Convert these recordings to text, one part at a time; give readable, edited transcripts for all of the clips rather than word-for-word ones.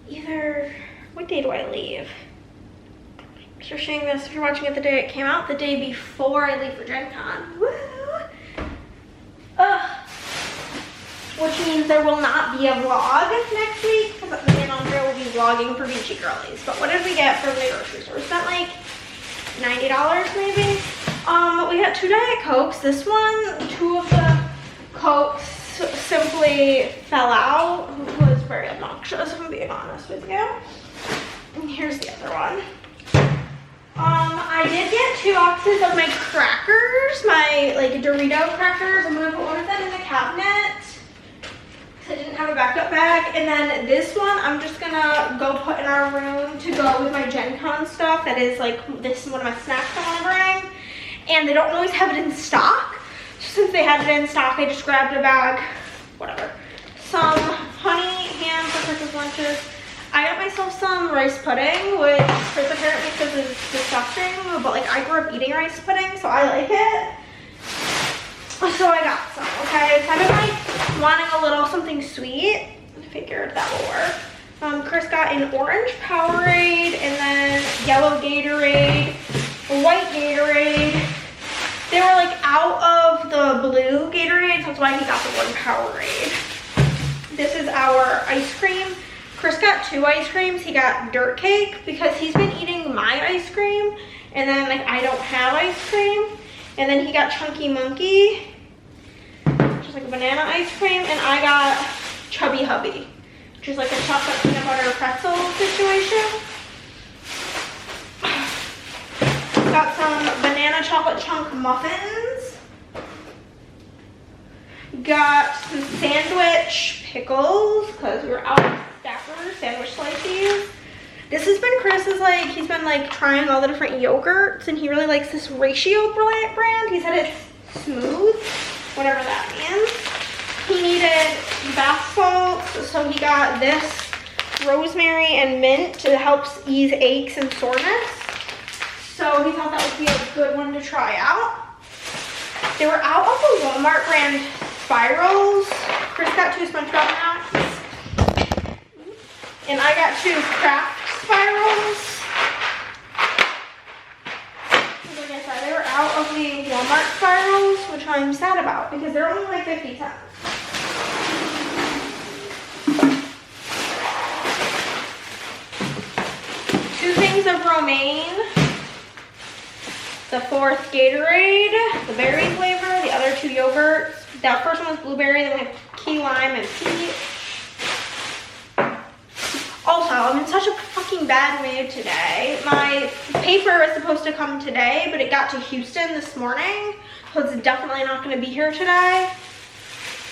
either, what day do I leave? If you're seeing this, if you're watching it the day it came out, the day before I leave for GenCon. Woo! Which means there will not be a vlog next week because me and Andrea will be vlogging for Beachy Girlies. But what did we get from the grocery store? We spent like $90 maybe. We got 2 Diet Cokes. This one, 2 of the Cokes simply fell out. It was very obnoxious, if I'm being honest with you. And here's the other one. I did get 2 boxes of my crackers, my like Dorito crackers. I'm gonna put one of them in the cabinet. I didn't have a backup bag, and then this one I'm just gonna go put in our room to go with my GenCon stuff. That is like, this is one of my snacks I want to bring, and they don't always have it in stock. So since they had it in stock, I just grabbed a bag, whatever. Some honey ham for Christmas lunches. I got myself some rice pudding, which Chris apparently says is disgusting, but like I grew up eating rice pudding, so I like it. So I got some, okay? Kind of like wanting a little something sweet. I figured that will work. Chris got an orange Powerade, and then yellow Gatorade, white Gatorade. They were like out of the blue Gatorade, so that's why he got the one Powerade. This is our ice cream. Chris got 2 ice creams. He got dirt cake because he's been eating my ice cream, and then like I don't have ice cream. And then he got Chunky Monkey, which is like a banana ice cream, and I got Chubby Hubby, which is like a chocolate peanut butter pretzel situation. Got some banana chocolate chunk muffins. Got some sandwich pickles, because we were out of Stacker sandwich slices. This has been Chris's, like, he's been like trying all the different yogurts, and he really likes this Ratio brand. He said it's smooth, whatever that means. He needed bath salts, so he got this rosemary and mint. It helps ease aches and soreness. So he thought that would be a good one to try out. They were out of the Walmart brand spirals. Chris got 2 SpongeBob mats, and I got 2 Kraft spirals. Like I said, they were out of the Walmart spirals, which I'm sad about because they're only like 50 cents. Two things of romaine. The 4th Gatorade, the berry flavor, the other 2 yogurts. That first one was blueberry, then we have key lime and peach. Also, I'm in such a fucking bad mood today. My paper was supposed to come today, but it got to Houston this morning, so it's definitely not going to be here today.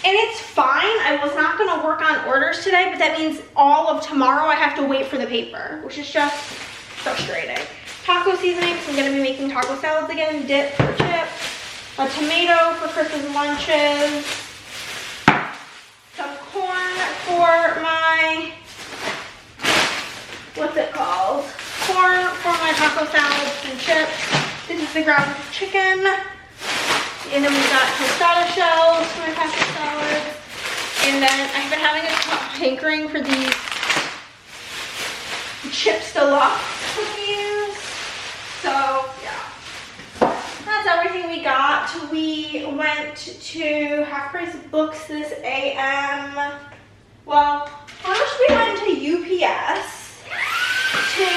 And it's fine. I was not going to work on orders today, but that means all of tomorrow I have to wait for the paper, which is just frustrating. Taco seasoning, so I'm going to be making taco salads again, dip for chips, a tomato for Chris's lunches, some corn for my, what's it called? Corn for my taco salads and chips. This is the ground chicken. And then we've got tostada shells for my taco salads. And then I've been having a hankering for these Chips Deluxe cookies. So, yeah. That's everything we got. We went to Half Price Books this AM. Well, first we went to UPS to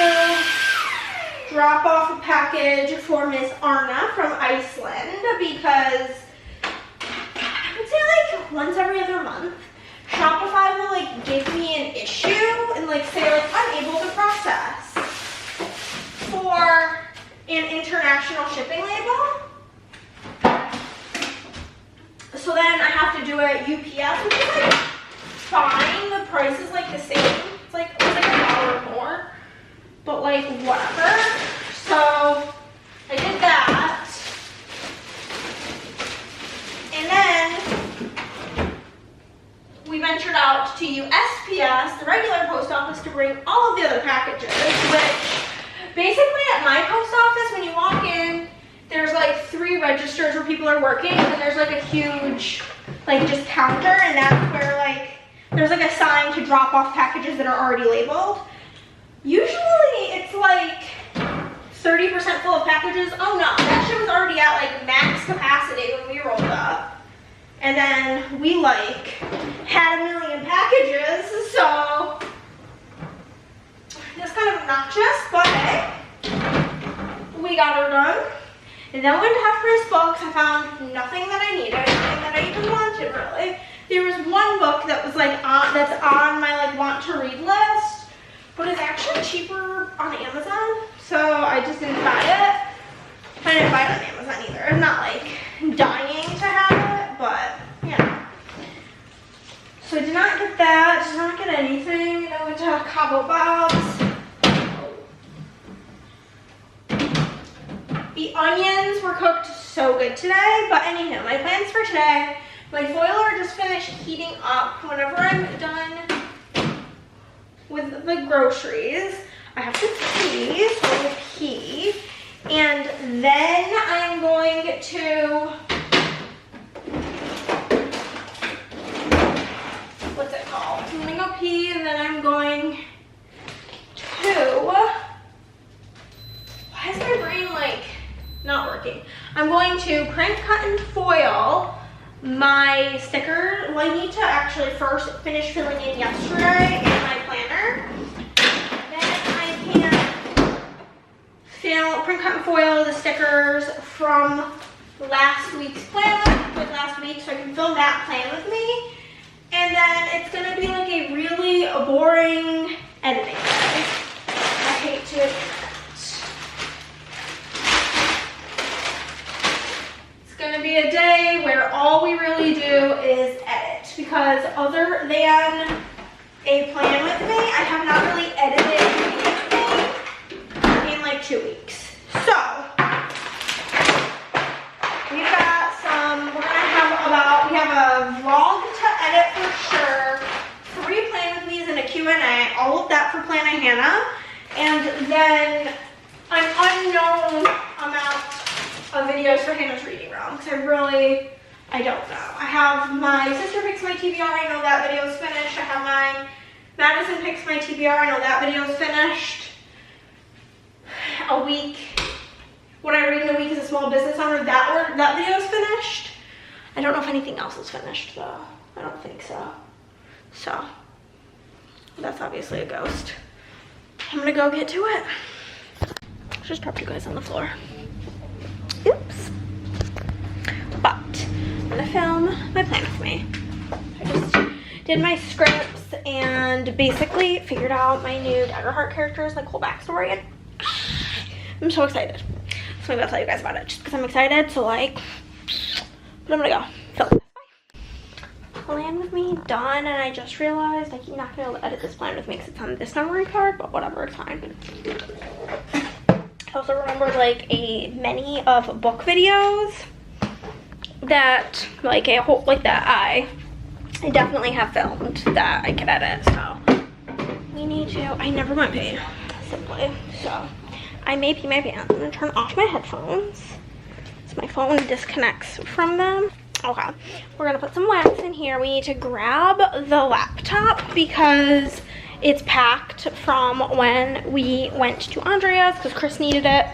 drop off a package for Miss Arna from Iceland because I would say like once every other month, Shopify will like give me an issue and like say like unable to process for an international shipping label. So then I have to do it at UPS, which is like fine. The price is like the same. It's like $1 more, but like whatever. So I did that, and then we ventured out to USPS, the regular post office, to bring all of the other packages, which basically at my post office, when you walk in, there's like 3 registers where people are working, and then there's like a huge like just counter, and that's where like there's like a sign to drop off packages that are already labeled. Usually it's like 30% full of packages. Oh no, that shit was already at like max capacity when we rolled up. And then we like had 1 million packages, so it's kind of obnoxious, but hey, we got her done. And then went to have first books. I found nothing that I needed, nothing that I even wanted really. There was one book that was like that's on my like want to read list, but it's actually cheaper on Amazon, so I just didn't buy it. I didn't buy it on Amazon either. I'm not like dying to have it, but yeah. So I did not get that, did not get anything. I went to Cabo Bob's. The onions were cooked so good today, but anywho, my plans for today, my foiler just finished heating up. Whenever I'm done with the groceries, I have to pee, so I will pee, and then I'm going to, what's it called? I'm gonna go pee, and then I'm going to, why is my brain like not working? I'm going to print, cut, and foil my sticker. Well, I need to actually first finish filling in yesterday in my planner. Then I can print, cut, and foil the stickers from last week's plan with last week, so I can film that plan with me. And then it's gonna be like a really boring editing day. I hate to admit it. Gonna be a day where all we really do is edit, because other than a plan with me, I have not really edited anything in like 2 weeks. So we've got some, we have a vlog to edit for sure, 3 plan with me's and a Q&A, all of that for Plan of Hannah, and then an unknown amount of videos for Hannah's reading room, because I don't know. I have my sister picks my TBR, I know that video is finished. I have my Madison picks my TBR, I know that video is finished. A week, what I read in a week is a small business owner, that video is finished. I don't know if anything else is finished though. I don't think so. So, that's obviously a ghost. I'm gonna go get to it. Just dropped you guys on the floor. Oops. But I'm gonna film my plan with me. I just did my scripts and basically figured out my new Dagger Heart characters, like whole backstory, and I'm so excited. So maybe I'll tell you guys about it just because I'm excited. So like, but I'm gonna go film this. Bye. Plan with me done, and I just realized I'm not gonna be able to edit this plan with me because it's on this memory card, but whatever, it's fine. I also remembered like many of book videos that like I definitely have filmed that I could edit. So we need to. I never went pee simply. So I may pee my pants. I'm gonna turn off my headphones so my phone disconnects from them. Okay, we're gonna put some wax in here. We need to grab the laptop because it's packed from when we went to Andrea's, because Chris needed it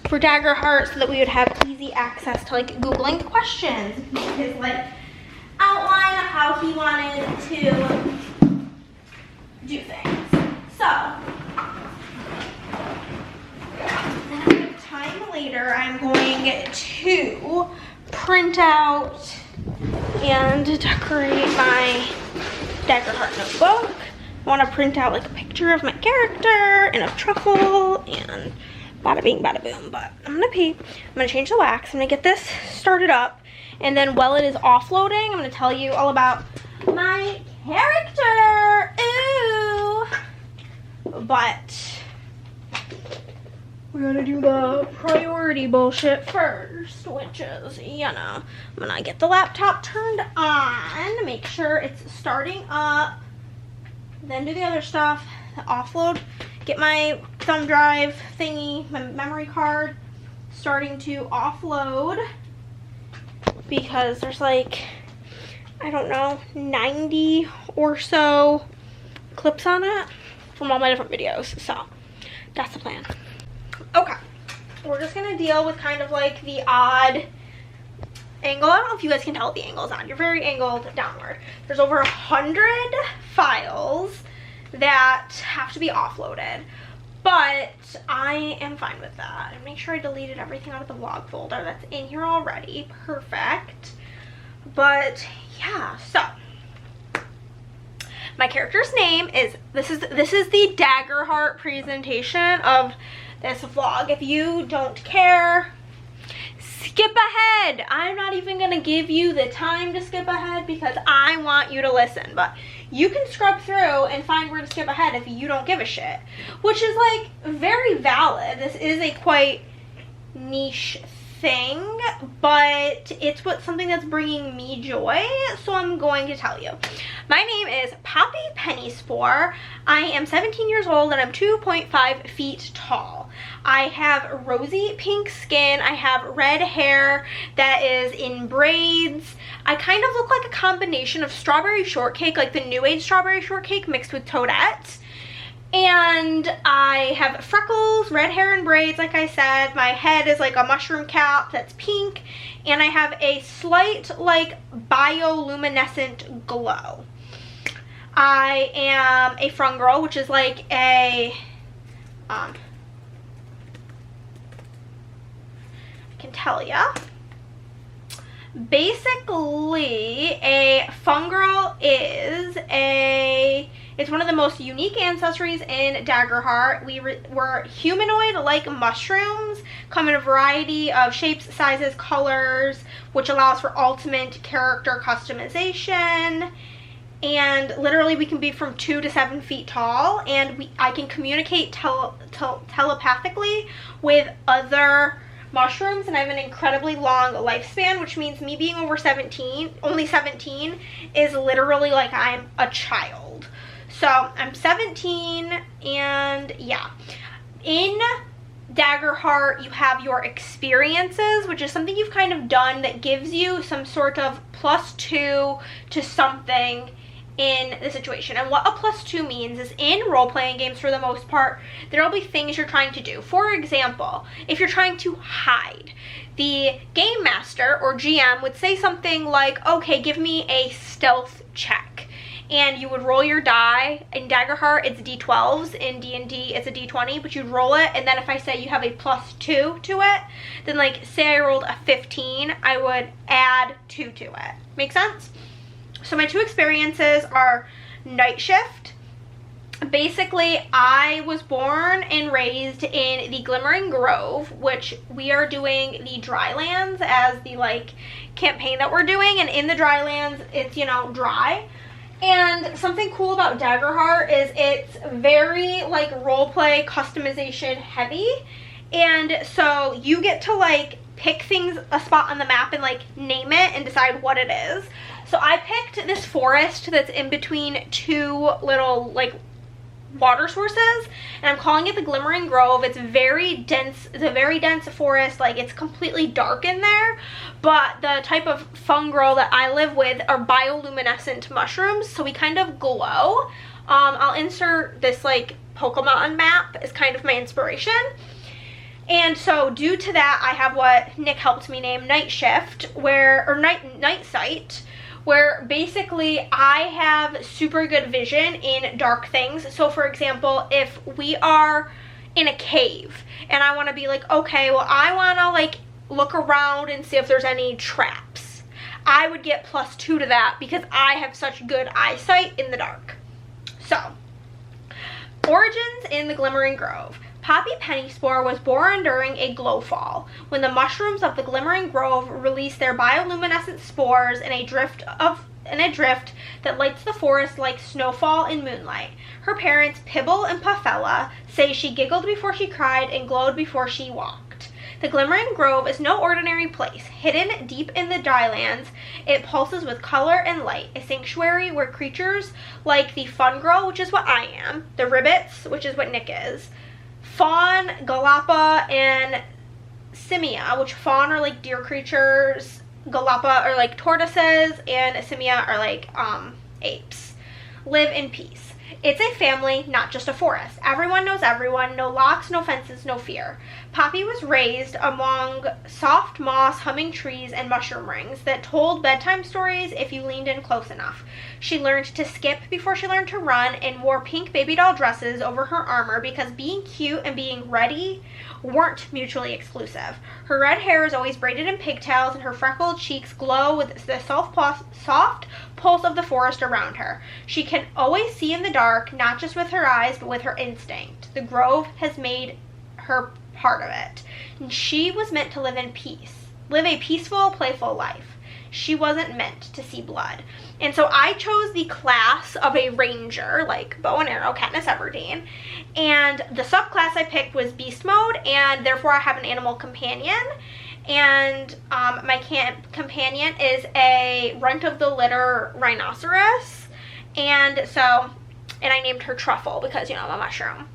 for Dagger Heart so that we would have easy access to like Googling questions, his like outline of how he wanted to do things. So then at a time later, I'm going to print out and decorate my Dagger Heart notebook. I want to print out like a picture of my character and a truffle and bada bing bada boom. But I'm gonna pee, I'm gonna change the wax, I'm gonna get this started up, and then while it is offloading, I'm gonna tell you all about my character. Ooh! But we're gonna do the priority bullshit first, which is, you know, I'm gonna get the laptop turned on, make sure it's starting up, then do the other stuff, offload, get my thumb drive thingy, my memory card starting to offload, because there's like I don't know, 90 or so clips on it from all my different videos. So that's the plan. Okay, we're just gonna deal with kind of like the odd angle. I don't know if you guys can tell what the angle is on. You're very angled downward. There's over 100 files that have to be offloaded, but I am fine with that. And make sure I deleted everything out of the vlog folder that's in here already. Perfect. But yeah, so my character's name is, this is the Dagger Heart presentation of this vlog. If you don't care, skip ahead. I'm not even gonna give you the time to skip ahead because I want you to listen, but you can scrub through and find where to skip ahead if you don't give a shit, which is like very valid. This is a quite niche thing, but it's something that's bringing me joy, so I'm going to tell you. My name is Poppy Pennyspore. I am 17 years old and I'm 2.5 feet tall. I have rosy pink skin. I have red hair that is in braids. I kind of look like a combination of strawberry shortcake, like the New Age strawberry shortcake mixed with Toadette. And I have freckles, red hair and braids, like I said. My head is like a mushroom cap that's pink. And I have a slight, like, bioluminescent glow. I am a front girl, which is like a, I can tell ya. Basically, a fun girl is it's one of the most unique ancestries in Dagger Heart. We're humanoid-like mushrooms, come in a variety of shapes, sizes, colors, which allows for ultimate character customization. And literally we can be from 2 to 7 feet tall, and I can communicate telepathically with other mushrooms, and I have an incredibly long lifespan, which means me being only 17, is literally like I'm a child. So I'm 17, and yeah. In Dagger Heart, you have your experiences, which is something you've kind of done that gives you some sort of +2 to something in the situation. And what a +2 means is in role-playing games, for the most part, there will be things you're trying to do. For example, if you're trying to hide, the game master or GM would say something like, okay, give me a stealth check. And you would roll your die. In Dagger Heart, it's D12s. In D&D, it's a D20, but you'd roll it, and then if I say you have a +2 to it, then like, say I rolled a 15, I would add 2 to it. Make sense? So my 2 experiences are Night Shift. Basically, I was born and raised in the Glimmering Grove, which we are doing the Drylands as the like campaign that we're doing, and in the Drylands, it's, you know, dry. And something cool about Dagger Heart is it's very like roleplay customization heavy, and so you get to like pick things, a spot on the map, and like name it and decide what it is. So I picked this forest that's in between 2 little like water sources, and I'm calling it the Glimmering Grove. It's very dense. It's a very dense forest. Like, it's completely dark in there, but the type of fungal that I live with are bioluminescent mushrooms, so we kind of glow. I'll insert this like Pokemon map as kind of my inspiration. And so due to that, I have what Nick helped me name Night Shift, Night Sight, where basically I have super good vision in dark things. So for example, if we are in a cave and I want to be like, okay, well, I want to like look around and see if there's any traps, I would get +2 to that because I have such good eyesight in the dark. So, origins in the Glimmering Grove. Poppy Pennyspore was born during a glowfall, when the mushrooms of the Glimmering Grove release their bioluminescent spores in a drift that lights the forest like snowfall in moonlight. Her parents, Pibble and Puffella, say she giggled before she cried and glowed before she walked. The Glimmering Grove is no ordinary place. Hidden deep in the Drylands, it pulses with color and light, a sanctuary where creatures like the Fun Girl, which is what I am, the Ribbits, which is what Nick is, Fawn, Galapa, and Simia, which fawn are like deer creatures, Galapa are like tortoises, and Simia are like apes. Live in peace. It's a family, not just a forest. Everyone knows everyone, no locks, no fences, no fear. Poppy was raised among soft moss, humming trees, and mushroom rings that told bedtime stories if you leaned in close enough. She learned to skip before she learned to run, and wore pink baby doll dresses over her armor because being cute and being ready weren't mutually exclusive. Her red hair is always braided in pigtails, and her freckled cheeks glow with the soft pulse of the forest around her. She can always see in the dark, not just with her eyes, but with her instinct. The grove has made her part of it. And she was meant to live in peace. Live a peaceful, playful life. She wasn't meant to see blood. And so I chose the class of a ranger, like bow and arrow, Katniss Everdeen. And the subclass I picked was beast mode, and therefore I have an animal companion. And my companion is a runt of the litter rhinoceros. And I named her Truffle because, I'm a mushroom.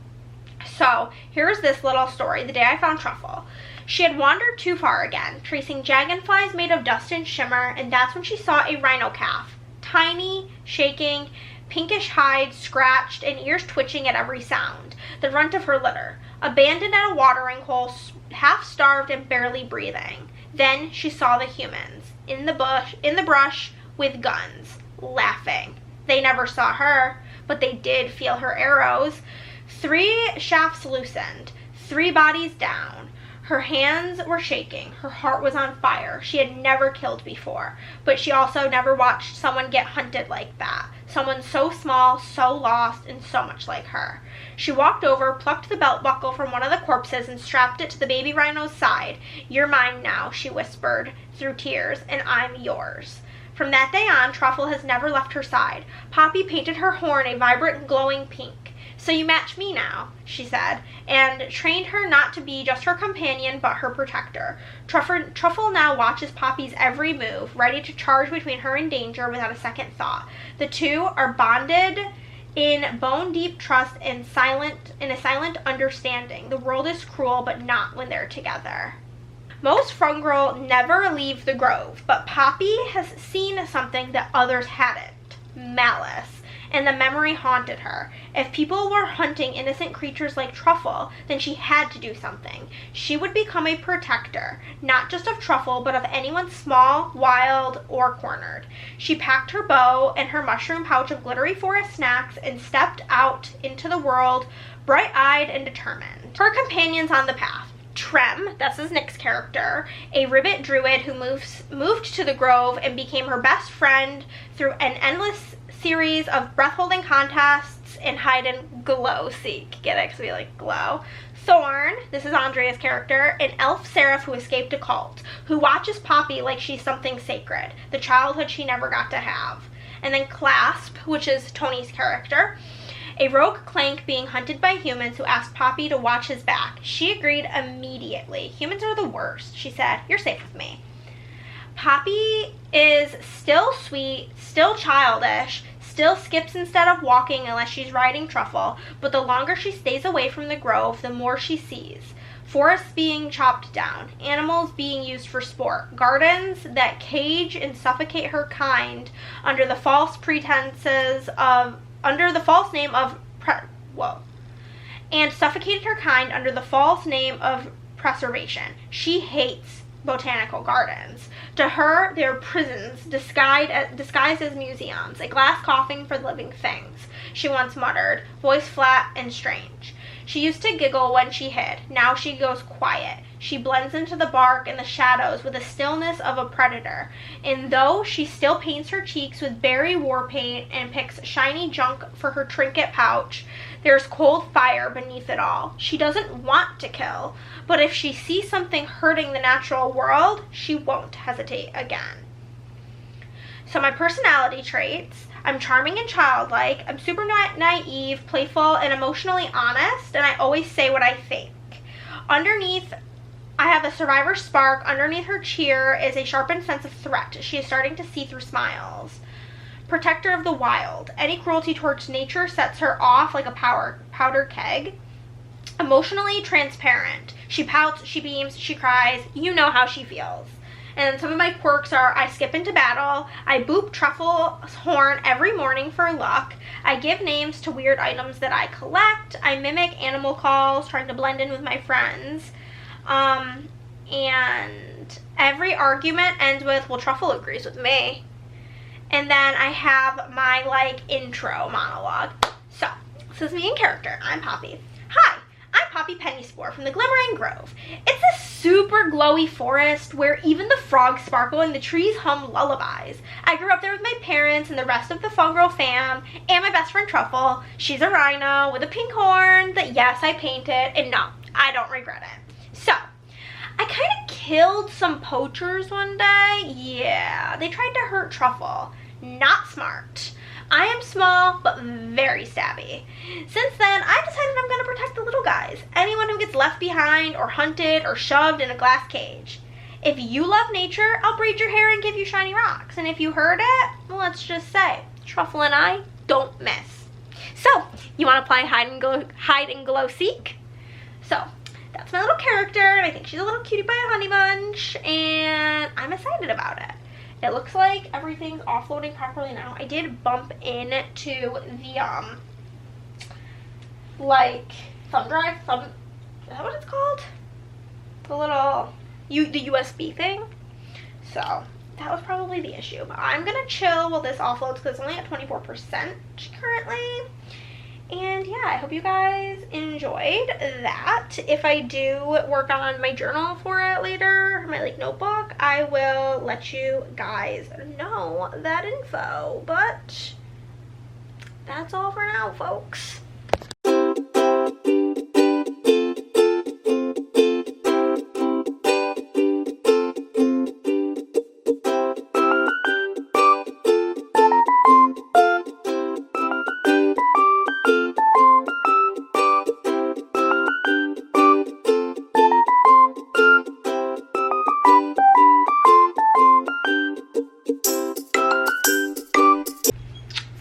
So here's this little story. The day I found Truffle. She had wandered too far again, tracing dragonflies made of dust and shimmer, and that's when she saw a rhino calf. Tiny, shaking, pinkish hide scratched, and ears twitching at every sound. The runt of her litter. Abandoned at a watering hole, half-starved and barely breathing. Then she saw the humans, in the brush, with guns, laughing. They never saw her, but they did feel her arrows. 3 shafts loosened, 3 bodies down. Her hands were shaking. Her heart was on fire. She had never killed before, but she also never watched someone get hunted like that. Someone so small, so lost, and so much like her. She walked over, plucked the belt buckle from one of the corpses, and strapped it to the baby rhino's side. "You're mine now," she whispered through tears, "and I'm yours." From that day on, Truffle has never left her side. Poppy painted her horn a vibrant, glowing pink. "So you match me now," she said, and trained her not to be just her companion, but her protector. Truffle now watches Poppy's every move, ready to charge between her and danger without a second thought. The two are bonded in bone-deep trust and a silent understanding. The world is cruel, but not when they're together. Most Frungirl never leave the grove, but Poppy has seen something that others hadn't. Malice. And the memory haunted her. If people were hunting innocent creatures like Truffle, then she had to do something. She would become a protector, not just of Truffle, but of anyone small, wild, or cornered. She packed her bow and her mushroom pouch of glittery forest snacks and stepped out into the world, bright-eyed and determined. Her companions on the path. Trem, that's his Nick's character, a ribbit druid who moved to the grove and became her best friend through an endless series of breath-holding contests and hide-and-glow-seek. Get it? Because we like glow. Thorn, this is Andrea's character, an elf seraph who escaped a cult, who watches Poppy like she's something sacred, the childhood she never got to have. And then Clasp, which is Tony's character, a rogue clank being hunted by humans who asked Poppy to watch his back. She agreed immediately. "Humans are the worst," she said. "You're safe with me." Poppy is still sweet, still childish, still skips instead of walking unless she's riding Truffle, but the longer she stays away from the grove, the more she sees. Forests being chopped down, animals being used for sport, gardens that cage and suffocate her kind under the false name of and suffocated her kind under the false name of preservation. She hates botanical gardens. To her, they're prisons disguised as museums, a glass coffin for living things, she once muttered, voice flat and strange. She used to giggle when she hid. Now she goes quiet. She blends into the bark and the shadows with the stillness of a predator. And though she still paints her cheeks with berry war paint and picks shiny junk for her trinket pouch, there's cold fire beneath it all. She doesn't want to kill, but if she sees something hurting the natural world, she won't hesitate again. So my personality traits: I'm charming and childlike, I'm super naive, playful, and emotionally honest, and I always say what I think. Underneath, I have a survivor spark. Underneath her cheer is a sharpened sense of threat. She is starting to see through smiles. Protector of the wild. Any cruelty towards nature sets her off like a powder keg. Emotionally transparent. She pouts, she beams, she cries. You know how she feels. And some of my quirks are I skip into battle, I boop Truffle's horn every morning for luck, I give names to weird items that I collect, I mimic animal calls, trying to blend in with my friends, and every argument ends with, well, Truffle agrees with me. And then I have my, like, intro monologue. So, this is me in character. I'm Poppy. Hi, I'm Poppy Pennyspore from the Glimmering Grove. It's a super glowy forest where even the frogs sparkle and the trees hum lullabies. I grew up there with my parents and the rest of the Fun Girl fam, and my best friend Truffle. She's a rhino with a pink horn that, yes, I painted, and no, I don't regret it. So, I kind of killed some poachers one day. Yeah, they tried to hurt Truffle. Not smart. I am small, but very stabby. Since then, I decided I'm going to protect the little guys. Anyone who gets left behind or hunted or shoved in a glass cage. If you love nature, I'll braid your hair and give you shiny rocks. And if you heard it, well, let's just say, Truffle and I don't miss. So, you want to play hide and glow seek? So, that's my little character, and I think she's a little cutie pie honey bunch, and I'm excited about it. It looks like everything's offloading properly now. I did bump into the, like, thumb drive, is that what it's called? The little, the USB thing. So, that was probably the issue. But I'm gonna chill while this offloads, because it's only at 24% currently. And yeah, I hope you guys enjoyed that. If I do work on my journal for it later, my like notebook, I will let you guys know that info. But that's all for now, folks.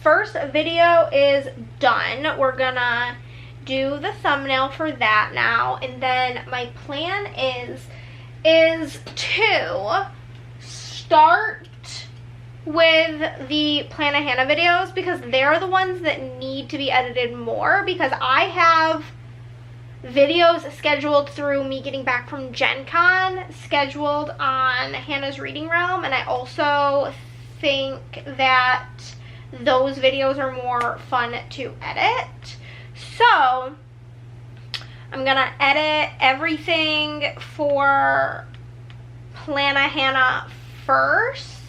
First video is done. We're gonna do the thumbnail for that now, and then my plan is to start with the Plan a Hannah videos, because they're the ones that need to be edited more, because I have videos scheduled through me getting back from GenCon scheduled on Hannah's Reading Realm, and I also think that those videos are more fun to edit. So I'm gonna edit everything for Plan a Hannah first,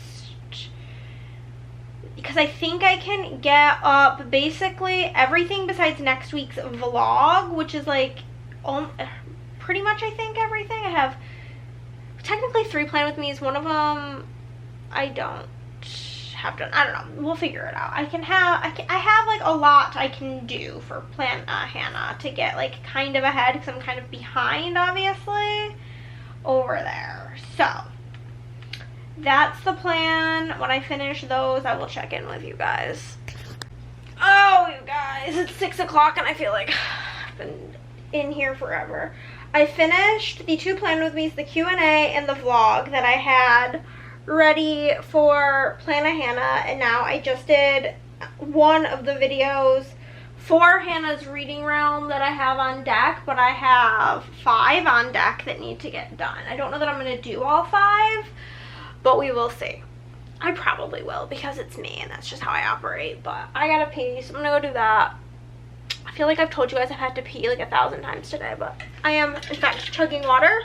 because I think I can get up basically everything besides next week's vlog, which is like pretty much I think everything. I have technically 3 Plan With Me's. One of them I don't have done. I don't know. We'll figure it out. I have like a lot I can do for Plan a Hannah to get like kind of ahead, because I'm kind of behind obviously over there. So that's the plan. When I finish those, I will check in with you guys. Oh, you guys, it's 6 o'clock and I feel like I've been in here forever. I finished the 2 Plan With Me's, the Q&A and the vlog that I had ready for Plan a Hannah, and now I just did one of the videos for Hannah's Reading Realm that I have on deck, but I have 5 on deck that need to get done. I don't know that I'm going to do all 5, but we will see. I probably will, because it's me and that's just how I operate, but I gotta pee, so I'm gonna go do that. I feel like I've told you guys I've had to pee like 1,000 times today, but I am in fact chugging water.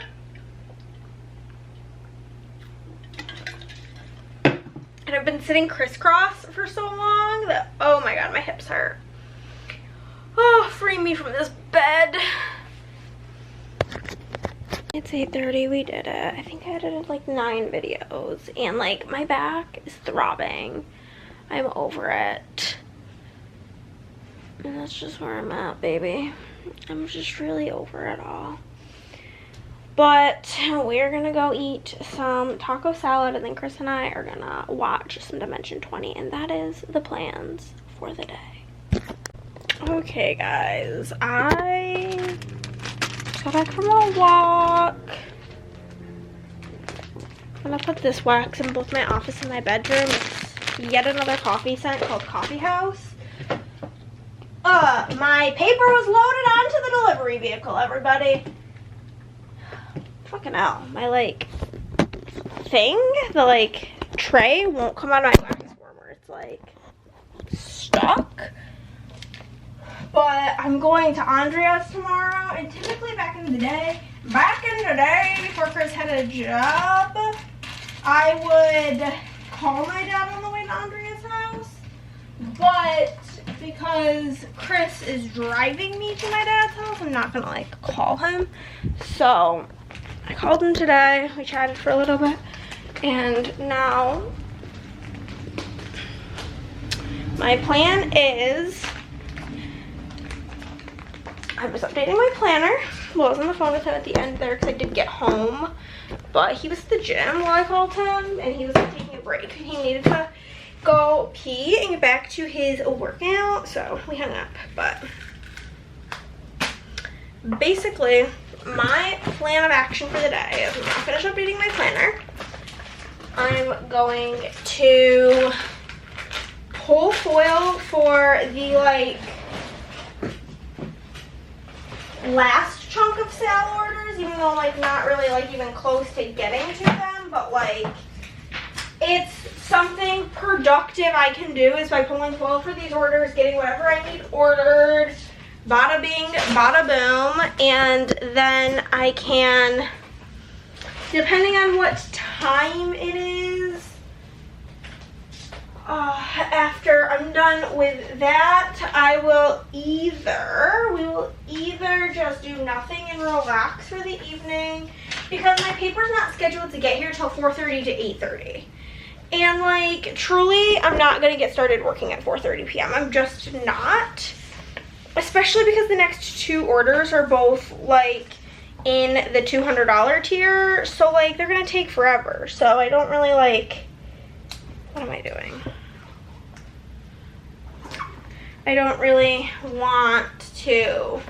And I've been sitting crisscross for so long that, oh my god, my hips hurt. Oh, free me from this bed. It's 8:30, we did it. I think I edited like 9 videos, and like my back is throbbing. I'm over it. And that's just where I'm at, baby. I'm just really over it all. But we're gonna go eat some taco salad, and then Chris and I are gonna watch some Dimension 20, and that is the plans for the day. Okay, guys, I got back from a walk. gonna put this wax in both my office and my bedroom. It's yet another coffee scent called Coffee House. My paper was loaded onto the delivery vehicle, everybody. Fucking hell. My, like, thing, the, like, tray won't come out of my wax warmer. It's, like, stuck. But I'm going to Andrea's tomorrow, and typically back in the day, before Chris had a job, I would call my dad on the way to Andrea's house. But because Chris is driving me to my dad's house, I'm not gonna, like, call him. So I called him today, we chatted for a little bit, and now my plan is, I was updating my planner. Well, I was on the phone with him at the end there because I did get home, but he was at the gym while I called him, and he was like, taking a break. He needed to go pee and get back to his workout, so we hung up. But basically, my plan of action for the day is, when I finish updating my planner, I'm going to pull foil for the, like, last chunk of sale orders, even though, like, not really, like, even close to getting to them, but, like, it's something productive I can do is by pulling foil for these orders, getting whatever I need ordered, bada bing, bada boom, and then I can, depending on what time it is, after I'm done with that, we will either just do nothing and relax for the evening, because my paper's not scheduled to get here till 4:30 to 8:30. And, like, truly, I'm not gonna get started working at 4:30 p.m. I'm just not. Especially because the next two orders are both, like, in the $200 tier. So, like, they're gonna take forever. So I don't really, like, what am I doing? I don't really want to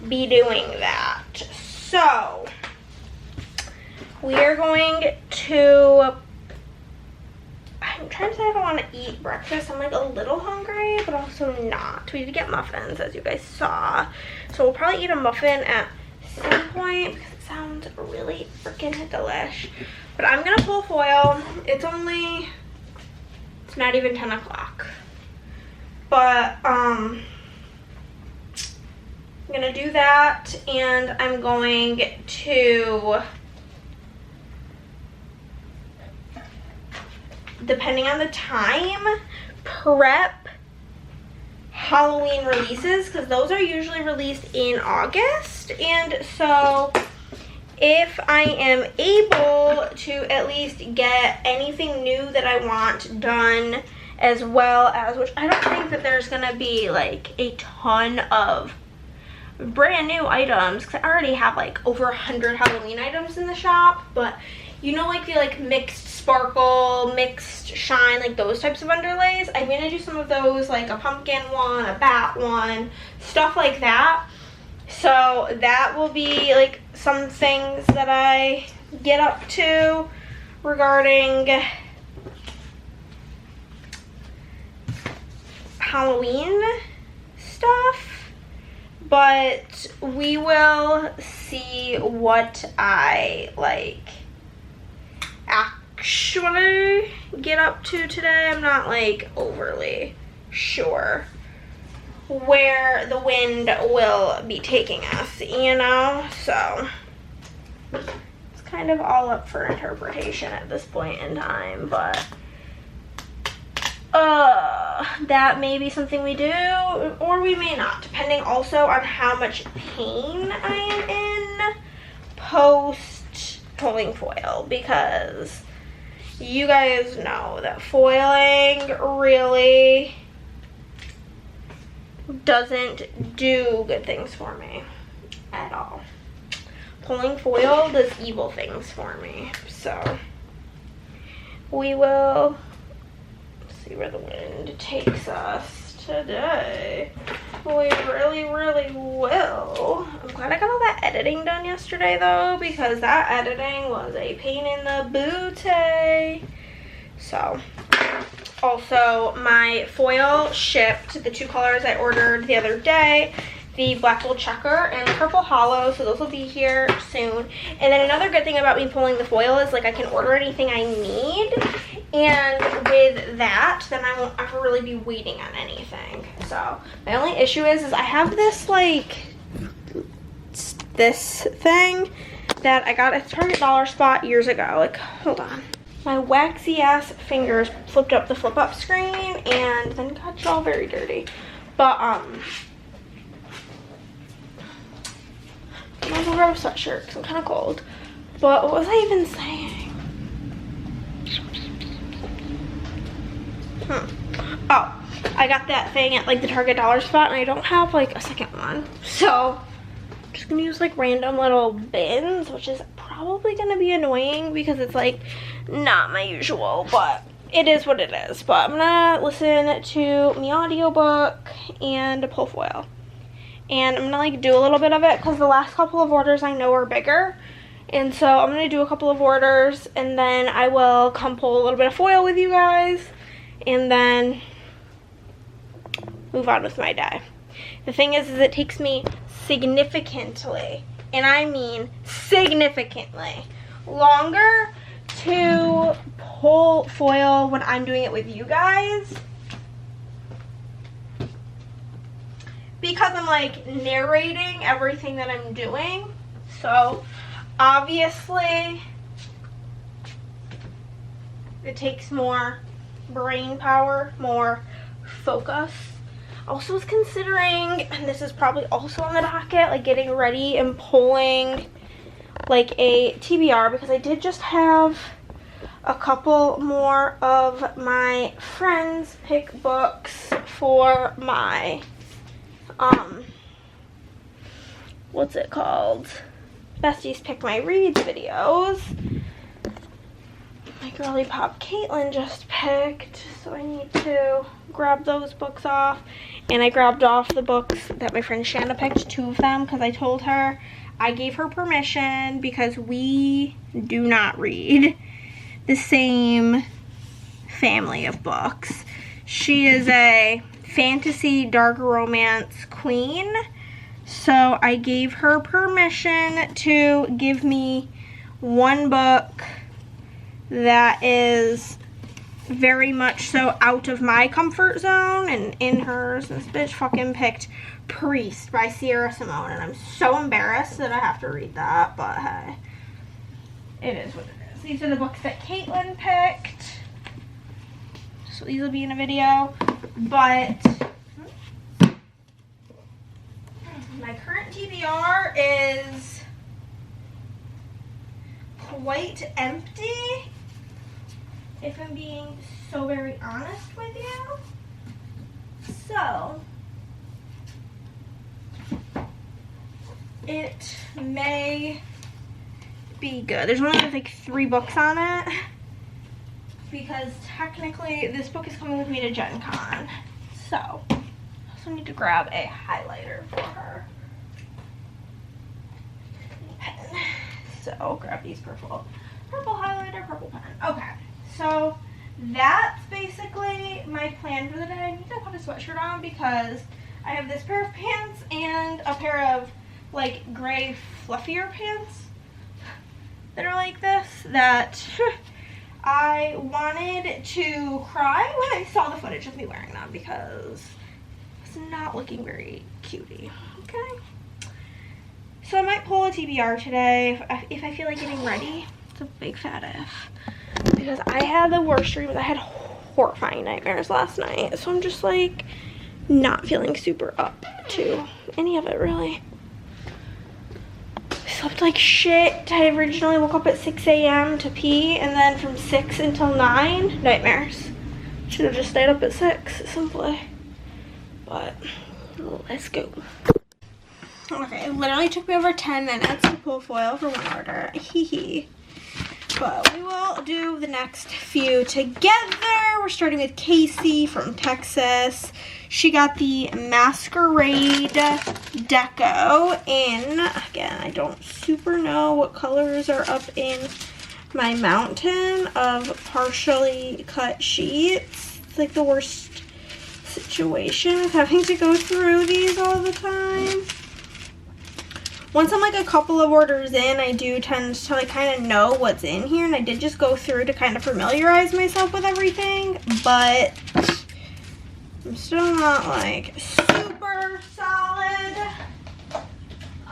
be doing that. So we are going to, I'm trying to decide if I want to eat breakfast. I'm, like, a little hungry, but also not. We need to get muffins, as you guys saw. So we'll probably eat a muffin at some point because it sounds really freaking delish. But I'm going to pull foil. It's not even 10 o'clock. But, I'm going to do that, and I'm going to, depending on the time, prep Halloween releases, because those are usually released in August. And so if I am able to at least get anything new that I want done, as well as, which I don't think that there's gonna be, like, a ton of brand new items, because I already have, like, over 100 Halloween items in the shop. But you know, like, the, like, mixed sparkle, mixed shine, like, those types of underlays, I'm gonna do some of those, like a pumpkin one, a bat one, stuff like that. So that will be, like, some things that I get up to regarding Halloween stuff. But we will see what I, like, actually get up to today. I'm not, like, overly sure where the wind will be taking us, you know? So it's kind of all up for interpretation at this point in time. But that may be something we do, or we may not, depending also on how much pain I am in post pulling foil, because you guys know that foiling really doesn't do good things for me at all. Pulling foil does evil things for me. So we will see where the wind takes us today. We really, really will. I'm glad I got all that editing done yesterday though, because that editing was a pain in the booty. So, also my foil shipped, the 2 colors I ordered the other day, the black gold checker and the purple hollow, so those will be here soon. And then another good thing about me pulling the foil is like I can order anything I need, and with that then I won't ever really be waiting on anything. So my only issue is I have this like this thing that I got at Target Dollar Spot years ago. Like, hold on, my waxy ass fingers flipped up the flip up screen and then got it all very dirty. But I'm gonna go grab a sweatshirt because I'm kind of cold. But what was I even saying? Oh, I got that thing at like the Target Dollar Spot and I don't have like a second one. So I'm just gonna use like random little bins, which is probably gonna be annoying because it's like not my usual, but it is what it is. But I'm gonna listen to my audiobook and pull foil. And I'm gonna like do a little bit of it because the last couple of orders I know are bigger. And so I'm gonna do a couple of orders and then I will come pull a little bit of foil with you guys and then move on with my day. The thing is it takes me significantly, and I mean significantly, longer to pull foil when I'm doing it with you guys, because I'm like narrating everything that I'm doing. So obviously it takes more brain power, more focus. Also was considering, and this is probably also on the docket, like getting ready and pulling like a TBR, because I did just have a couple more of my friends pick books for my what's it called, Besties Pick My Reads videos. My girly pop Caitlin just picked, so I need to grab those books off. And I grabbed off the books that my friend Shanna picked, 2 of them, because I told her, I gave her permission because we do not read the same family of books. She is a fantasy dark romance queen, so I gave her permission to give me one book that is very much so out of my comfort zone and in hers. This bitch fucking picked Priest by Sierra Simone, and I'm so embarrassed that I have to read that, but hey, it is what it is. These are the books that Caitlin picked, so these will be in a video. But my current TBR is quite empty, if I'm being so very honest with you. So it may be good. There's only like 3 books on it, because technically this book is coming with me to GenCon. So I also need to grab a highlighter for her. Pen. So I'll grab these purple highlighter, purple pen. Okay, so that's basically my plan for the day. I need to put a sweatshirt on because I have this pair of pants and a pair of like gray fluffier pants that are like this, that I wanted to cry when I saw the footage of me wearing them because it's not looking very cutie. Okay, so I might pull a TBR today if I feel like getting ready. It's a big fat if, because I had the worst dreams. I had horrifying nightmares last night, so I'm just like not feeling super up to any of it really. I slept like shit. I originally woke up at 6 a.m. to pee, and then from 6 until 9, nightmares. Should have just stayed up at 6, simply. But let's go. Okay, it literally took me over 10 minutes to pull foil for one order. Hee hee. But we will do the next few together. We're starting with Casey from Texas. She got the Masquerade Deco in, again, I don't super know what colors are up in my mountain of partially cut sheets. It's like the worst situation of having to go through these all the time. Once I'm like a couple of orders in, I do tend to like kind of know what's in here, and I did just go through to kind of familiarize myself with everything, but I'm still not like super solid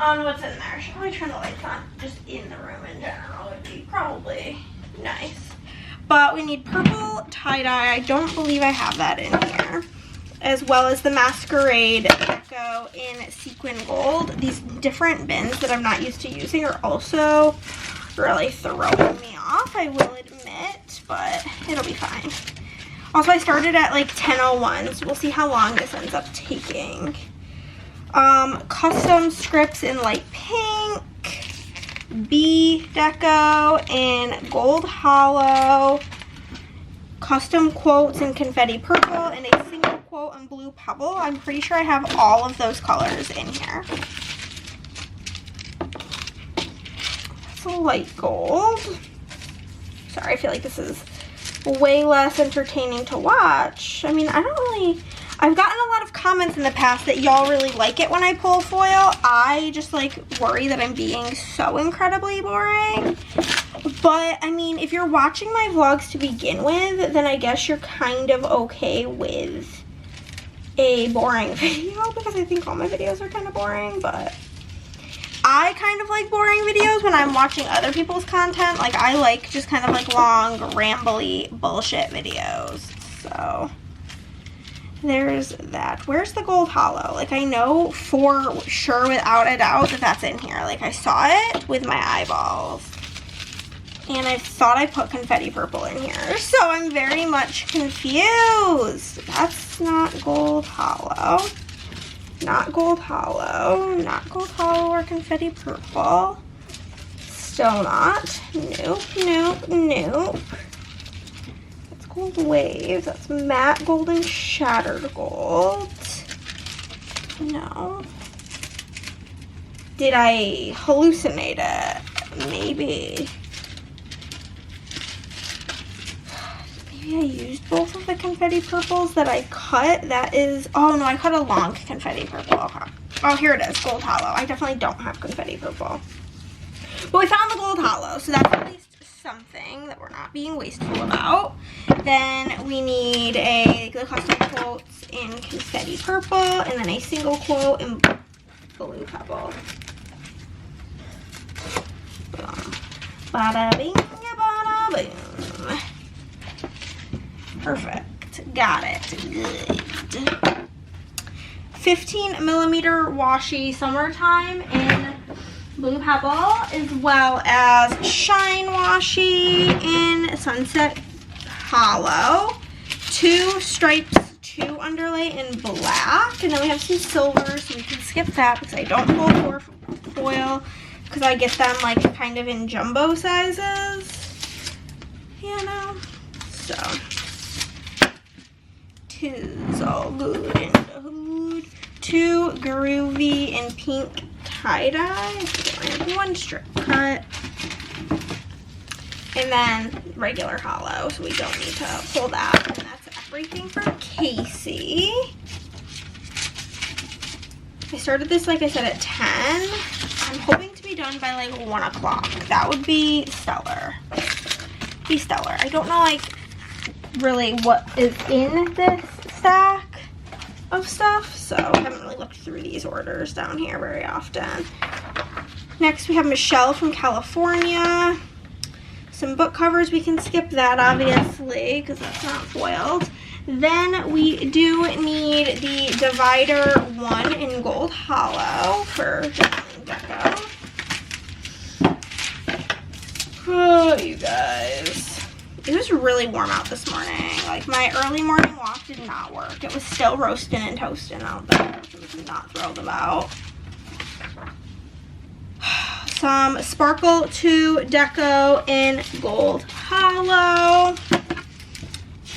on what's in there. I should probably turn the lights on just in the room in general would be probably nice. But we need purple tie-dye. I don't believe I have that in here. As well as the Masquerade Deco in sequin gold. These different bins that I'm not used to using are also really throwing me off, I will admit, but it'll be fine. Also, I started at like 10:01, so we'll see how long this ends up taking. Custom scripts in light pink, B Deco in gold hollow, custom quotes in confetti purple, and a single quote in blue pebble. I'm pretty sure I have all of those colors in here. It's a light gold. Sorry, I feel like this is way less entertaining to watch. I mean, I don't really, I've gotten a lot of comments in the past that y'all really like it when I pull foil. I just like worry that I'm being so incredibly boring. But I mean, if you're watching my vlogs to begin with, then I guess you're kind of okay with a boring video, because I think all my videos are kind of boring. But I kind of like boring videos when I'm watching other people's content. Like, I like just kind of like long, rambly bullshit videos. So there's that. Where's the gold hollow? Like, I know for sure without a doubt that that's in here. Like, I saw it with my eyeballs. And I thought I put confetti purple in here. So I'm very much confused. That's not gold hollow. Not gold hollow. Not gold hollow or confetti purple. Still not. Nope, nope, nope. That's gold waves. That's matte gold and shattered gold. No. Did I hallucinate it? Maybe. Maybe I used both of the confetti purples that I cut. That is, oh no, I cut a long confetti purple. Okay. Oh, here it is, gold hollow. I definitely don't have confetti purple. But we found the gold hollow, so that's at least something that we're not being wasteful about. Then we need the custom quotes in confetti purple, and then a single quote in blue pebble. Boom. Bada bing, bada boom. Perfect. Got it. Good. 15 millimeter washi summertime in blue pebble, as well as shine washi in sunset hollow. 2 stripes, 2 underlay in black, and then we have some silver, so we can skip that because I don't pull foil because I get them like kind of in jumbo sizes, you know. So 2's all good in the hood. 2 groovy in pink tie-dye. I have 1 strip cut. And then regular hollow, so we don't need to pull that. And that's everything for Casey. I started this, like I said, at 10. I'm hoping to be done by like 1 o'clock. That would be stellar. Be stellar. I don't know like really what is in this stack of stuff, so I haven't really looked through these orders down here very often. Next we have Michelle from California. Some book covers, we can skip that obviously because that's not foiled. Then we do need the divider 1 in gold hollow for deco. Oh, you guys. It was really warm out this morning. Like, my early morning walk did not work. It was still roasting and toasting out there. I was not thrilled about. some Sparkle 2 Deco in Gold Hollow.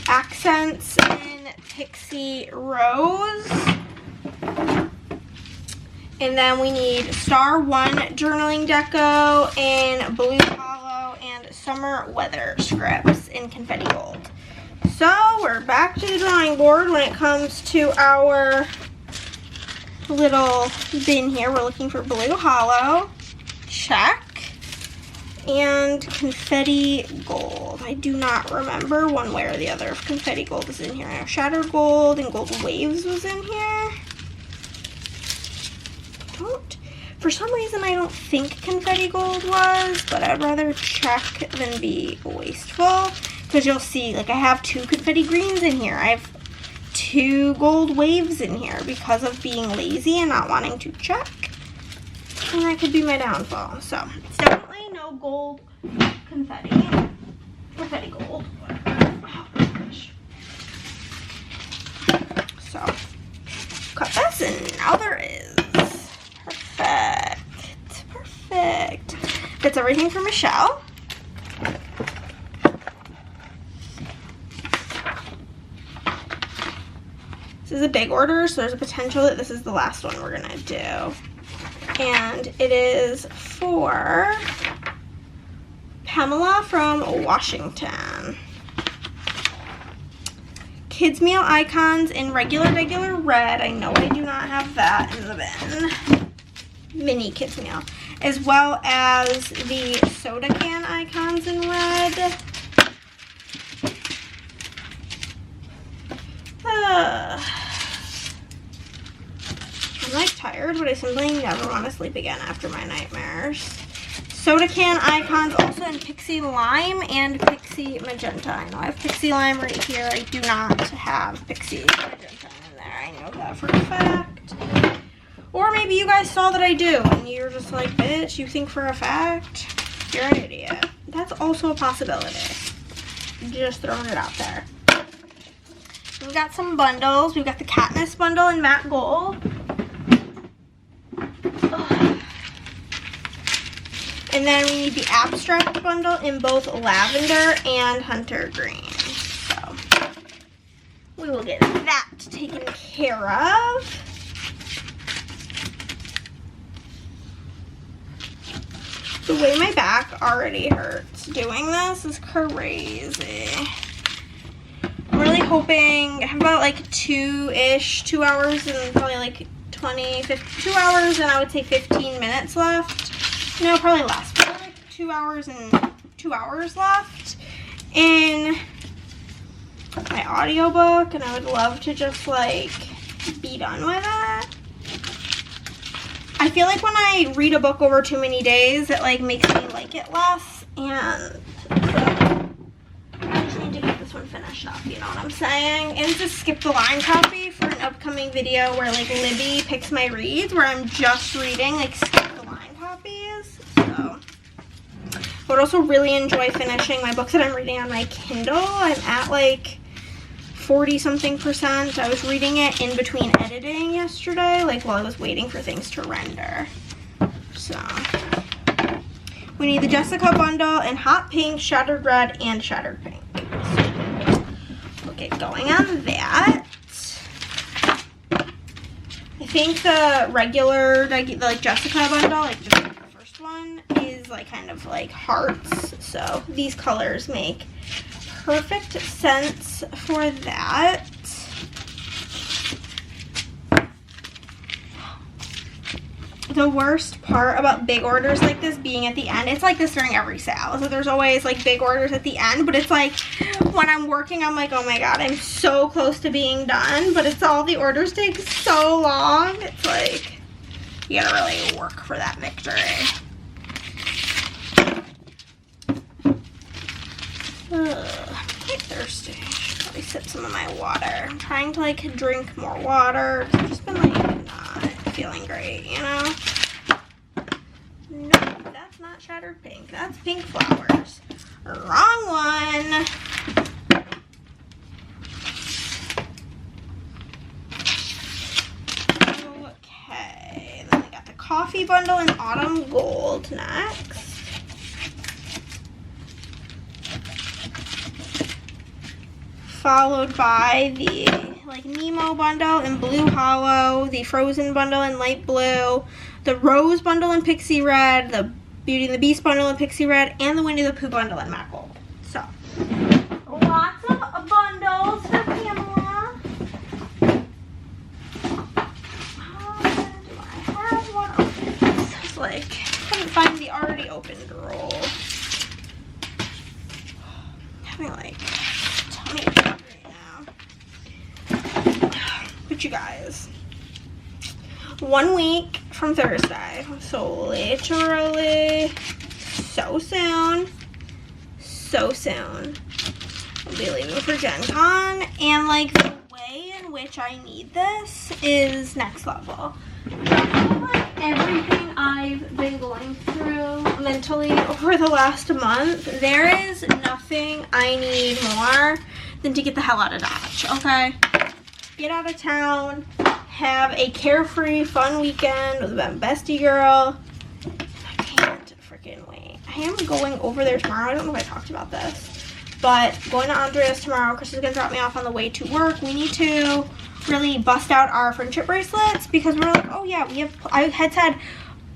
Accents in Pixie Rose. And then we need Star 1 Journaling Deco in Blue Hollow and Summer Weather Scripts in Confetti Gold. So we're back to the drawing board when it comes to our little bin here. We're looking for Blue Hollow. Check. And Confetti Gold. I do not remember one way or the other if Confetti Gold is in here. I know Shattered Gold and Gold Waves was in here. For some reason I don't think Confetti Gold was, but I'd rather check than be wasteful. Because you'll see, like, I have 2 Confetti Greens in here. I have 2 Gold Waves in here because of being lazy and not wanting to check. And that could be my downfall. So, it's definitely no gold confetti. Confetti gold. Oh, gosh. So, cut this, and now there is. Perfect. Perfect. That's everything for Michelle. This is a big order, so there's a potential that this is the last one we're gonna do. And it is for Pamela from Washington. Kids meal icons in regular red. I know I do not have that in the bin. Mini kids meal. As well as the soda can icons in red. I'm like tired, but I simply never want to sleep again after my nightmares. Soda can icons also in Pixie Lime and Pixie Magenta. I know I have Pixie Lime right here. I do not have Pixie Magenta in there. I know that for a fact. Or maybe you guys saw that I do and you're just like, bitch, you think for a fact? You're an idiot. That's also a possibility. Just throwing it out there. We got some bundles. We've got the Katniss bundle in matte gold. And then we need the abstract bundle in both lavender and hunter green. So we will get that taken care of. The way my back already hurts doing this is crazy. I'm really hoping I have about like 2 hours and probably like 2 hours and I would say 15 minutes left. No, probably less. Probably like 2 hours and 2 hours left in my audiobook, and I would love to just like be done with it. I feel like when I read a book over too many days, it like makes me like it less, and so I just need to get this one finished up, you know what I'm saying? And just skip the line copy for an upcoming video where like Libby picks my reads, where I'm just reading like skip the line copies. So I would also really enjoy finishing my books that I'm reading on my Kindle. I'm at like 40-something%. I was reading it in between editing yesterday, like while I was waiting for things to render. So we need the Jessica bundle in hot pink, shattered red, and shattered pink. So we'll get going on that. I think the regular, like Jessica bundle, like just like the first one, is like kind of like hearts. So these colors make perfect sense for that. The worst part about big orders like this being at the end, it's like this during every sale. So there's always like big orders at the end, but it's like when I'm working, I'm like, oh my God, I'm so close to being done, but it's all the orders take so long. It's like, you gotta really work for that victory. Ugh, I'm quite thirsty. I should probably sip some of my water. I'm trying to like drink more water. I've just been like not feeling great, you know? No, that's not shattered pink. That's pink flowers. Wrong one. Okay, then we got the coffee Coffee bundle in autumn gold next. Followed by the like Nemo bundle in blue hollow, the Frozen bundle in light blue, the Rose bundle in pixie red, the Beauty and the Beast bundle in pixie red, and the Winnie the Pooh bundle in matte gold. So, lots of bundles for Pamela. Do I have one open? This is like, couldn't find the already opened roll. Having like tummy ache right now. But you guys, 1 week from Thursday, so literally so soon, I'll be leaving for GenCon, and like the way in which I need this is next level. Like everything I've been going through mentally over the last month, there is nothing I need more than to get the hell out of Dodge, okay? Get out of town, have a carefree, fun weekend with my bestie girl. I can't freaking wait. I am going over there tomorrow. I don't know if I talked about this, but going to Andrea's tomorrow. Chris is going to drop me off on the way to work. We need to really bust out our friendship bracelets because we're like, oh yeah, I had said,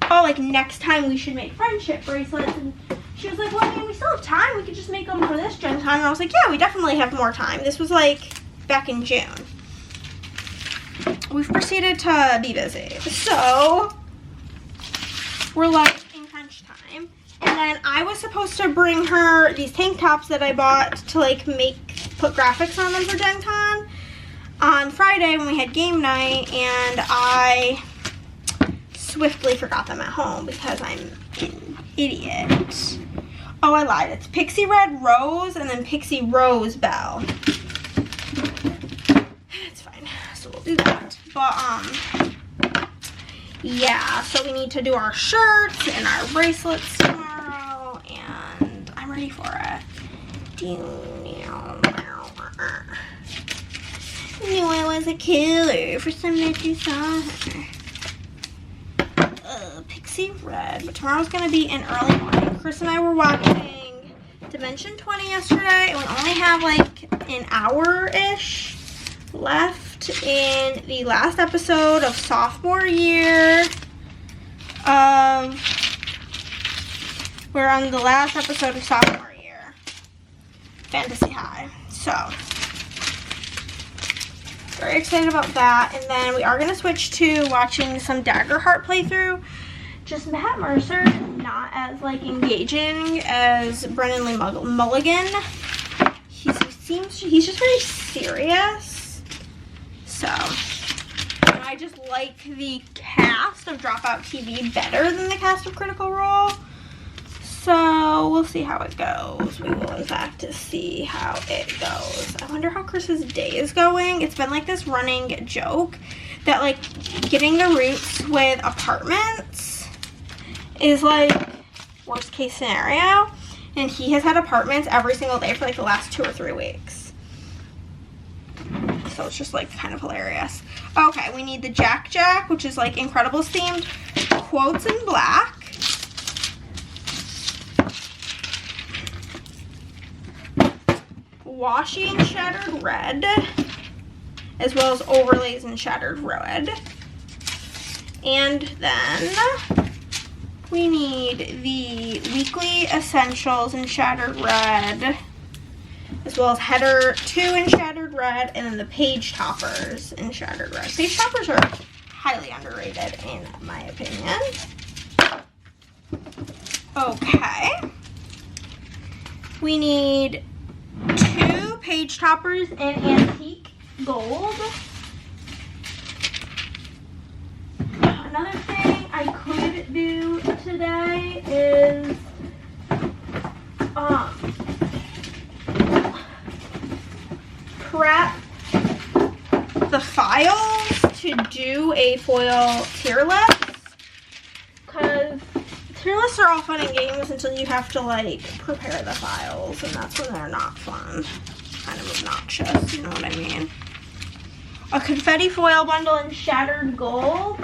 oh, like next time we should make friendship bracelets. And she was like, well, I mean, we still have time. We could just make them for this GenCon. And I was like, yeah, we definitely have more time. This was like back in June. We've proceeded to be busy. So, we're like in crunch time. And then I was supposed to bring her these tank tops that I bought to like put graphics on them for GenCon on Friday when we had game night, and I swiftly forgot them at home because I'm an idiot. Oh, I lied. It's Pixie Red Rose and then Pixie Rose Belle. It's fine. So we'll do that. But, yeah, so we need to do our shirts and our bracelets tomorrow, and I'm ready for it. Knew I was a killer for some night you saw her. Pixie Red. But tomorrow's going to be an early morning. Chris and I were watching Dimension 20 yesterday, and we only have like an hour-ish left in the last episode of sophomore year we're on the last episode of sophomore year Fantasy High, so very excited about that. And then we are going to switch to watching some Dagger Heart playthrough. Just Matt Mercer, not as like engaging as Brennan Lee Mulligan. He's just very serious. So, and I just like the cast of Dropout TV better than the cast of Critical Role. So, we'll see how it goes. We will, in fact, see how it goes. I wonder how Chris's day is going. It's been like this running joke that like getting the roots with apartments is like worst case scenario. And he has had apartments every single day for like the last 2 or 3 weeks. So it's just like kind of hilarious. Okay, we need the Jack, which is like Incredibles themed. Quotes in black. Washi in shattered red. As well as overlays in shattered red. And then we need the weekly essentials in shattered red. As well as header 2 in shattered red, and then the page toppers in shattered red. Page toppers are highly underrated in my opinion. Okay. We need 2 page toppers in antique gold. Another thing I could do today is prep the files to do a foil tier list, because tier lists are all fun and games until you have to like prepare the files, and that's when they're not fun. Kind of obnoxious, you know what I mean? A confetti foil bundle in shattered gold.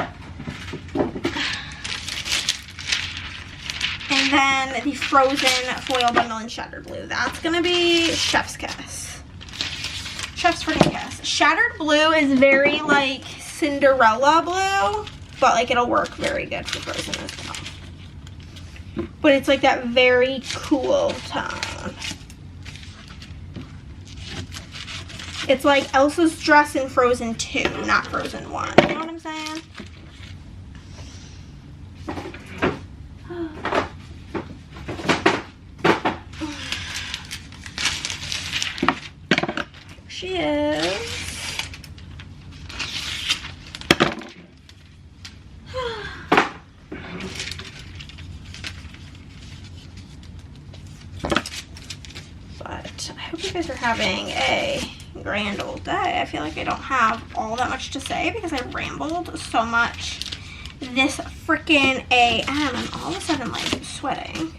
And then the frozen foil bundle in Shattered Blue. That's gonna be Chef's Kiss. Chef's freaking kiss. Shattered Blue is very like Cinderella blue, but like it'll work very good for frozen as well. But it's like that very cool tone. It's like Elsa's dress in Frozen 2, not Frozen 1. You know what I'm saying? Here she is. But I hope you guys are having a grand old day. I feel like I don't have all that much to say because I rambled so much this freaking AM and all of a sudden like sweating.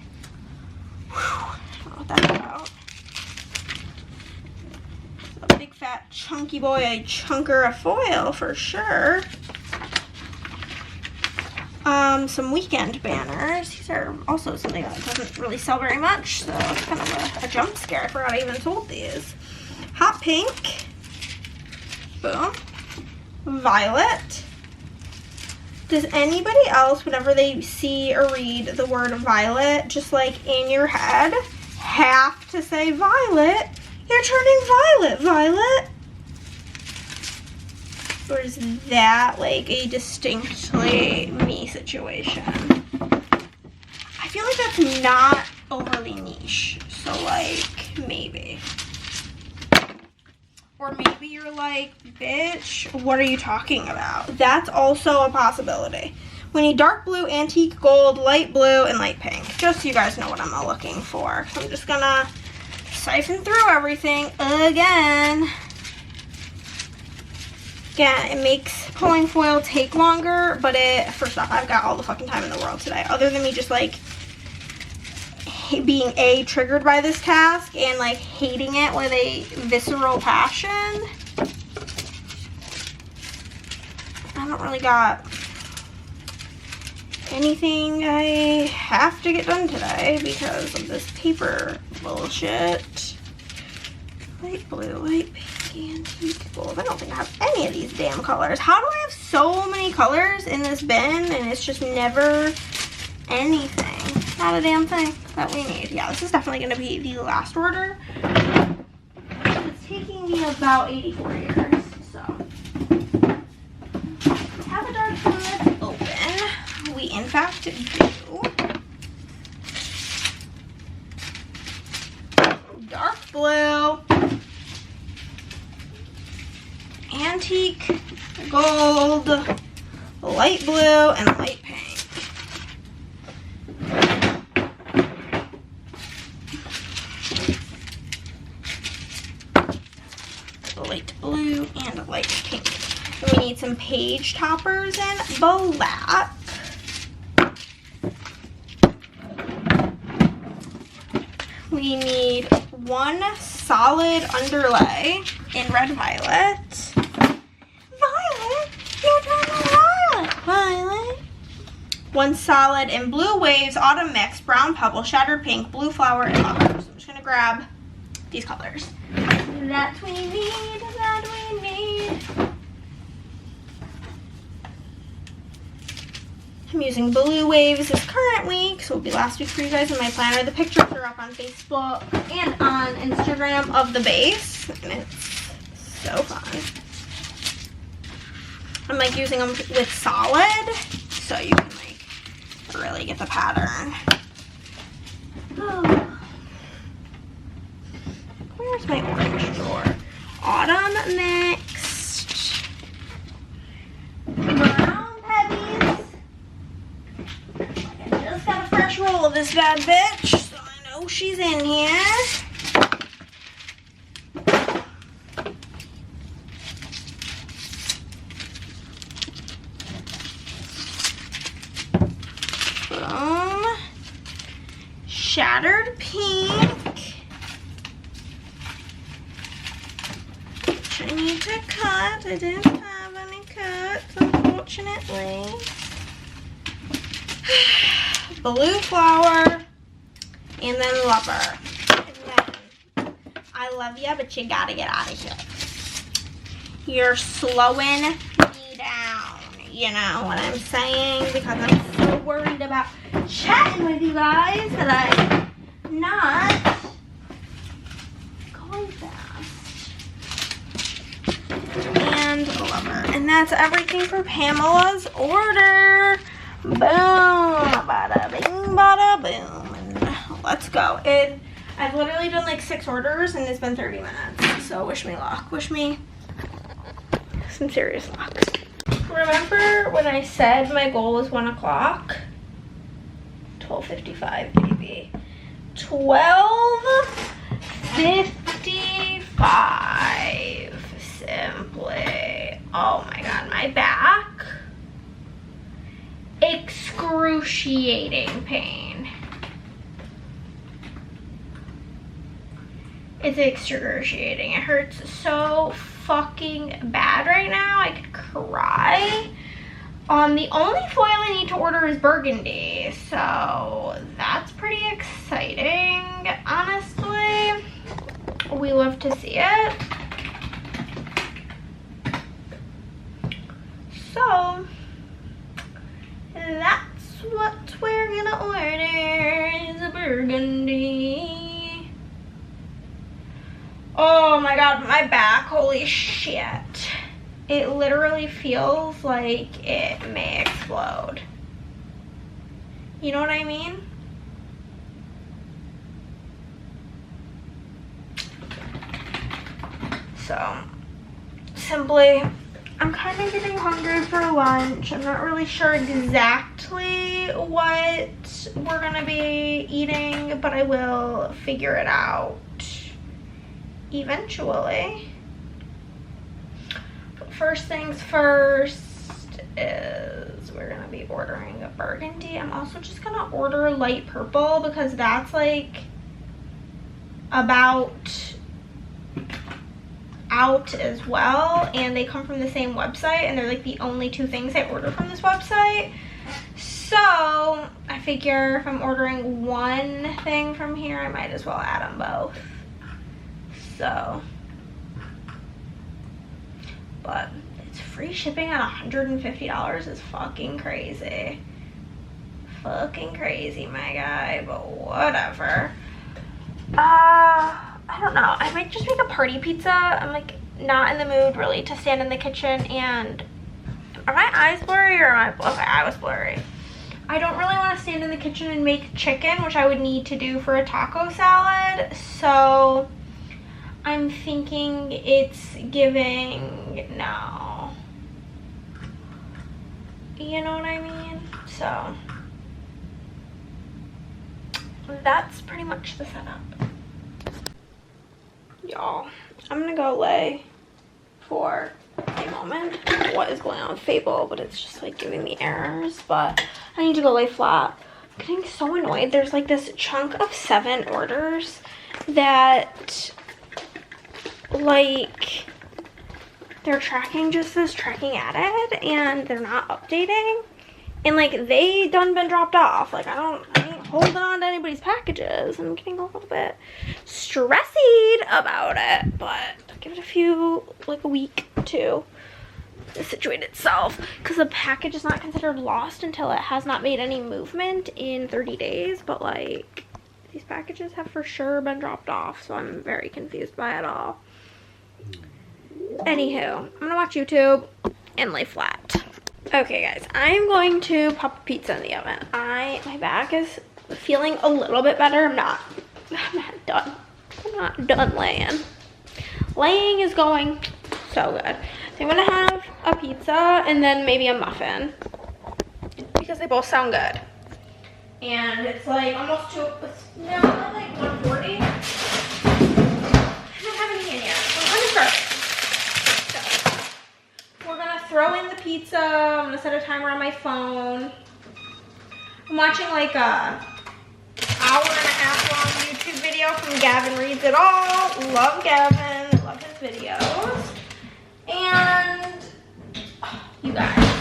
Whew. I don't know what that's about. A big fat chunky boy, a chunker of foil for sure. Some weekend banners. These are also something that doesn't really sell very much, so it's kind of a jump scare. I forgot I even sold these. Hot pink. Boom. Violet. Does anybody else, whenever they see or read the word violet, just like in your head, have to say violet? You're turning violet, Violet. Or is that like a distinctly me situation? I feel like that's not overly niche. So like, maybe. Or maybe you're like, bitch, what are you talking about? That's also a possibility. We need dark blue, antique gold, light blue, and light pink. Just so you guys know what I'm looking for. So I'm just gonna siphon through everything again. Again, it makes pulling foil take longer, but first off, I've got all the fucking time in the world today. Other than me just like being triggered by this task and like hating it with a visceral passion. I don't really got anything I have to get done today because of this paper bullshit. Light blue, light pink, antique gold. I don't think I have any of these damn colors. How do I have so many colors in this bin and it's just never anything? Not a damn thing that we need. Yeah, this is definitely going to be the last order. It's taking me about 84 years, so. Have a dark blue open. We in fact do. Dark blue. Antique gold. Light blue and light pink. Light blue and light pink. And we need some page toppers in black. We need one solid underlay in red violet. Violet? You're turning violet, Violet. One solid in blue waves, autumn mix, brown pebble, shattered pink, blue flower, and lovers. So I'm just gonna grab these colors. That we need, that we need. I'm using blue waves this current week, so it'll be last week for you guys in my planner. The pictures are up on Facebook and on Instagram of the base, and it's so fun. I'm like using them with solid, so you can like really get the pattern. Oh. Where's my orange drawer? Autumn mixed. Brown pebbies. I just got a fresh roll of this bad bitch, so I know she's in here. Boom. Shattered pink. I need to cut. I didn't have any cuts, unfortunately. blue flower, and then lover. And then I love ya, but you gotta get out of here. You're slowing me down. You know what I'm saying? Because I'm so worried about chatting with you guys that I'm not going fast. And lover. And that's everything for Pamela's order. Boom. Bada bing, bada boom. And let's go. I've literally done like 6 orders and it's been 30 minutes. So wish me luck. Wish me some serious luck. Remember when I said my goal was 1 o'clock? 12:55, baby. 12:55. Simply. Oh my god, my back. Excruciating pain. It's excruciating. It hurts so fucking bad right now. I could cry. The only foil I need to order is burgundy, so that's pretty exciting, honestly. We love to see it. So that's what we're gonna order, is a burgundy. Oh my god, my back, holy shit. It literally feels like it may explode. You know what I mean? So, simply, I'm kind of getting hungry for lunch. I'm not really sure exactly what we're gonna be eating, but I will figure it out eventually. First things first is we're gonna be ordering a burgundy. I'm also just gonna order light purple because that's like about out as well, and they come from the same website, and they're like the only 2 things I order from this website. So I figure if I'm ordering 1 thing from here, I might as well add them both. So, but it's free shipping at $150 is fucking crazy. Fucking crazy, my guy, but whatever. I don't know. I might just make a party pizza. I'm like not in the mood really to stand in the kitchen. And are my eyes blurry or am I? Okay, I was blurry. I don't really want to stand in the kitchen and make chicken, which I would need to do for a taco salad. So I'm thinking it's giving no. You know what I mean? So that's pretty much the setup. Y'all, I'm gonna go lay for a moment. What is going on with Fable, but it's just like giving me errors, but I need to go lay flat. I'm getting so annoyed. There's like this chunk of 7 orders that like they're tracking just as tracking added and they're not updating, and like they done been dropped off. Like I ain't holding on to anybody's packages. I'm getting a little bit stressed about it, but I'll give it a few, like a week to situate itself, because the package is not considered lost until it has not made any movement in 30 days, but like these packages have for sure been dropped off, so I'm very confused by it all. Anywho, I'm gonna watch YouTube and lay flat. Okay guys, I'm going to pop a pizza in the oven. My back is feeling a little bit better. I'm not done. I'm not done laying. Laying is going so good. So I'm gonna have a pizza and then maybe a muffin because they both sound good. And it's like almost 2, no, like 1:40. I don't have any in yet. So we're gonna throw in the pizza. I'm gonna set a timer on my phone. I'm watching like a hour-and-a-half long YouTube video from Gavin Reads It All. Love Gavin, love his videos. And you guys,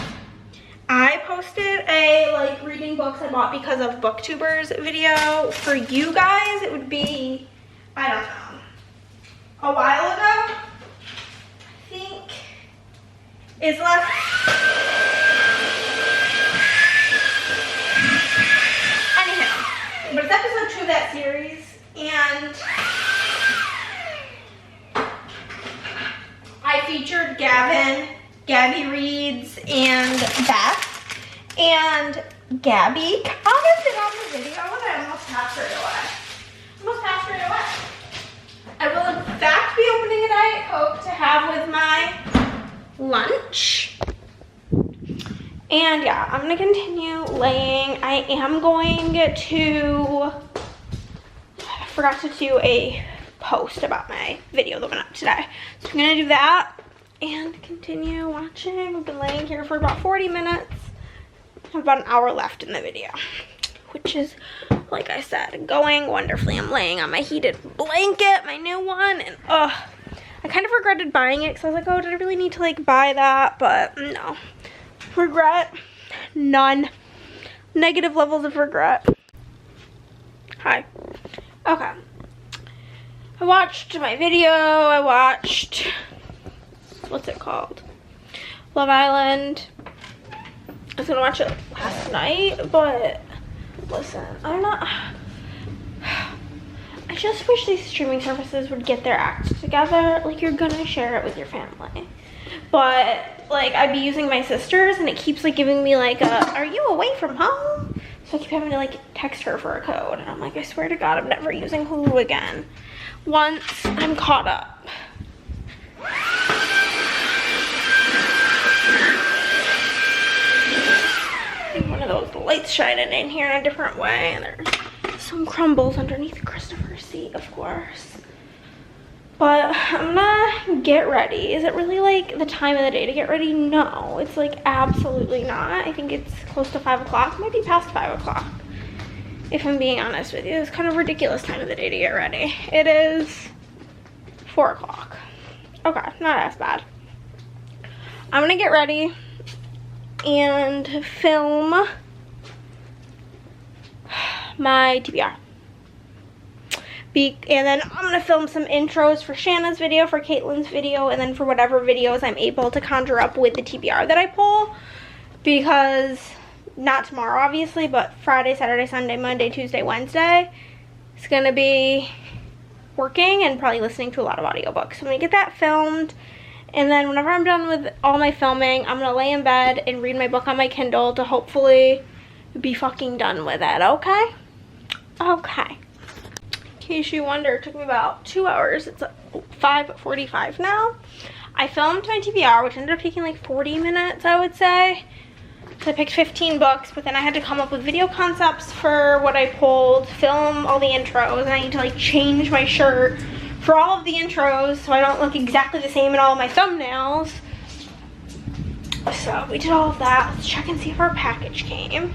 I posted a like reading books I bought because of booktubers video. For you guys, it would be, I don't know, a while ago. I think is left. Anyhow, but it's episode 2 of that series, and I featured Gavin, Gabby Reads, and Beth. And Gabby commented on the video, and I almost passed right away. I will in fact be opening a Diet Coke to have with my lunch. And yeah, I'm gonna continue laying. I am going to, I forgot to do a post about my video that went up today. So I'm gonna do that and continue watching. I've been laying here for about 40 minutes. I have about an hour left in the video, which is, like I said, going wonderfully. I'm laying on my heated blanket, my new one, and I kind of regretted buying it because I was like, oh, did I really need to like buy that? But no, regret, none. Negative levels of regret. Hi. Okay. I watched my video. I watched, what's it called? Love Island. I was gonna watch it last night, but listen, I just wish these streaming services would get their act together. Like, you're gonna share it with your family, but like I'd be using my sister's and it keeps like giving me like a, are you away from home? So I keep having to like text her for a code, and I'm like, I swear to God, I'm never using Hulu again once I'm caught up. One of those lights shining in here in a different way, and there's some crumbles underneath Christopher's seat, of course. But I'm gonna get ready. Is it really like the time of the day to get ready? No, it's like absolutely not. I think it's close to 5 o'clock, maybe past 5 o'clock. If I'm being honest with you, it's kind of a ridiculous time of the day to get ready. It is 4 o'clock. Okay, not as bad. I'm gonna get ready and film my TBR. And then I'm gonna film some intros for Shanna's video, for Caitlin's video, and then for whatever videos I'm able to conjure up with the TBR that I pull. Because, not tomorrow obviously, but Friday, Saturday, Sunday, Monday, Tuesday, Wednesday, it's gonna be working and probably listening to a lot of audiobooks. So I'm gonna get that filmed. And then whenever I'm done with all my filming, I'm gonna lay in bed and read my book on my Kindle to hopefully be fucking done with it, okay? Okay. In case you wonder, it took me about 2 hours. It's 5:45 now. I filmed my TBR, which ended up taking like 40 minutes, I would say. So I picked 15 books, but then I had to come up with video concepts for what I pulled, film all the intros, and I need to like change my shirt for all of the intros so I don't look exactly the same in all of my thumbnails. So we did all of that. Let's check and see if our package came.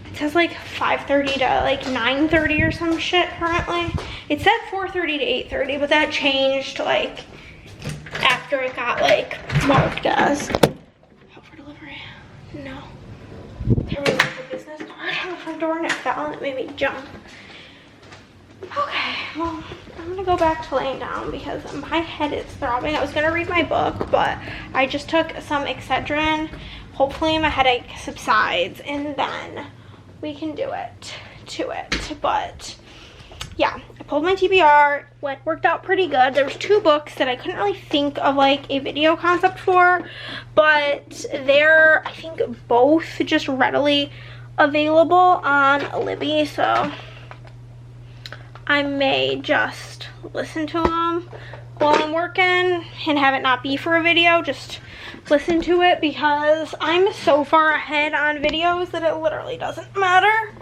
It says like 5:30 to like 9:30 or some shit currently. It said 4:30 to 8:30, but that changed like after it got like marked as out for delivery. No. There was like a business card on the front door and it fell and it made me jump. Okay, well, I'm gonna go back to laying down because my head is throbbing. I was gonna read my book, but I just took some Excedrin. Hopefully my headache subsides and then we can do it to it. But yeah, I pulled my TBR, worked out pretty good. There was 2 books that I couldn't really think of like a video concept for, but they're, I think, both just readily available on Libby, so I may just listen to them while I'm working and have it not be for a video, just listen to it because I'm so far ahead on videos that it literally doesn't matter.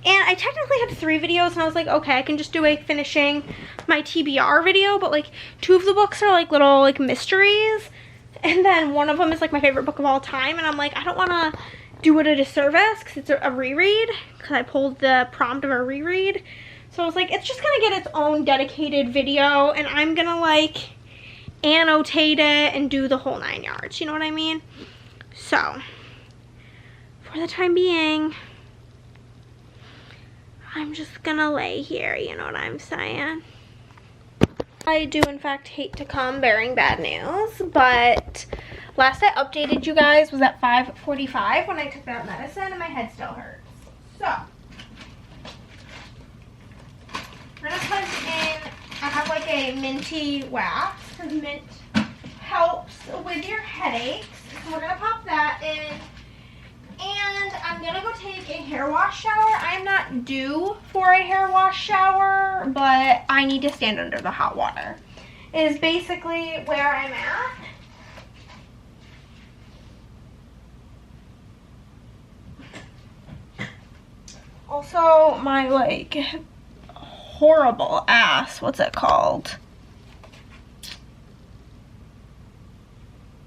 And I technically had 3 videos and I was like, okay, I can just do a finishing my TBR video, but like 2 of the books are like little like mysteries, and then one of them is like my favorite book of all time, and I'm like, I don't want to do it a disservice because it's a reread, because I pulled the prompt of a reread. So I was like, it's just gonna get its own dedicated video and I'm gonna like annotate it and do the whole 9 yards, you know what I mean? So for the time being, I'm just gonna lay here, you know what I'm saying? I do in fact hate to come bearing bad news, but last I updated you guys was at 5:45 when I took that medicine and my head still hurts. So, I'm gonna put in, I have like a minty wax, because mint helps with your headaches. So we're gonna pop that in. And I'm gonna go take a hair wash shower. I am not due for a hair wash shower, but I need to stand under the hot water. It is basically where I'm at. Also, my like horrible ass, what's it called?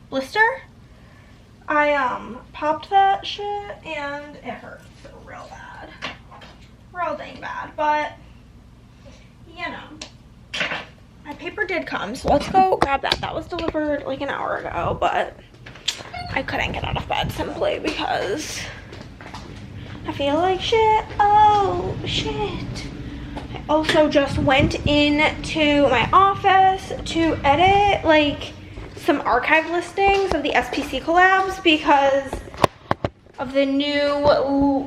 Blister? I popped that shit and it hurts real bad. Real dang bad, but you know. My paper did come, so let's go grab that. That was delivered like an hour ago, but I couldn't get out of bed simply because I feel like shit. Oh, shit. I also just went into my office to edit like some archive listings of the SPC collabs because of the new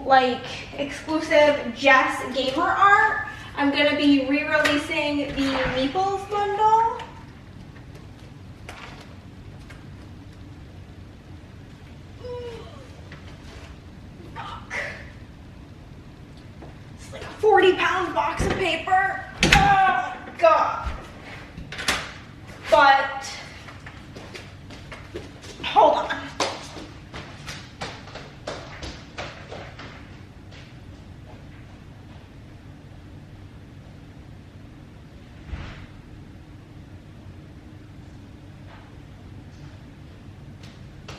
like exclusive Jess gamer art. I'm gonna be re-releasing the Meeples bundle. Fuck. It's like a 40-pound box of paper. Oh my god. But hold on.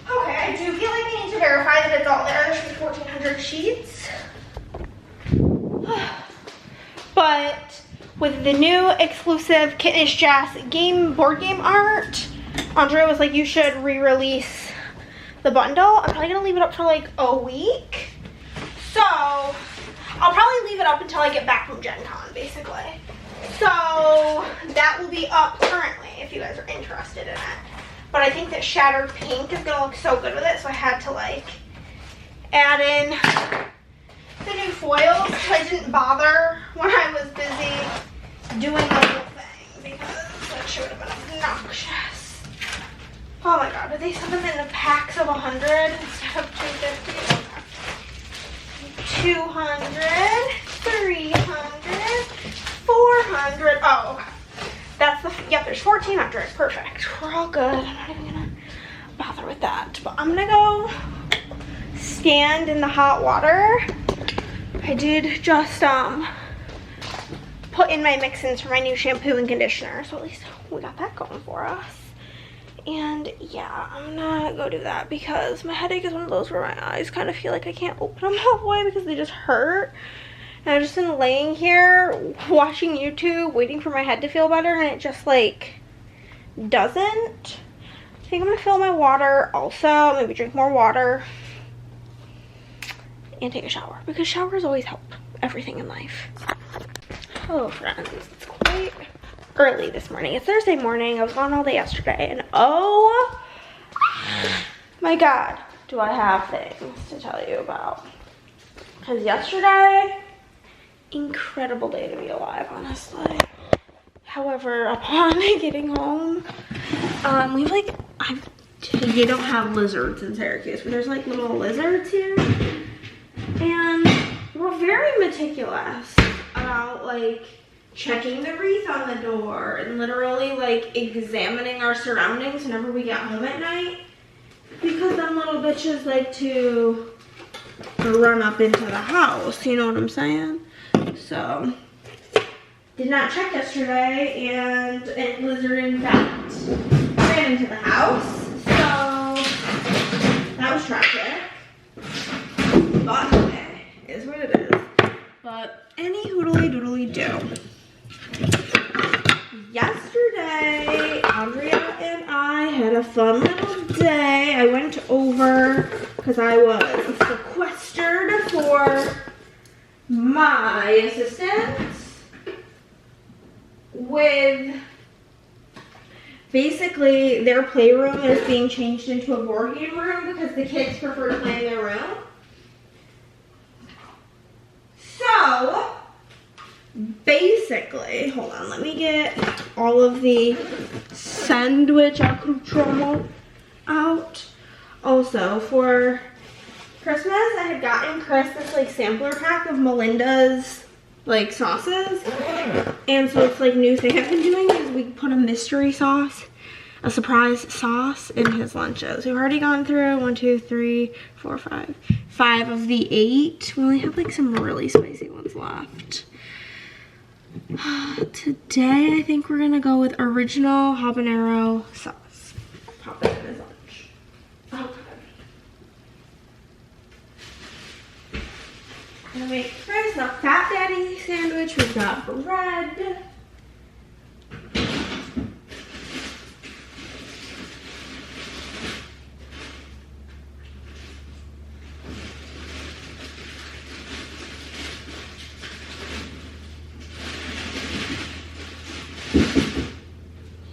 Okay, I do feel like I need to verify that it's all there. There should be 1,400 sheets. But with the new exclusive Kittenish Jazz board game art, Andrea was like, you should re-release the bundle. I'm probably gonna leave it up for like a week. So I'll probably leave it up until I get back from GenCon, basically. So that will be up currently if you guys are interested in it. But I think that Shattered Pink is gonna look so good with it, so I had to like add in the new foils. I didn't bother when I was busy doing the whole thing because that shit would have been obnoxious. Oh my god, did they send them in the packs of 100 instead of 250? Okay. 200, 300, 400. Oh, okay. That's the, yep, there's 1,400. Perfect. We're all good. I'm not even gonna bother with that. But I'm gonna go stand in the hot water. I did just put in my mix-ins for my new shampoo and conditioner, so at least we got that going for us. And yeah, I'm gonna go do that because my headache is one of those where my eyes kind of feel like I can't open them all the way because they just hurt. And I've just been laying here watching YouTube, waiting for my head to feel better, and it just like doesn't. I think I'm gonna fill my water also, maybe drink more water, and take a shower because showers always help everything in life. Hello friends, it's quite early this morning. It's Thursday morning. I was gone all day yesterday, and oh my god, do I have things to tell you about. Because yesterday, incredible day to be alive, honestly. However, upon getting home, we have like, you don't have lizards in Syracuse, but there's like little lizards here. And we're very meticulous about like checking the wreath on the door and literally like examining our surroundings whenever we get home at night. Because them little bitches like to run up into the house, you know what I'm saying? So, did not check yesterday, and a lizard in fact ran into the house, so that was tragic. But okay, is what it is. But any hoodly doodly do. Yesterday, Andrea and I had a fun little day. I went over because I was sequestered for my assistants with basically their playroom is being changed into a board game room because the kids prefer to play in their room. So basically, hold on, let me get all of the sandwich accoutrement out. Also, for Christmas, I had gotten Chris this like sampler pack of Melinda's like sauces. And so it's like new thing I've been doing is we put a mystery sauce, a surprise sauce in his lunches. We've already gone through 1, 2, 3, 4, 5 of the 8. We only have like some really spicy ones left. Today, I think we're gonna go with original habanero sauce. Pop it in his lunch. Okay. I'm gonna make Chris a Fat Daddy sandwich. We've got bread.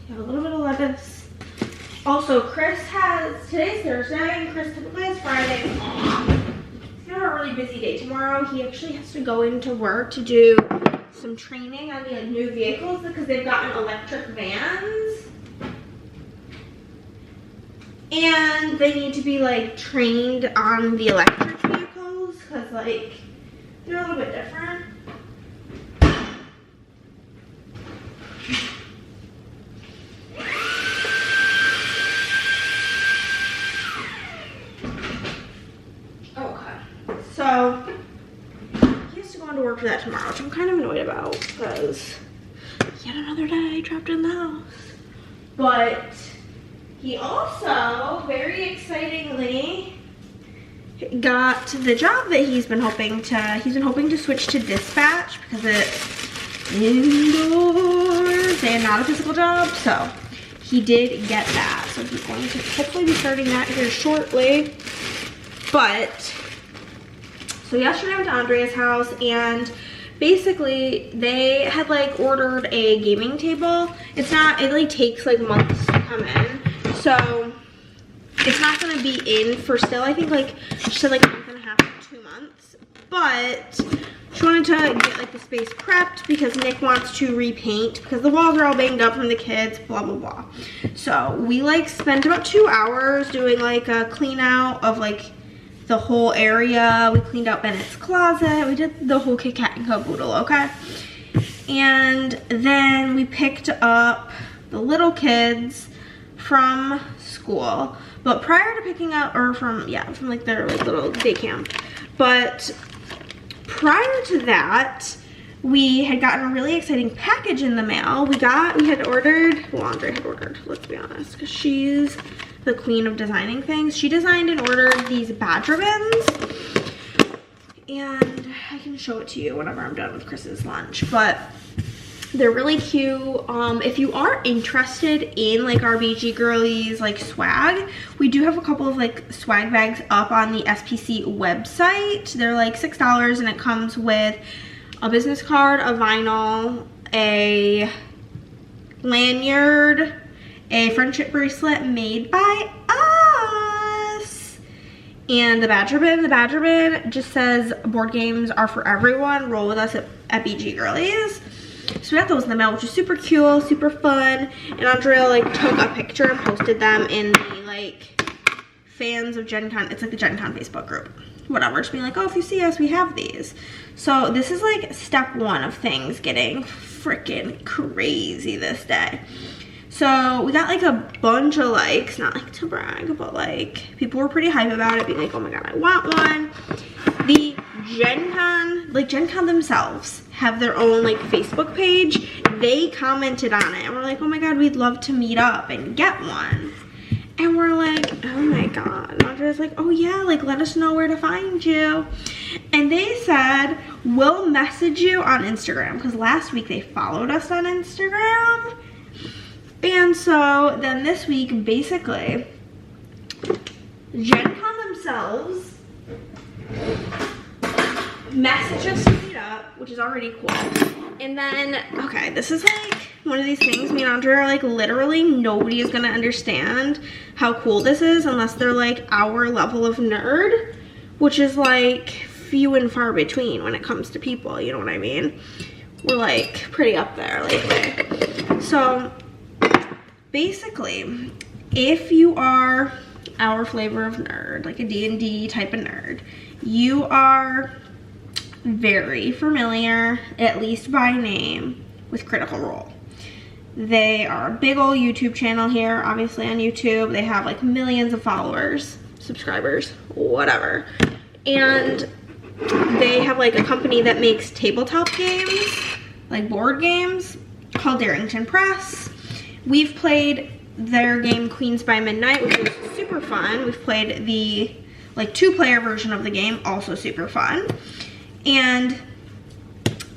A little bit of lettuce. Also, Chris has, today's Thursday, and Chris typically has Friday off. He's gonna have a really busy day tomorrow. He actually has to go into work to do some training on the like, new vehicles because they've gotten electric vans. And they need to be like trained on the electric vehicles because like they're a little bit different. So he has to go into work for that tomorrow, which I'm kind of annoyed about because yet another day trapped in the house. But he also, very excitingly, got the job that he's been hoping to switch to dispatch because it's indoors and not a physical job. So he did get that. So he's going to hopefully be starting that here shortly. But so yesterday I went to Andrea's house and basically they had like ordered a gaming table. It like takes like months to come in. So it's not gonna be in for still, I think like, she said like a month and a half to 2 months. But she wanted to get like the space prepped because Nick wants to repaint because the walls are all banged up from the kids, blah, blah, blah. So we like spent about 2 hours doing like a clean out of like the whole area. We cleaned out Bennett's closet. We did the whole Kit Kat and caboodle, okay? And then we picked up the little kids from school. But prior to picking up, or from like their like little day camp. But prior to that, we had gotten a really exciting package in the mail. We had ordered, well, Andre had ordered, let's be honest, because she's the queen of designing things. She designed and ordered these badger bins. And I can show it to you whenever I'm done with Chris's lunch. But they're really cute. If you are interested in like our BG girlies like swag, we do have a couple of like swag bags up on the SPC website. They're like $6 and it comes with a business card, a vinyl, a lanyard, a friendship bracelet made by us, and the badger bin. The badger bin just says board games are for everyone. Roll with us at BG Girlies. So we got those in the mail, which is super cute, super fun. And Andrea like took a picture and posted them in the like fans of GenCon. It's like the GenCon Facebook group. Whatever, just being like, oh, if you see us, we have these. So this is like step 1 of things getting freaking crazy this day. So we got like a bunch of likes, not like to brag, but like people were pretty hype about it, being like, oh my god, I want one. The GenCon themselves have their own like Facebook page. They commented on it and we're like, oh my god, we'd love to meet up and get one. And we're like, oh my god. And Andrea's like, oh yeah, like let us know where to find you. And they said, we'll message you on Instagram, because last week they followed us on Instagram. And so then this week, basically, GenCon themselves messages to meet up, which is already cool. And then, okay, this is like one of these things me and Andrea are like, literally nobody is gonna understand how cool this is unless they're like our level of nerd, which is like few and far between when it comes to people, you know what I mean? We're like pretty up there lately. So basically, if you are our flavor of nerd, like a D&D type of nerd, you are very familiar, at least by name, with Critical Role. They are a big old YouTube channel here, obviously on YouTube. They have like millions of followers, subscribers, whatever. And they have like a company that makes tabletop games, like board games, called Darrington Press. We've played their game Queens by Midnight, which was super fun. We've played the like 2-player version of the game, also super fun. And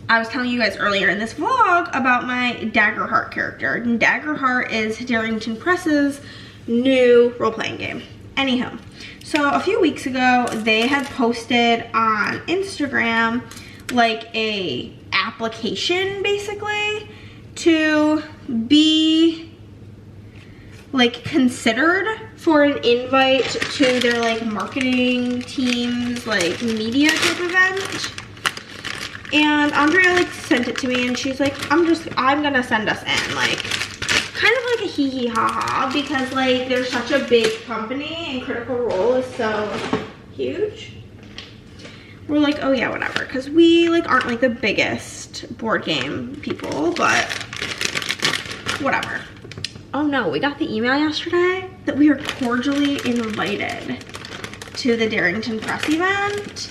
I was telling you guys earlier in this vlog about my Dagger Heart character. And Dagger Heart is Darrington Press's new role-playing game. Anywho, so a few weeks ago, they had posted on Instagram like a application basically to be like considered for an invite to their like marketing team's like media type event. And Andrea like sent it to me and she's like, I'm gonna send us in, like kind of like a hee hee ha ha, because like they're such a big company and Critical Role is so huge. We're like, oh yeah, whatever, because we like aren't like the biggest board game people, but whatever. Oh no, we got the email yesterday that we are cordially invited to the Darrington Press event.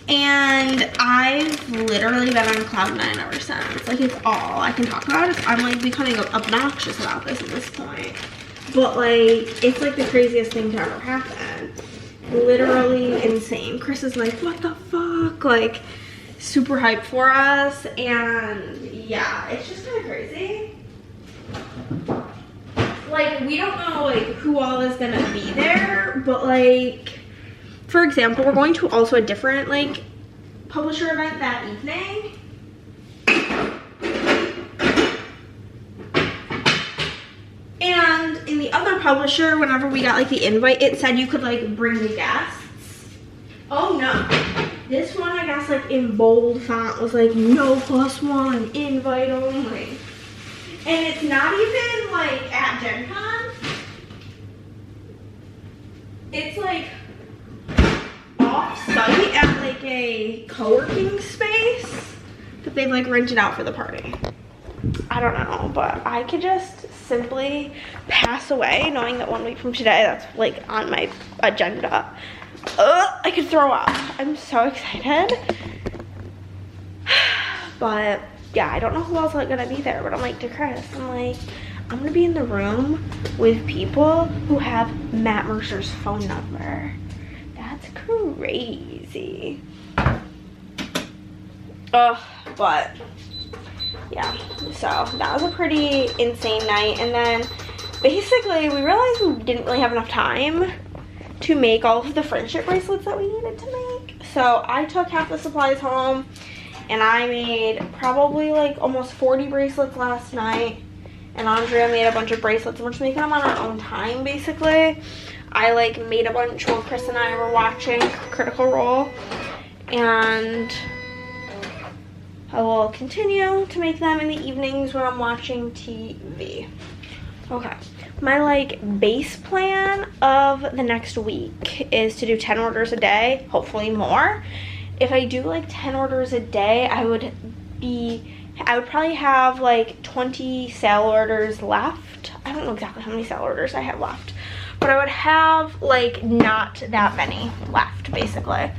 And I've literally been on cloud 9 ever since. Like, it's all I can talk about. I'm like becoming obnoxious about this at this point. But like, it's like the craziest thing to ever happen. Literally insane. Chris is like, what the fuck? Like, super hyped for us. And yeah, it's just kind of crazy. Like, we don't know like who all is gonna be there, but like, for example, we're going to also a different like publisher event that evening. And in the other publisher, whenever we got like the invite, it said you could like bring the guests. Oh no. This one, I guess, like in bold font was like no +1, invite only. And it's not even like at GenCon. It's like off-site at like a co-working space that they've like rented out for the party. I don't know, but I could just simply pass away knowing that 1 week from today, that's like on my agenda. I could throw up. I'm so excited. But yeah, I don't know who else is gonna be there, but I'm like to Chris, I'm like, I'm gonna be in the room with people who have Matt Mercer's phone number. That's crazy. But yeah, so that was a pretty insane night. And then basically we realized we didn't really have enough time to make all of the friendship bracelets that we needed to make. So I took half the supplies home and I made probably like almost 40 bracelets last night. And Andrea made a bunch of bracelets and we're just making them on our own time basically. I like made a bunch while Chris and I were watching Critical Role. And I will continue to make them in the evenings when I'm watching TV. Okay, my like base plan of the next week is to do 10 orders a day, hopefully more. If I do like 10 orders a day, I would probably have like 20 sale orders left. I don't know exactly how many sale orders I have left, but I would have like not that many left basically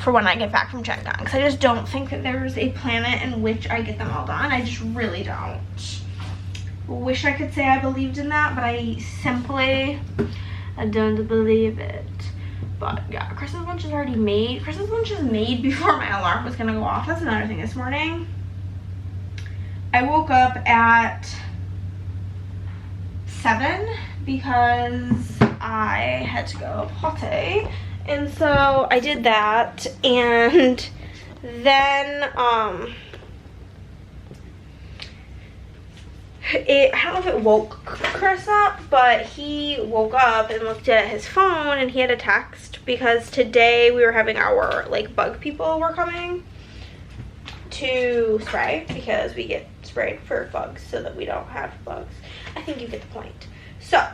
for when I get back from GenCon, because I just don't think that there's a planet in which I get them all done. I just really don't. Wish I could say I believed in that, but I don't believe it. But yeah, Christmas lunch is already made. Christmas lunch is made before my alarm was gonna go off. That's another thing this morning. I woke up at 7 because I had to go potty. And so I did that, and Then, I don't know if it woke Chris up, but he woke up and looked at his phone and he had a text because today we were having our, like, bug people were coming to spray because we get sprayed for bugs so that we don't have bugs. I think you get the point. So,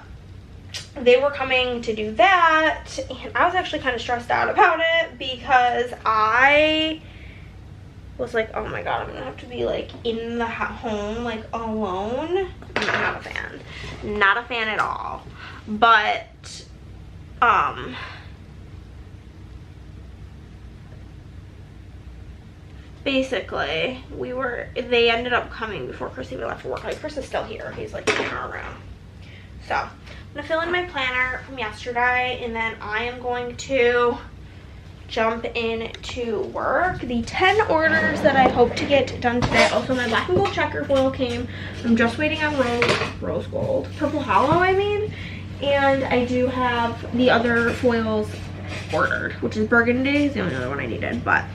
they were coming to do that, and I was actually kind of stressed out about it because I was like, oh my god, I'm gonna have to be like in the home like alone. I'm not a fan. Not a fan at all. But basically they ended up coming before Chris even left for work. Like, Chris is still here. He's like in our room. So I'm gonna fill in my planner from yesterday, and then I am going to jump into work. The 10 orders that I hope to get done today. Also, my black and gold checker foil came. I'm just waiting on rose gold, purple hollow, I mean. And I do have the other foils ordered, which is burgundy. It's the only other one I needed. But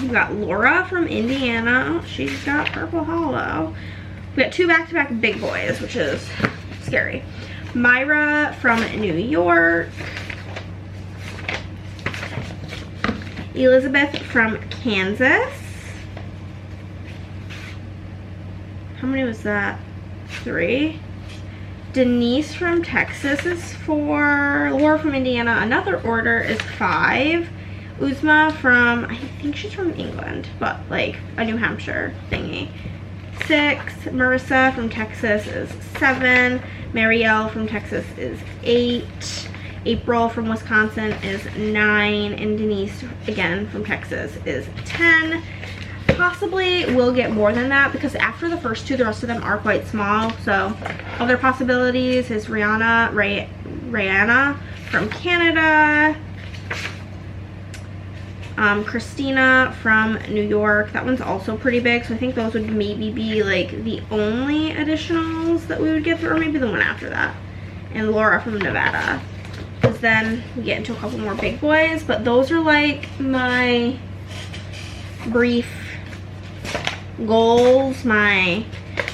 we got Laura from Indiana. She's got purple hollow. We got 2 back-to-back big boys, which is scary. Myra from New York. Elizabeth from Kansas. How many was that? 3. Denise from Texas is 4. Laura from Indiana, another order, is 5. Uzma from, I think she's from England, but like a New Hampshire thingy, 6. Marissa from Texas is 7. Marielle from Texas is 8. April from Wisconsin is 9, and Denise, again, from Texas is 10. Possibly will get more than that because after the first 2, the rest of them are quite small. So other possibilities is Rihanna from Canada. Christina from New York. That one's also pretty big, so I think those would maybe be like the only additionals that we would get through, or maybe the one after that. And Laura from Nevada. Because then we get into a couple more big boys, but those are like my brief goals, my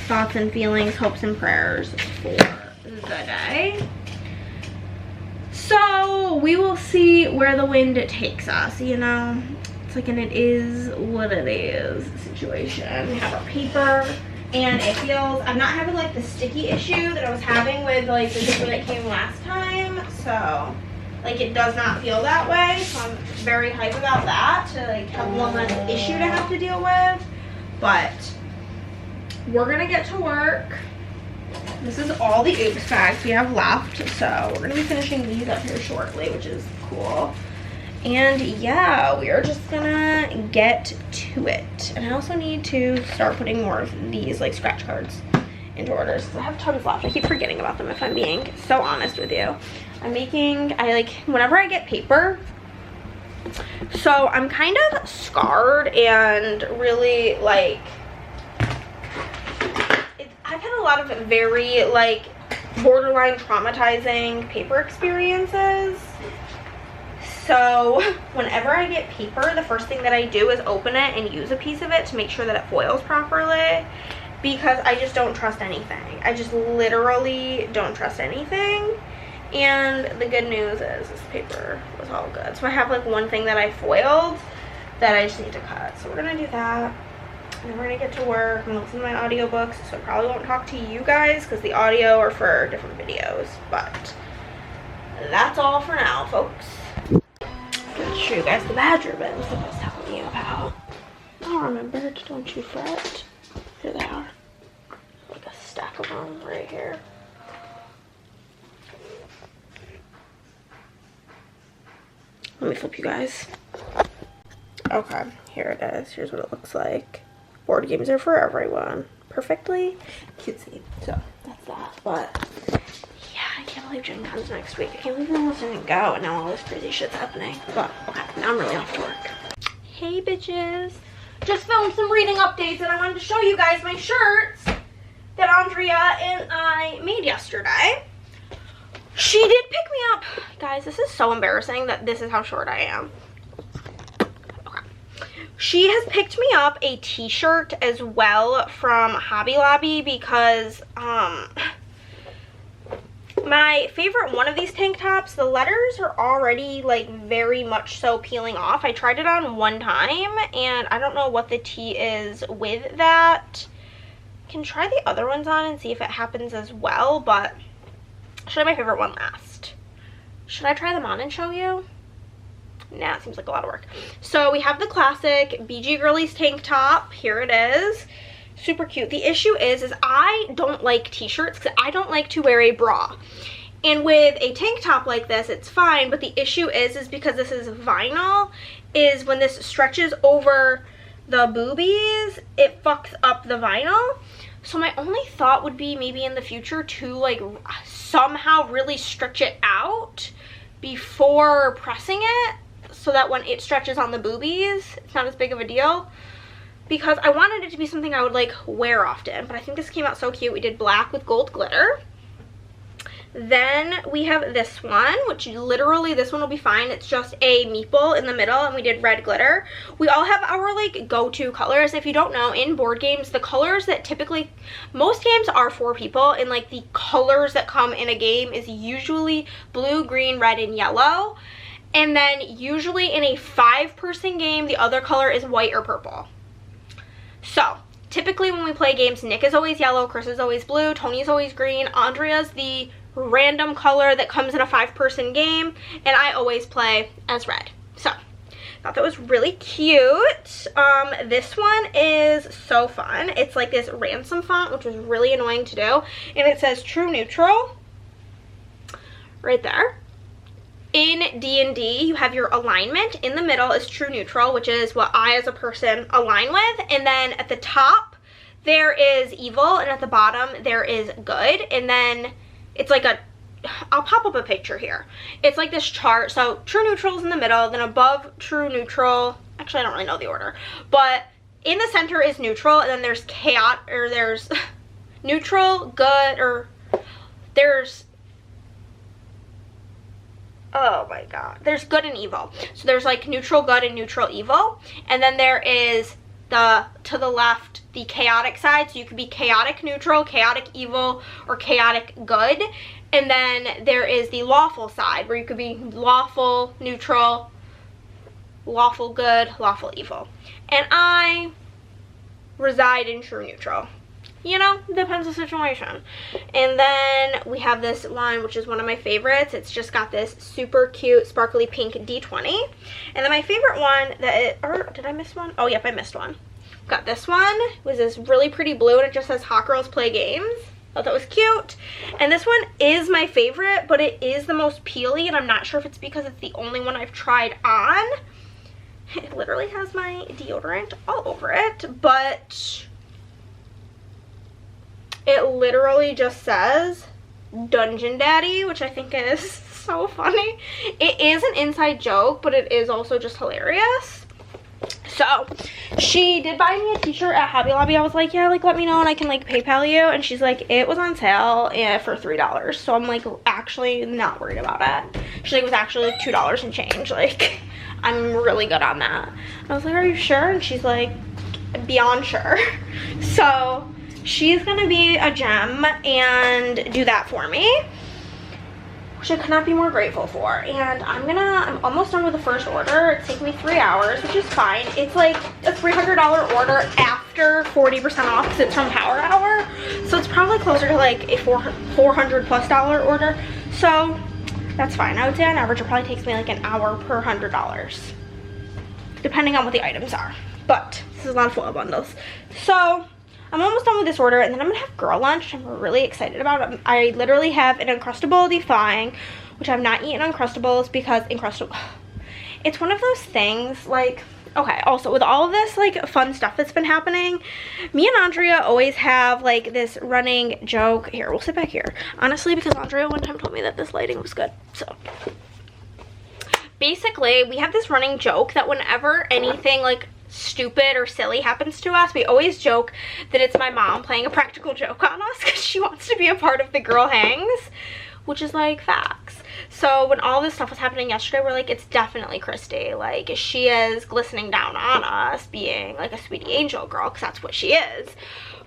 thoughts and feelings, hopes and prayers for the day. So we will see where the wind takes us, you know. It's like an it is what it is situation. We have our paper, and it feels, I'm not having like the sticky issue that I was having with like the paper that came last time. So like it does not feel that way. So I'm very hyped about that, to like have one less issue to have to deal with. But we're gonna get to work. This is all the oops bags we have left, so we're gonna be finishing these up here shortly, which is cool. And yeah, we are just gonna get to it. And I also need to start putting more of these like scratch cards into orders because I have tons left. I keep forgetting about them, if I'm being so honest with you. I like whenever I get paper, so I'm kind of scarred and really like, I've had a lot of very like borderline traumatizing paper experiences. So whenever I get paper, the first thing that I do is open it and use a piece of it to make sure that it foils properly, because I just don't trust anything. I just literally don't trust anything. And the good news is this paper was all good. So I have like one thing that I foiled that I just need to cut. So we're gonna do that. And then we're gonna get to work. I'm gonna listen to my audiobooks, so I probably won't talk to you guys because the audio are for different videos. But that's all for now, folks. I'm gonna show you guys the badger bins that I was telling you about. I remembered, don't you fret. Here they are. Like a stack of them right here. Let me flip you guys. Okay, here it is. Here's what it looks like. Board games are for everyone. Perfectly cutesy. So that's that. But yeah, I can't believe GenCon's next week. I can't believe we're almost didn't go and now all this crazy shit's happening. But okay, now I'm really off to work. Hey bitches. Just filmed some reading updates and I wanted to show you guys my shirts that Andrea and I made yesterday. She did pick me up. Guys, this is so embarrassing that this is how short I am. Okay. She has picked me up a t-shirt as well from Hobby Lobby because my favorite one of these tank tops, the letters are already like very much so peeling off. I tried it on one time and I don't know what the tea is with that. Can try the other ones on and see if it happens as well, but I'll show you my favorite one last. Should I try them on and show you? Nah, it seems like a lot of work. So we have the classic BG Girlies tank top. Here it is. Super cute. The issue is I don't like t-shirts because I don't like to wear a bra. And with a tank top like this, it's fine, but the issue is because this is vinyl, is when this stretches over the boobies, it fucks up the vinyl. So my only thought would be maybe in the future to like somehow really stretch it out before pressing it, so that when it stretches on the boobies, it's not as big of a deal. Because I wanted it to be something I would like wear often, but I think this came out so cute. We did black with gold glitter. Then we have this one, which literally this one will be fine. It's just a meeple in the middle, and we did red glitter. We all have our like go-to colors. If you don't know, in board games, the colors that typically, most games are for people, and like the colors that come in a game is usually blue, green, red, and yellow. And then usually in a 5-person game, the other color is white or purple. So typically when we play games, Nick is always yellow, Chris is always blue, Tony's always green, Andrea's the random color that comes in a 5-person game, and I always play as red. So thought that was really cute. This one is so fun. It's like this ransom font, which was really annoying to do, and it says true neutral right there. In D&D, you have your alignment. In the middle is true neutral, which is what I as a person align with. And then at the top, there is evil, and at the bottom, there is good. And then it's like a, I'll pop up a picture here. It's like this chart. So true neutral is in the middle, then above true neutral, actually I don't really know the order, but in the center is neutral, and then there's chaos, or there's neutral, good, or there's, oh my god, there's good and evil. So there's like neutral good and neutral evil, and then there is the, to the left, the chaotic side. So you could be chaotic neutral, chaotic evil, or chaotic good. And then there is the lawful side, where you could be lawful neutral, lawful good, lawful evil. And I reside in true neutral. You know, depends on the situation. And then we have this one, which is one of my favorites. It's just got this super cute sparkly pink D20. And then my favorite one or did I miss one? Oh, yep, I missed one. Got this one. It was this really pretty blue, and it just says Hot Girls Play Games. Thought that was cute. And this one is my favorite, but it is the most peely, and I'm not sure if it's because it's the only one I've tried on. It literally has my deodorant all over it, but it literally just says Dungeon Daddy, which I think is so funny. It is an inside joke, but it is also just hilarious. So she did buy me a t-shirt at Hobby Lobby. I was like, yeah, like let me know and I can like PayPal you. And she's like, it was on sale for $3. So I'm like actually not worried about it. She's like, it was actually like $2 and change. Like, I'm really good on that. I was like, are you sure? And she's like, beyond sure. So she's gonna be a gem and do that for me, which I could not be more grateful for. And I'm almost done with the first order. It's taking me 3 hours, which is fine. It's like a $300 order after 40% off because it's from Power Hour. So it's probably closer to like a $400+ order. So that's fine. I would say on average it probably takes me like an hour per $100, depending on what the items are. But this is a lot of foil bundles. So I'm almost done with this order, and then I'm gonna have girl lunch. I'm really excited about it. I literally have an Uncrustable defying, which I've not eaten Uncrustables because it's one of those things like, okay, also with all of this like fun stuff that's been happening, me and Andrea always have like this running joke. Here, we'll sit back here. Honestly, because Andrea one time told me that this lighting was good. So basically, we have this running joke that whenever anything like stupid or silly happens to us, we always joke that it's my mom playing a practical joke on us because she wants to be a part of the Girl Hangs, which is like facts. So when all this stuff was happening yesterday, we're like, it's definitely Christy. Like, she is glistening down on us, being like a sweetie angel girl, because that's what she is.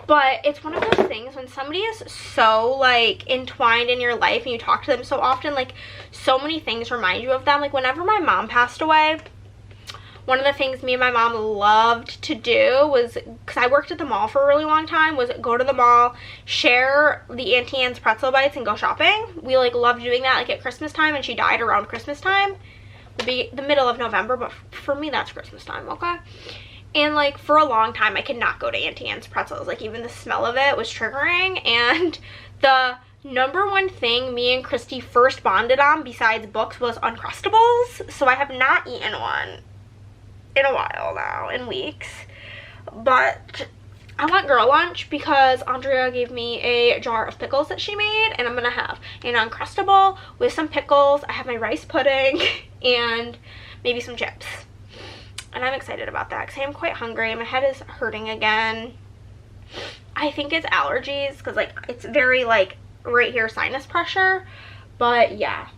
But it's one of those things when somebody is so like entwined in your life and you talk to them so often, like so many things remind you of them. Like whenever my mom passed away, one of the things me and my mom loved to do was, because I worked at the mall for a really long time, was go to the mall, share the Auntie Anne's pretzel bites, and go shopping. We like loved doing that like at Christmas time, and she died around Christmas time. It'll be the middle of November, but for me that's Christmas time, okay? And like for a long time I could not go to Auntie Anne's pretzels. Like even the smell of it was triggering. And the number one thing me and Christy first bonded on besides books was Uncrustables. So I have not eaten one in a while now, in weeks. But I want girl lunch because Andrea gave me a jar of pickles that she made, and I'm gonna have an Uncrustable with some pickles. I have my rice pudding and maybe some chips. And I'm excited about that because I am quite hungry. My head is hurting again. I think it's allergies because like it's very like right here sinus pressure. But yeah.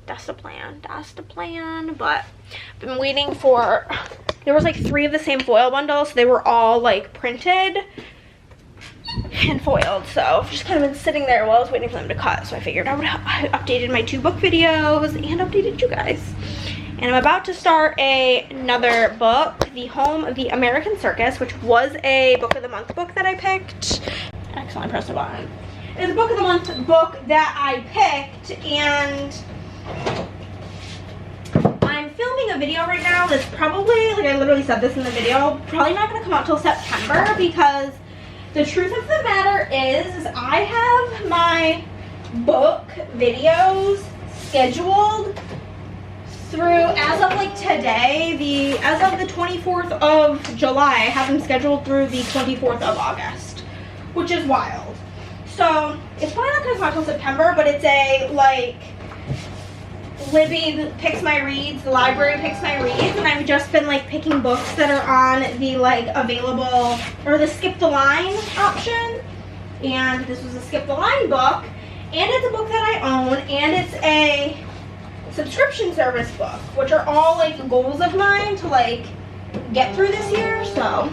That's the plan. That's the plan. But I've been waiting for, there was like 3 of the same foil bundles. So they were all like printed and foiled, so I've just kind of been sitting there while I was waiting for them to cut. So I figured I updated my 2 book videos and updated you guys. And I'm about to start another book, The Home of the American Circus, which was a book of the month book that I picked. Excellent, I pressed a button. It's a book of the month book that I picked, and I'm filming a video right now that's probably, like I literally said this in the video, probably not going to come out till September, because the truth of the matter is I have my book videos scheduled through, as of like today, as of the 24th of July, I have them scheduled through the 24th of August, which is wild. So it's probably not going to come out till September, but it's a like Libby picks my reads, the library picks my reads, and I've just been like picking books that are on the like available, or the skip the line option. And this was a skip the line book, and it's a book that I own, and it's a subscription service book, which are all like goals of mine to like get through this year. So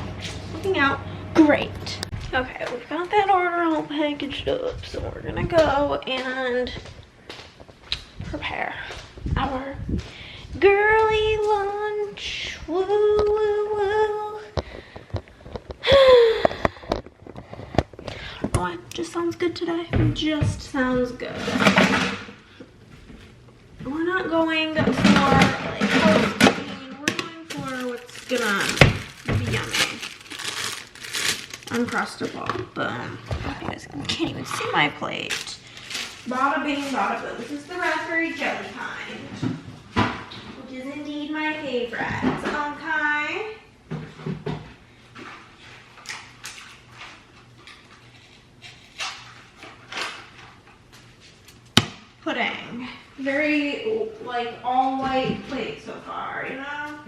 looking out great. Okay, we've got that order all packaged up, so we're gonna go and prepare our girly lunch. Woo, woo, woo. Oh, it just sounds good today. It just sounds good. We're not going for like protein. We're going for what's gonna be yummy. Uncrustable. Boom. You guys can't even see my plate. Bada bing, bada boom. This is the raspberry jelly kind, which is indeed my favorite. Okay. Pudding. Very, like, all white plate so far, you know?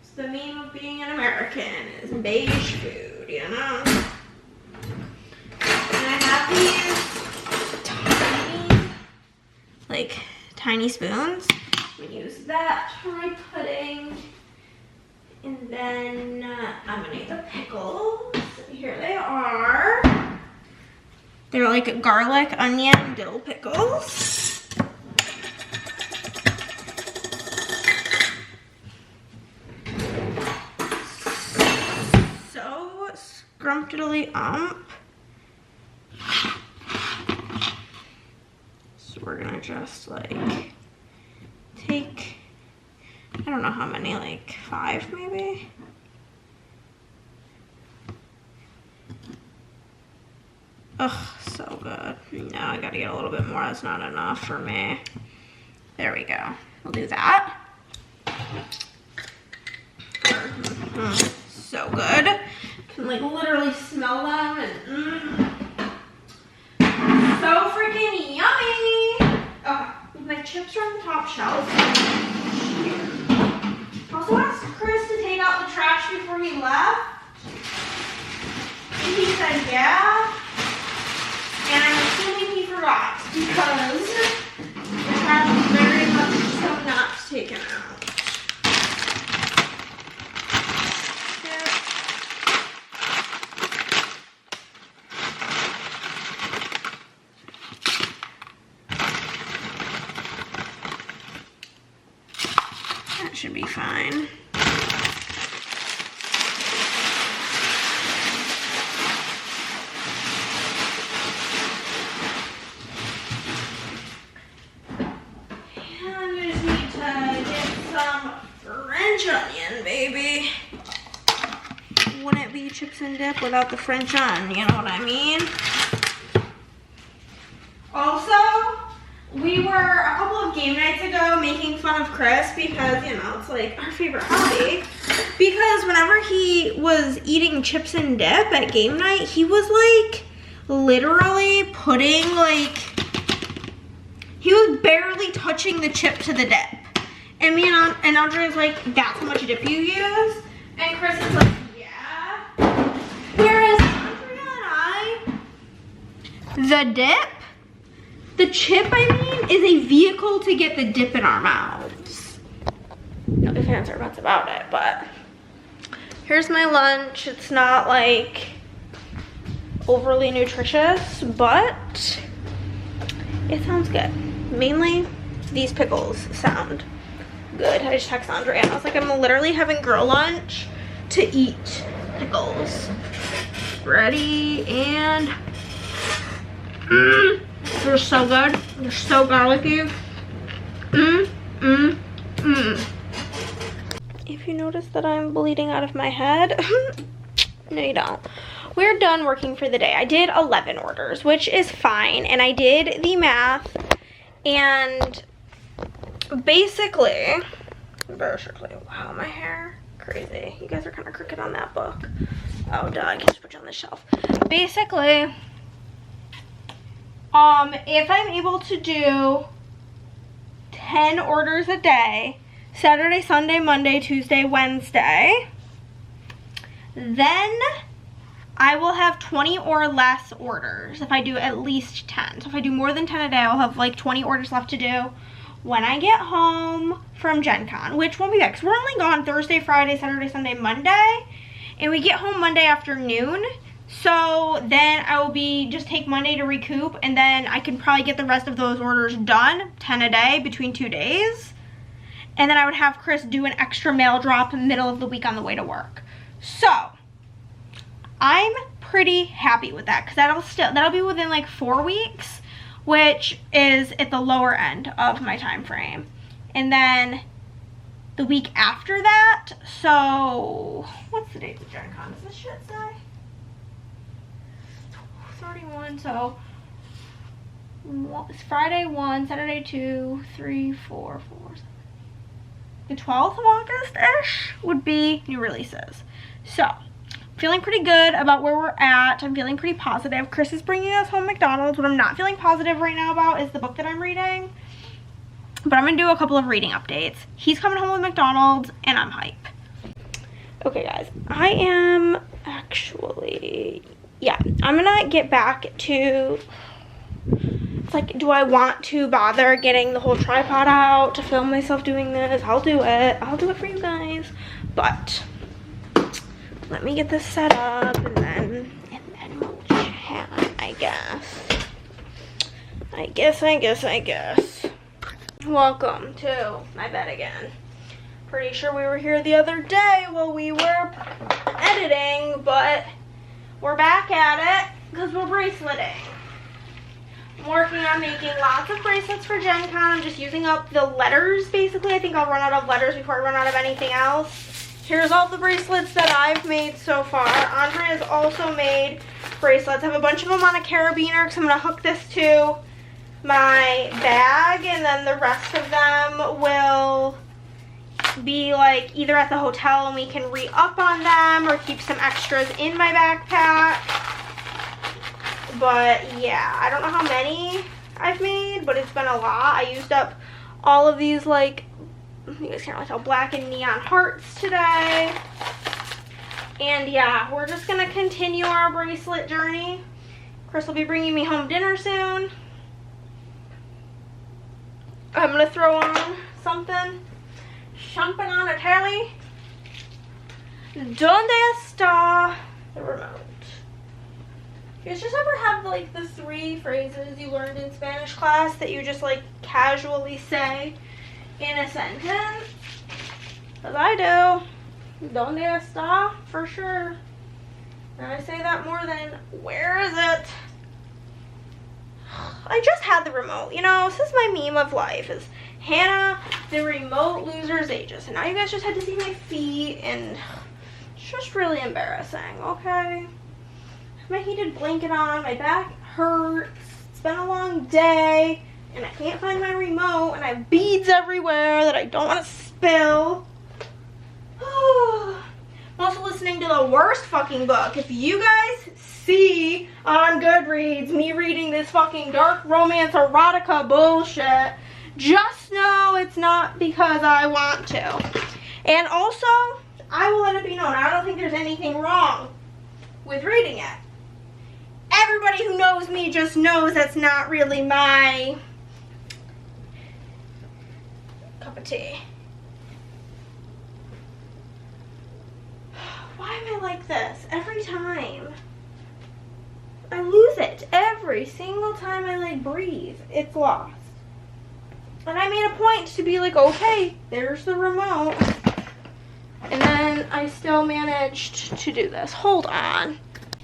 It's the meme of being an American, is beige food, you know? And I have these tiny spoons. I'm gonna use that for my pudding. And then I'm gonna eat the pickles. Here they are. They're like garlic, onion, dill pickles. So scrumptious So we're gonna just like take, I don't know how many, like 5 maybe. Ugh, so good. Now I gotta get a little bit more. That's not enough for me. There we go. We'll do that. So good. Can like literally smell them and so freaking yummy. Oh, my chips are on the top shelf. Also asked Chris to take out the trash before he left. And he said yeah. And I'm assuming he forgot. fine. And we just need to get some French onion, baby. Wouldn't be chips and dip without the French onion, you know what I mean? Also, we were a couple of game nights ago making fun of Chris because, you know, it's like our favorite hobby. Because whenever he was eating chips and dip at game night, he was like literally putting like, he was barely touching the chip to the dip. And me and Andre was like, that's how much dip you use? And Chris is like, yeah. Whereas Andrea and I, the dip, the chip, I mean, is a vehicle to get the dip in our mouths. No ifs or buts about it, but here's my lunch. It's not like overly nutritious, but it sounds good. Mainly, these pickles sound good. I just texted Andrea and I was like, I'm literally having girl lunch to eat pickles. Ready, and they're so good. They're so garlicky. If you notice that I'm bleeding out of my head, no you don't. We're done working for the day. I did 11 orders, which is fine, and I did the math, and basically, wow, my hair, crazy. You guys are kind of crooked on that book. Oh, duh, I can just put you on the shelf. Basically, if I'm able to do 10 orders a day, Saturday, Sunday, Monday, Tuesday, Wednesday, then I will have 20 or less orders if I do at least 10. So if I do more than 10 a day, I'll have like 20 orders left to do when I get home from GenCon, which won't be bad because we're only gone Thursday, Friday, Saturday, Sunday, Monday, and we get home Monday afternoon. So then I will just take Monday to recoup, and then I can probably get the rest of those orders done, 10 a day between 2 days. And then I would have Chris do an extra mail drop in the middle of the week on the way to work. So I'm pretty happy with that because that'll be within like 4 weeks, which is at the lower end of my time frame. And then the week after that, so what's the date of GenCon? Does this shit say? 31, so it's Friday 1, Saturday 2, 3, 4, 4, 7. The 12th of August-ish would be new releases. So, feeling pretty good about where we're at. I'm feeling pretty positive. Chris is bringing us home McDonald's. What I'm not feeling positive right now about is the book that I'm reading. But I'm going to do a couple of reading updates. He's coming home with McDonald's, and I'm hype. Okay, guys. I am actually... yeah, I'm gonna get back to, it's like, do I want to bother getting the whole tripod out to film myself doing this? I'll do it for you guys, but let me get this set up, and then we'll chat, I guess. Welcome to my bed again. Pretty sure we were here the other day while we were editing, but we're back at it because we're braceleting. I'm working on making lots of bracelets for GenCon. I'm just using up the letters, basically. I think I'll run out of letters before I run out of anything else. Here's all the bracelets that I've made so far. Andre has also made bracelets. I have a bunch of them on a carabiner because I'm going to hook this to my bag, and then the rest of them will be like either at the hotel and we can re-up on them, or keep some extras in my backpack. But yeah, I don't know how many I've made, but it's been a lot. I used up all of these, like, you guys can't really tell, black and neon hearts today. And yeah, we're just gonna continue our bracelet journey. Chris will be bringing me home dinner soon. I'm gonna throw on something on a telly. ¿Dónde está the remote? You guys just ever have like the 3 phrases you learned in Spanish class that you just like casually say in a sentence? Cause I do. Donde está, for sure. And I say that more than, where is it? I just had the remote, you know, this is my meme of life, is Hannah, the remote loser's ages. And now you guys just had to see my feet, and it's just really embarrassing, okay? My heated blanket on, my back hurts, it's been a long day, and I can't find my remote, and I have beads everywhere that I don't want to spill. I'm also listening to the worst fucking book. If you guys see on Goodreads me reading this fucking dark romance erotica bullshit, just know it's not because I want to. And also, I will let it be known, I don't think there's anything wrong with reading it. Everybody who knows me just knows that's not really my cup of tea. Why am I like this every time? I lose it every single time I like breathe. It's lost. And I made a point to be like, okay, there's the remote. And then I still managed to do this. Hold on.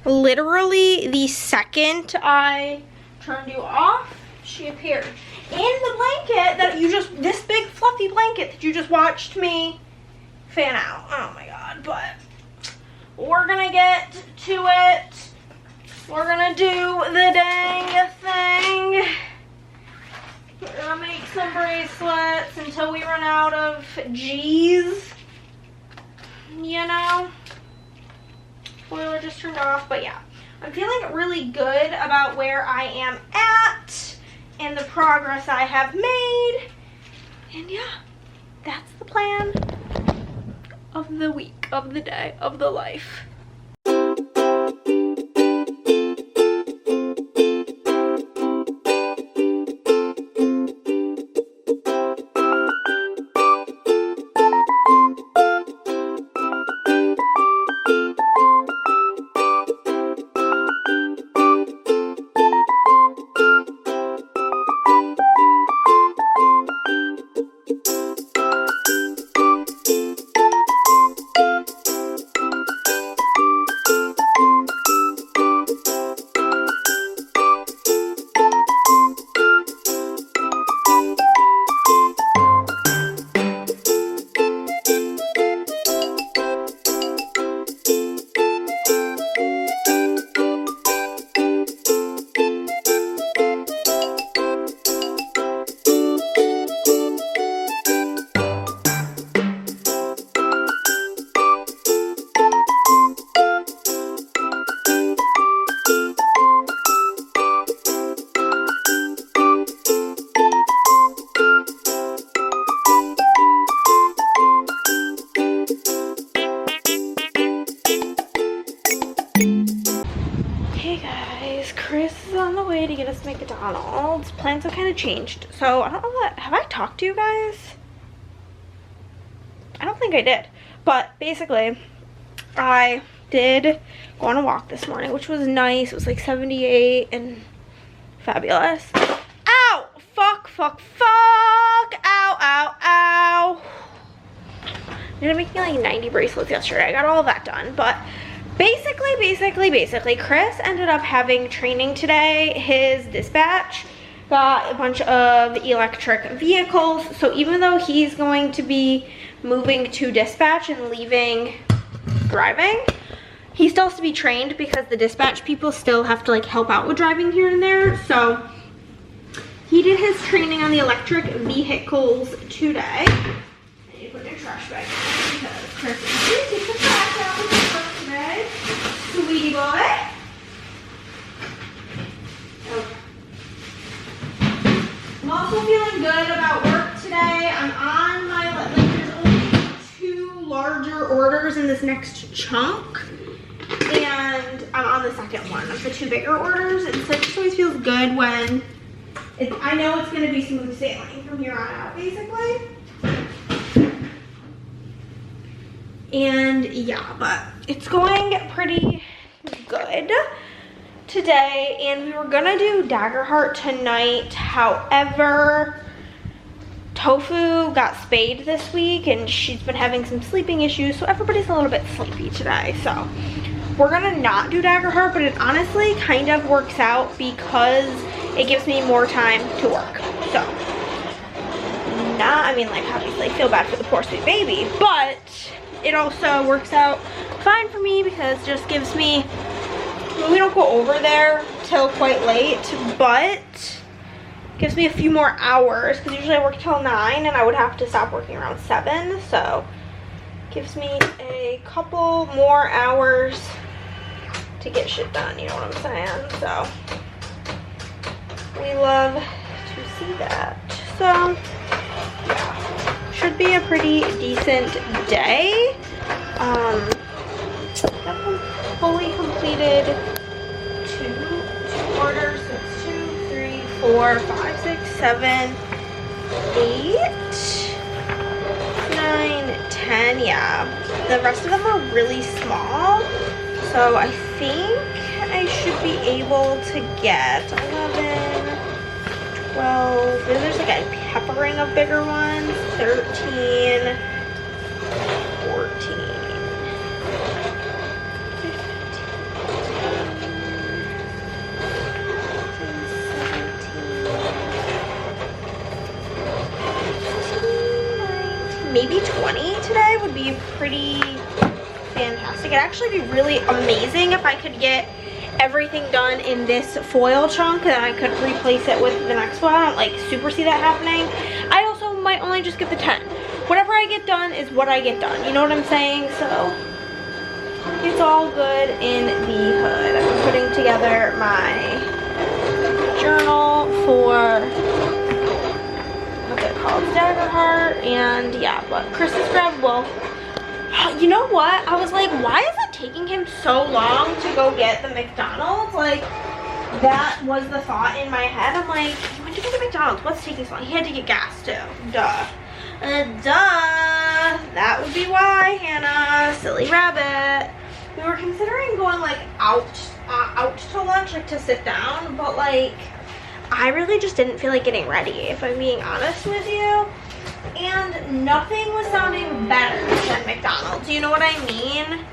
Literally the second I turned you off, she appeared. In the blanket that you just, this big fluffy blanket that you just watched me fan out. Oh my God, but we're gonna get to it. We're gonna do the dang thing. We're gonna make some bracelets until we run out of G's. You know? Boiler just turned off, but yeah. I'm feeling really good about where I am at and the progress I have made. And yeah, that's the plan of the week, of the day, of the life. To get us McDonald's. Plans have kind of changed. So I don't know what, have I talked to you guys? I don't think I did. But basically, I did go on a walk this morning, which was nice. It was like 78 and fabulous. Ow! Fuck, fuck, fuck! Ow, ow, ow! I ended up making like 90 bracelets yesterday. I got all of that done, but basically, Chris ended up having training today. His dispatch got a bunch of electric vehicles. So even though he's going to be moving to dispatch and leaving driving, he still has to be trained because the dispatch people still have to like help out with driving here and there. So he did his training on the electric vehicles today. I need to put in a trash bag because Chris is going to take the trash out with him today. Sweetie boy. Okay. I'm also feeling good about work today. I'm on my, like, there's only 2 larger orders in this next chunk. And I'm on the second one of the 2 bigger orders. And so it just always feels good when I know it's going to be smooth sailing from here on out, basically. And yeah, but it's going pretty good today. And we were gonna do Dagger Heart tonight. However, Tofu got spayed this week and she's been having some sleeping issues, so everybody's a little bit sleepy today. So we're gonna not do Dagger Heart, but it honestly kind of works out because it gives me more time to work. So, I mean, like, obviously I feel bad for the poor sweet baby, but it also works out fine for me because it just gives me, we don't go over there till quite late, but gives me a few more hours because usually I work till 9 and I would have to stop working around 7, so gives me a couple more hours to get shit done, you know what I'm saying? So we love to see that. So yeah, should be a pretty decent day. Fully completed two orders. So it's 2, 3, 4, 5, 6, 7, 8, 9, 10. Yeah, the rest of them are really small, so I think I should be able to get 11, 12, there's like a peppering of bigger ones, 13, 14, 15, maybe 20 today would be pretty fantastic. It'd actually be really amazing if I could get everything done in this foil chunk and then I could replace it with the next one. I don't like super see that happening. I also might only just get the 10. Whatever I get done is what I get done. You know what I'm saying? So it's all good in the hood. I'm putting together my journal for what's it called? Dagger Heart, and yeah, but Chris's grab will. You know what? I was like, why is it taking him so long to go get the McDonald's? Like, that was the thought in my head. I'm like, he went to go get McDonald's. What's taking so long? He had to get gas too. Duh. Duh. That would be why, Hannah. Silly rabbit. We were considering going like out to lunch, like to sit down, but like, I really just didn't feel like getting ready, if I'm being honest with you. And nothing was sounding better than McDonald's, you know what I mean?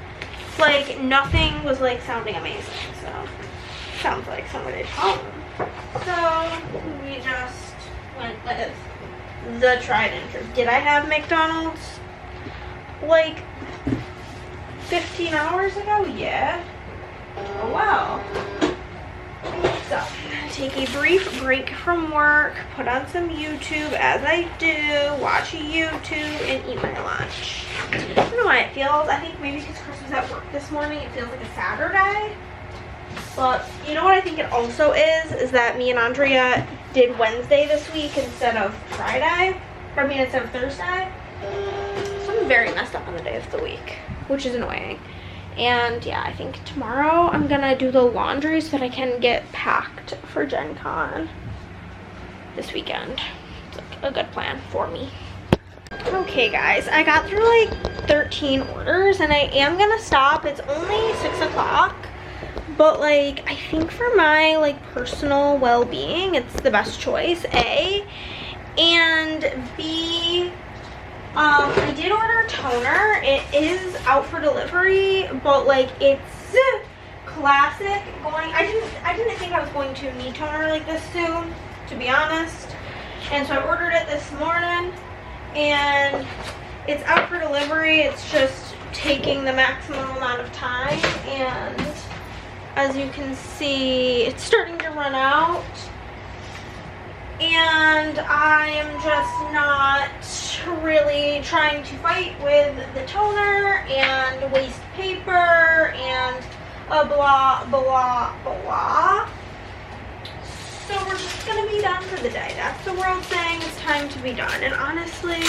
Like, nothing was like sounding amazing, so sounds like somebody's home. So we just went with the tried and true. Did I have McDonald's like 15 hours ago? Yeah. Oh wow. So, take a brief break from work, put on some YouTube as I do, watch YouTube, and eat my lunch. I don't know why it feels, I think maybe because Chris was at work this morning, it feels like a Saturday. But, you know what I think it also is that me and Andrea did Wednesday this week instead of Friday. I mean, instead of Thursday. So I'm very messed up on the day of the week, which is annoying. And yeah, I think tomorrow I'm gonna do the laundry so that I can get packed for GenCon this weekend. It's like a good plan for me. Okay guys, I got through like 13 orders and I am gonna stop. It's only 6 o'clock, but like I think for my like personal well-being, it's the best choice, A, and B, I did order toner. It is out for delivery, but like it's classic going. I didn't think I was going to need toner like this soon, to be honest. And so I ordered it this morning and it's out for delivery. It's just taking the maximum amount of time, and as you can see, it's starting to run out. And I am just not really trying to fight with the toner and waste paper and blah, blah, blah. So we're just going to be done for the day. That's the world saying it's time to be done. And honestly,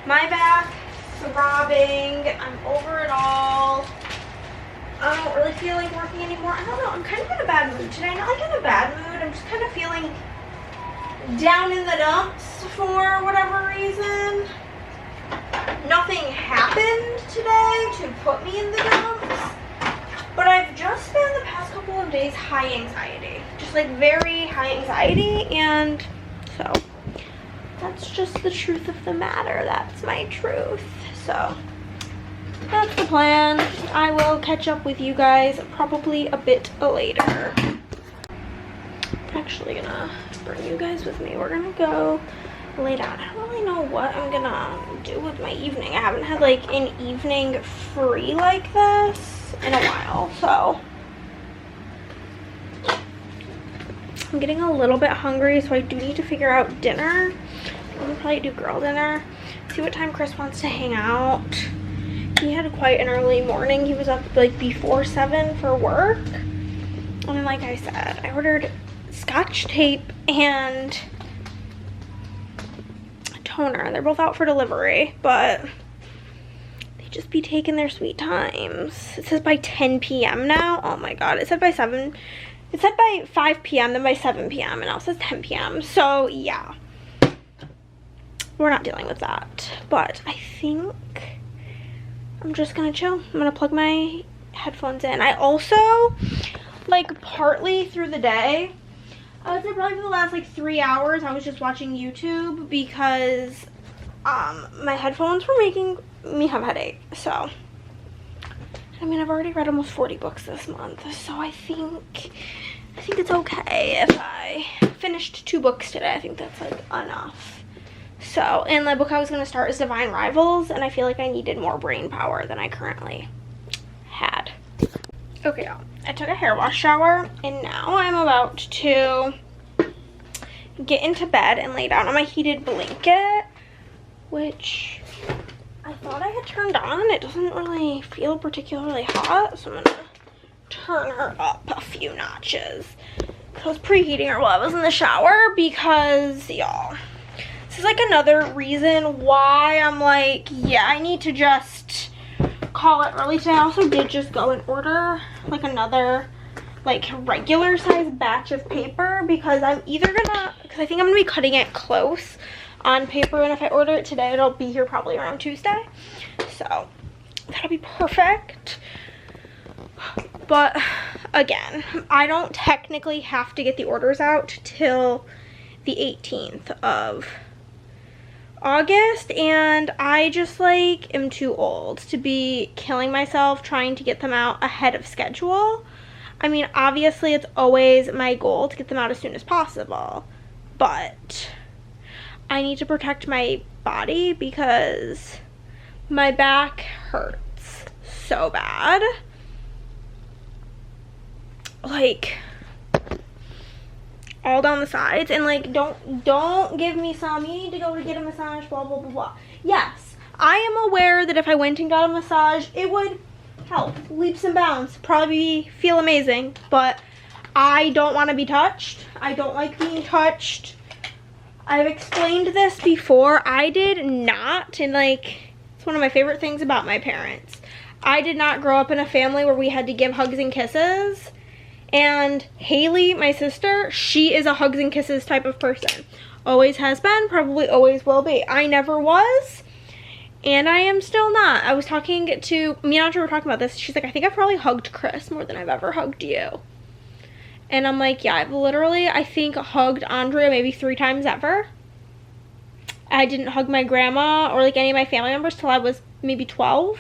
my back throbbing. I'm over it all. I don't really feel like working anymore. I don't know. I'm kind of in a bad mood today. Not like in a bad mood. I'm just kind of feeling down in the dumps for whatever reason. Nothing happened today to put me in the dumps, but I've just spent the past couple of days high anxiety, just like very high anxiety, and so That's just the truth of the matter. That's my truth. So that's the plan. I will catch up with you guys probably a bit later. I'm actually gonna bring you guys with me. We're gonna go lay down. I don't really know what I'm gonna do with my evening. I haven't had like an evening free like this in a while, so I'm getting a little bit hungry, so I do need to figure out dinner. I'm gonna probably do girl dinner. See what time Chris wants to hang out. He had quite an early morning. He was up like before 7 for work. And then, like I said, I ordered Scotch tape and toner. They're both out for delivery, but they just be taking their sweet times. It says by 10 p.m. now. Oh my god, it said by 7. It said by 5 p.m. then by 7 p.m. and now it says 10 p.m. So yeah, we're not dealing with that. But I think I'm just gonna chill. I'm gonna plug my headphones in. I also, like, partly through the day, I would say probably for the last like 3 hours, I was just watching YouTube because my headphones were making me have a headache. So, I mean, I've already read almost 40 books this month, so I think it's okay if I finished 2 books today. I think that's like enough. So, and the book I was going to start is Divine Rivals, and I feel like I needed more brain power than I currently had. Okay, y'all. I took a hair wash shower, and now I'm about to get into bed and lay down on my heated blanket, which I thought I had turned on. It doesn't really feel particularly hot, so I'm going to turn her up a few notches. I was preheating her while I was in the shower because, y'all, this is like another reason why I'm like, yeah, I need to just call it early today. I also did just go and order like another like regular size batch of paper because I'm either gonna, because I think I'm gonna be cutting it close on paper, and if I order it today it'll be here probably around Tuesday, so that'll be perfect. But again, I don't technically have to get the orders out till the 18th of August, and I just like am too old to be killing myself trying to get them out ahead of schedule. I mean, obviously it's always my goal to get them out as soon as possible, but I need to protect my body because my back hurts so bad. Like, all down the sides, and like, don't give me some, you need to go to get a massage, blah blah blah blah. Yes, I am aware that if I went and got a massage it would help leaps and bounds, probably feel amazing, but I don't want to be touched. I don't like being touched. I've explained this before. I did not, and like, it's one of my favorite things about my parents, I did not grow up in a family where we had to give hugs and kisses. And Haley, my sister, she is a hugs and kisses type of person. Always has been, probably always will be. I never was, and I am still not. I was talking to, me and Andrea were talking about this. She's like, I think I've probably hugged Chris more than I've ever hugged you. And I'm like, yeah, I've literally, I think, hugged Andrea maybe 3 times ever. I didn't hug my grandma or like any of my family members till I was maybe 12.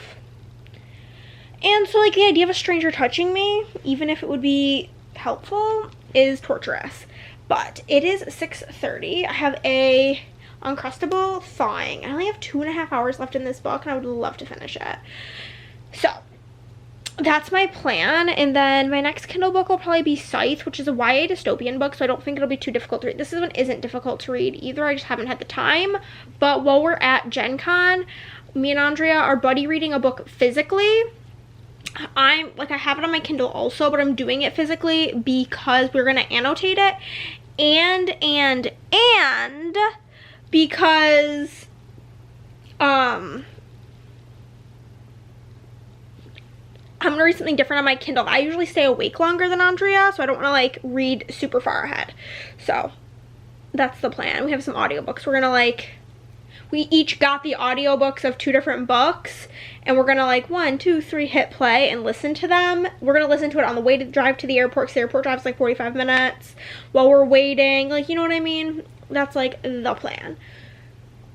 And so, like, the idea of a stranger touching me, even if it would be helpful, is torturous. But it is 6:30. I have a Uncrustable thawing. I only have 2.5 hours left in this book, and I would love to finish it. So, that's my plan. And then my next Kindle book will probably be Scythe, which is a YA dystopian book, so I don't think it'll be too difficult to read. This one isn't difficult to read either. I just haven't had the time. But while we're at GenCon, me and Andrea are buddy reading a book physically. I have it on my Kindle also, but I'm doing it physically because we're gonna annotate it, and because I'm gonna read something different on my Kindle. I usually stay awake longer than Andrea, so I don't want to like read super far ahead. So that's the plan. We have some audiobooks. We're gonna like, we each got the audiobooks of 2 different books, and we're gonna like 1, 2, 3 hit play and listen to them. We're gonna listen to it on the way to drive to the airport, because the airport drives like 45 minutes while we're waiting, like, you know what I mean? That's like the plan.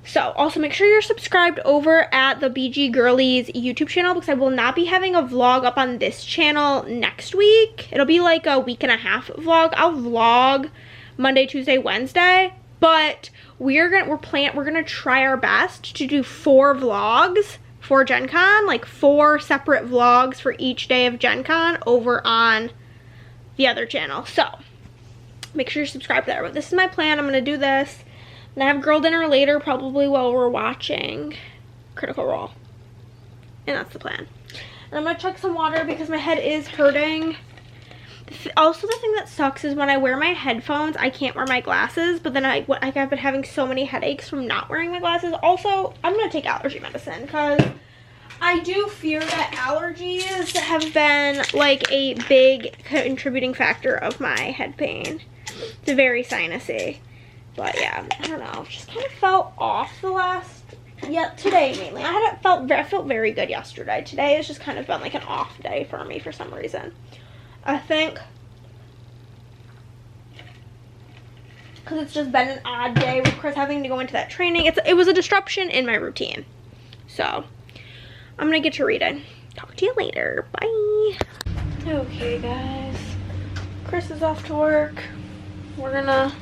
So also make sure you're subscribed over at the BG Girlies YouTube channel, because I will not be having a vlog up on this channel next week. It'll be like a week and a half vlog. I'll vlog Monday, Tuesday, Wednesday, but we're gonna try our best to do 4 vlogs for GenCon, like 4 separate vlogs for each day of GenCon over on the other channel. So make sure you're subscribed there. But this is my plan. I'm gonna do this. I'm gonna have girl dinner later, probably while we're watching Critical Role. And that's the plan. And I'm gonna chug some water because my head is hurting. Also, the thing that sucks is when I wear my headphones, I can't wear my glasses, but then I've been having so many headaches from not wearing my glasses. Also, I'm gonna take allergy medicine because I do fear that allergies have been like a big contributing factor of my head pain. It's very sinusy. But yeah, I don't know, just kind of felt off today mainly. I felt very good yesterday. Today has just kind of been like an off day for me for some reason. I think because it's just been an odd day with Chris having to go into that training. It was a disruption in my routine. So I'm gonna get to reading. Talk to you later. Bye. Okay guys, Chris is off to work. We're gonna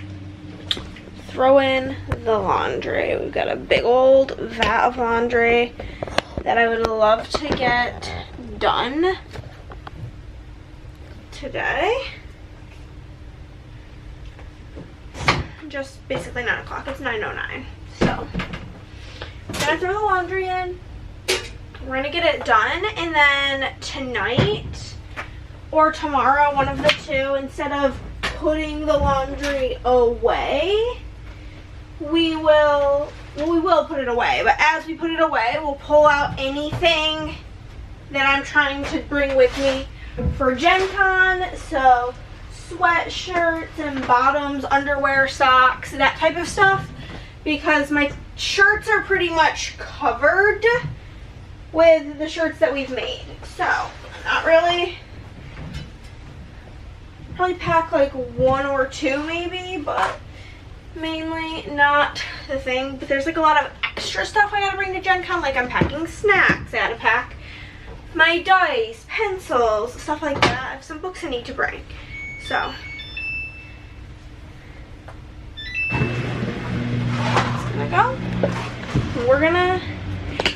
throw in the laundry. We've got a big old vat of laundry that I would love to get done today. Just basically 9 o'clock. It's 9:09. So I'm gonna throw the laundry in. We're gonna get it done, and then tonight or tomorrow, one of the two, instead of putting the laundry away, we will put it away. But as we put it away, we'll pull out anything that I'm trying to bring with me for GenCon. So sweatshirts and bottoms, underwear, socks, that type of stuff, because my shirts are pretty much covered with the shirts that we've made. So not really, probably pack like 1 or 2 maybe, but mainly not the thing. But there's like a lot of extra stuff I gotta bring to GenCon. Like I'm packing snacks, I gotta pack my dice, pencils, stuff like that. I have some books I need to bring. So it's gonna go. We're gonna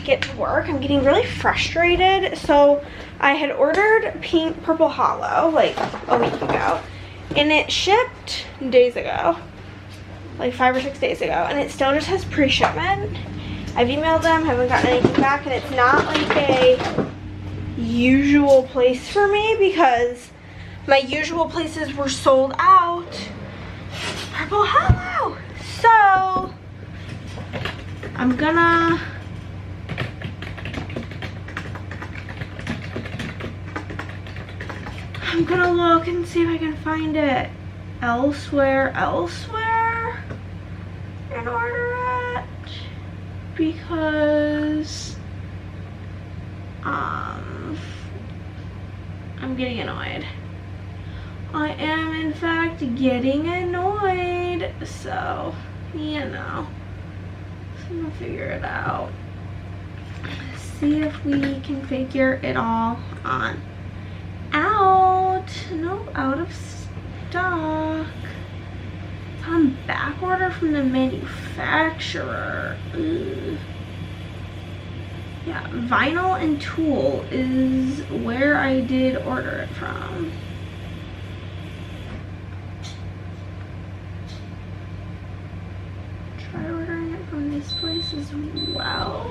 get to work. I'm getting really frustrated. So I had ordered Purple Hollow like a week ago, and it shipped days ago, like 5 or 6 days ago, and it still just has pre-shipment. I've emailed them, haven't gotten anything back, and it's not like a usual place for me because my usual places were sold out. Purple Hollow. So I'm gonna look and see if I can find it elsewhere and order it, because I'm getting annoyed. I am in fact getting annoyed, so you know, I'm gonna figure it out. See if we can figure it all on out. Nope, out of stock. It's on back order from the manufacturer. Ugh. Yeah, Vinyl and Tool is where I did order it from. Try ordering it from this place as well.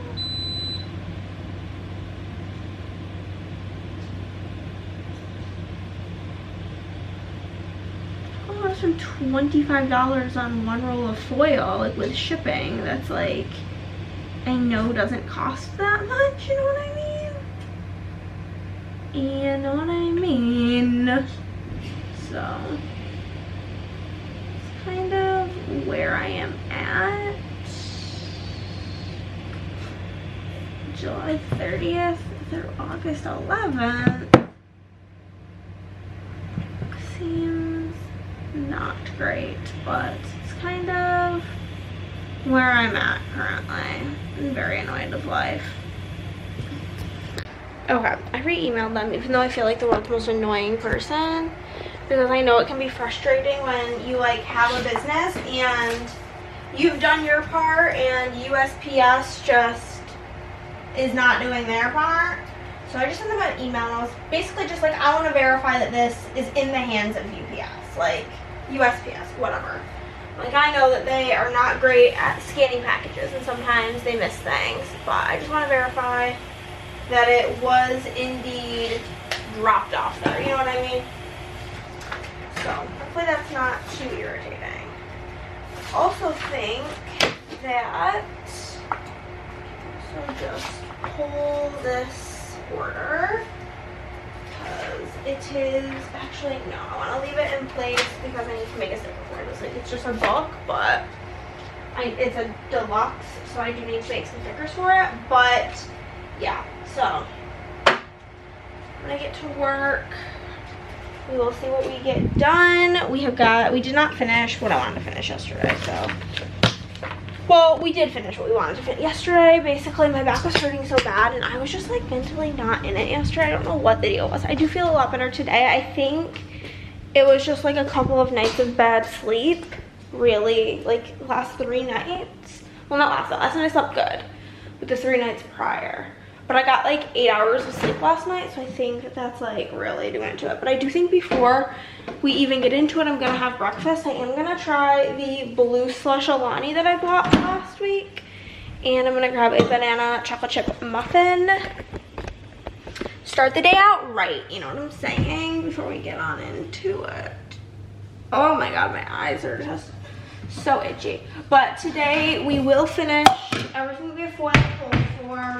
Oh, it's from $25 on 1 roll of foil, like with shipping. That's like, I know doesn't cost that much, you know what I mean? You know what I mean? So, it's kind of where I am at. July 30th through August 11th. Seems not great, but it's kind of where I'm at currently. I'm very annoyed with life. Okay, I re-emailed them even though I feel like the world's most annoying person, because I know it can be frustrating when you like have a business and you've done your part and USPS just is not doing their part. So I just sent them an email and I was basically just like, I want to verify that this is in the hands of UPS, like USPS, whatever. Like, I know that they are not great at scanning packages and sometimes they miss things, but I just want to verify that it was indeed dropped off there, you know what I mean? So hopefully that's not too irritating. I also think that, so just pull this order, because it is, actually no, I want to leave it in place because I need to make a sticker for it. It's like, it's just a book, but it's a deluxe, so I do need to make some stickers for it. But yeah, so when I get to work, we will see what we get done. We did not finish what I wanted to finish yesterday, so. Well, we did finish what we wanted to finish yesterday. Basically, my back was hurting so bad, and I was just like mentally not in it yesterday. I don't know what the deal was. I do feel a lot better today. I think it was just like a couple of nights of bad sleep. Really, like last 3 nights. Well, not last night I slept good, but the 3 nights prior. But I got like 8 hours of sleep last night, so I think that that's like really doing to it. But I do think before we even get into it, I'm gonna have breakfast. I am gonna try the blue slush Alani that I bought last week. And I'm gonna grab a banana chocolate chip muffin. Start the day out right, you know what I'm saying? Before we get on into it. Oh my God, my eyes are just so itchy. But today we will finish everything we have foil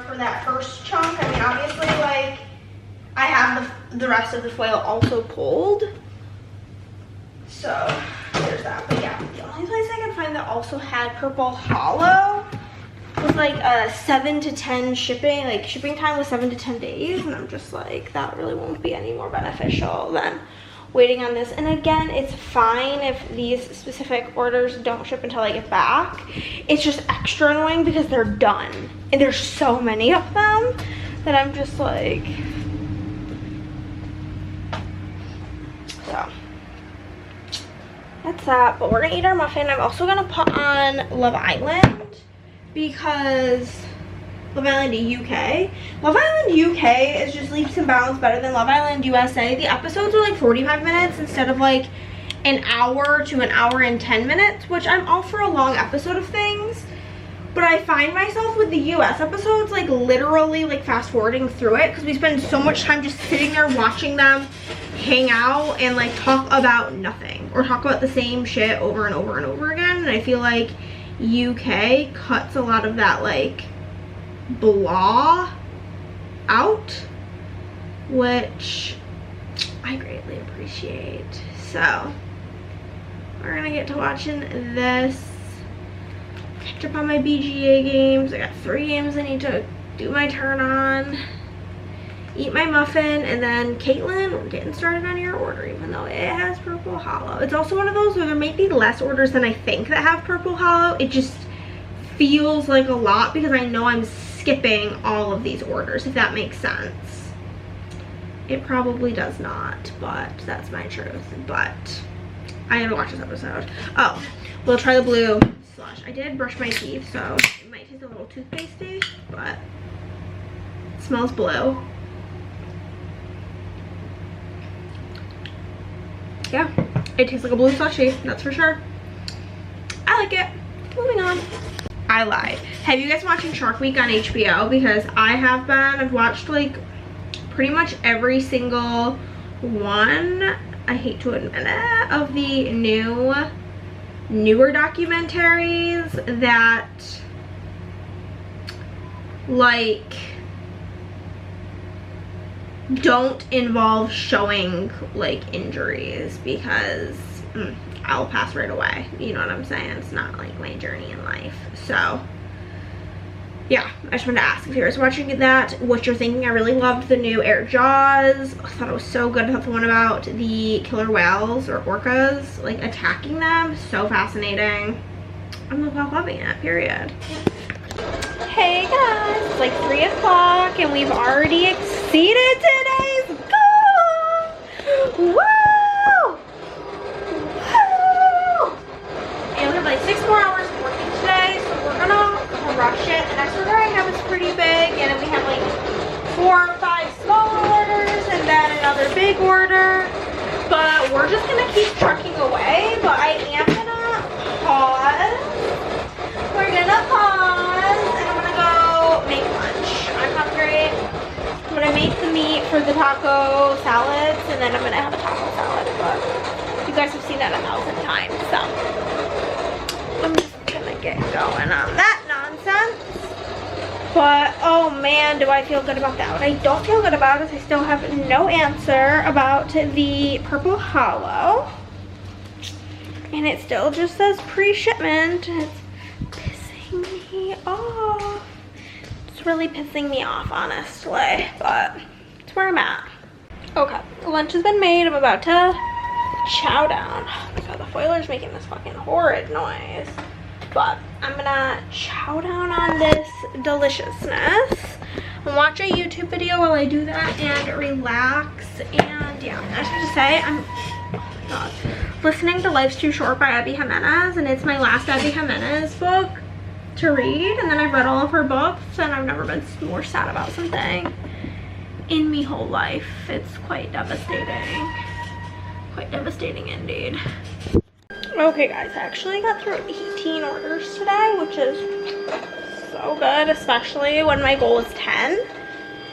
for that first chunk. I mean, obviously, like, I have the rest of the foil also pulled. So there's that. But yeah, the only place I could find that also had purple hollow was like a 7 to 10 shipping, like shipping time was 7 to 10 days. And I'm just like, that really won't be any more beneficial than waiting on this. And again, it's fine if these specific orders don't ship until I get back. It's just extra annoying because they're done and there's so many of them that I'm just like, so that's that. But we're gonna eat our muffin. I'm also gonna put on Love Island because Love Island UK. Love Island UK is just leaps and bounds better than Love Island USA. The episodes are like 45 minutes instead of like an hour to an hour and 10 minutes, which I'm all for a long episode of things. But I find myself with the US episodes like literally like fast forwarding through it because we spend so much time just sitting there watching them hang out and like talk about nothing or talk about the same shit over and over and over again. And I feel like UK cuts a lot of that like blah out, which I greatly appreciate. So we're gonna get to watching this, catch up on my BGA games. I got 3 games I need to do my turn on, eat my muffin, and then Caitlin, we're getting started on your order even though it has purple hollow. It's also one of those where there may be less orders than I think that have purple hollow. It just feels like a lot because I know I'm skipping all of these orders, if that makes sense. It probably does not, but that's my truth. But I gotta watch this episode. Oh, we'll try the blue slush. I did brush my teeth, so it might taste a little toothpastey, but it smells blue. Yeah, it tastes like a blue slushie, that's for sure. I like it. Moving on. I lied. Have you guys been watching Shark Week on HBO? Because I have been. I've watched like pretty much every single one, I hate to admit it, of the newer documentaries that like don't involve showing like injuries, because I'll pass right away, you know what I'm saying? It's not like my journey in life. So yeah, I just wanted to ask if you guys watching that, what you're thinking. I really loved the new Air Jaws. I thought it was so good. I thought the one about the killer whales or orcas like attacking them, so fascinating. I'm about loving it, period. Hey guys, it's like 3 o'clock and we've already exceeded today's goal. Woo! Woo! And we have like 6 more hours of working today, so we're gonna rush it. The next order I have is pretty big, and then we have like 4 or 5 small orders and then another big order. But we're just gonna keep trucking away, but I am gonna pause. We're gonna pause and I'm gonna go make lunch. I'm hungry. I'm gonna make the meat for the taco salads and then I'm gonna have a taco salad, but you guys have seen that 1,000 times, so I'm just gonna get going on that nonsense. But oh man, do I feel good about that. What I don't feel good about is I still have no answer about the purple hollow. And it still just says pre-shipment. It's pissing me off. It's really pissing me off, honestly, but it's where I'm at. Okay, lunch has been made. I'm about to chow down. Oh my god, the foiler's making this fucking horrid noise. But I'm gonna chow down on this deliciousness and watch a YouTube video while I do that and relax. And yeah, I just have to say, oh my god, listening to Life's Too Short by Abby Jimenez, and it's my last Abby Jimenez book to read, and then I've read all of her books and I've never been more sad about something in me whole life. It's quite devastating. Quite devastating indeed. Okay guys, I actually got through 18 orders today, which is so good, especially when my goal is 10.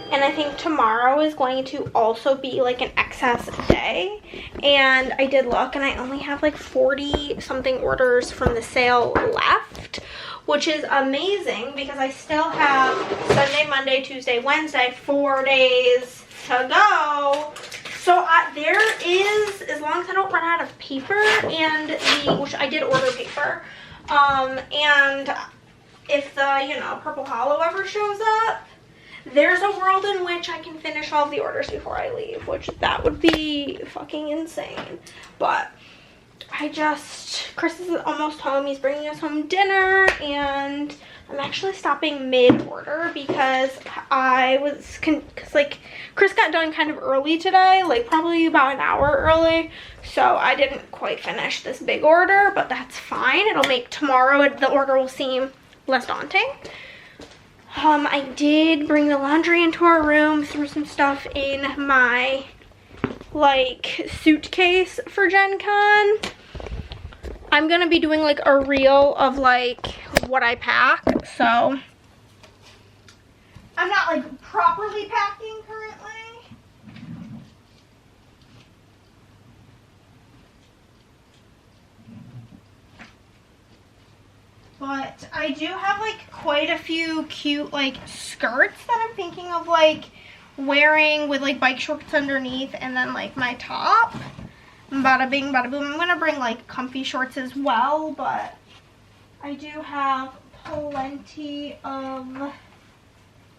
And I think tomorrow is going to also be like an excess day. And I did look and I only have like 40 something orders from the sale left, which is amazing because I still have Sunday, Monday, Tuesday, Wednesday, 4 days to go. So there is, as long as I don't run out of paper and which I did order paper, and if the, you know, purple hollow ever shows up, there's a world in which I can finish all of the orders before I leave, which that would be fucking insane. But Chris is almost home. He's bringing us home dinner, and I'm actually stopping mid-order because like Chris got done kind of early today, like probably about an hour early, so I didn't quite finish this big order, but that's fine. It'll make tomorrow the order will seem less daunting. I did bring the laundry into our room, threw some stuff in my like suitcase for GenCon. I'm gonna be doing like a reel of like what I pack, so I'm not like properly packing currently. But I do have like quite a few cute like skirts that I'm thinking of like wearing with like bike shorts underneath and then like my top. Bada bing, bada boom. I'm gonna bring like comfy shorts as well, but I do have plenty of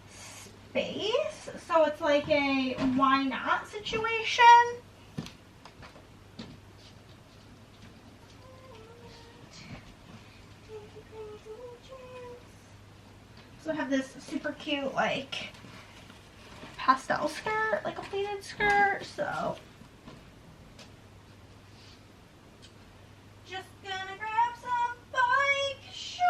space, so it's like a why not situation. So I have this super cute like pastel skirt, like a pleated skirt, so just gonna grab some bike shorts.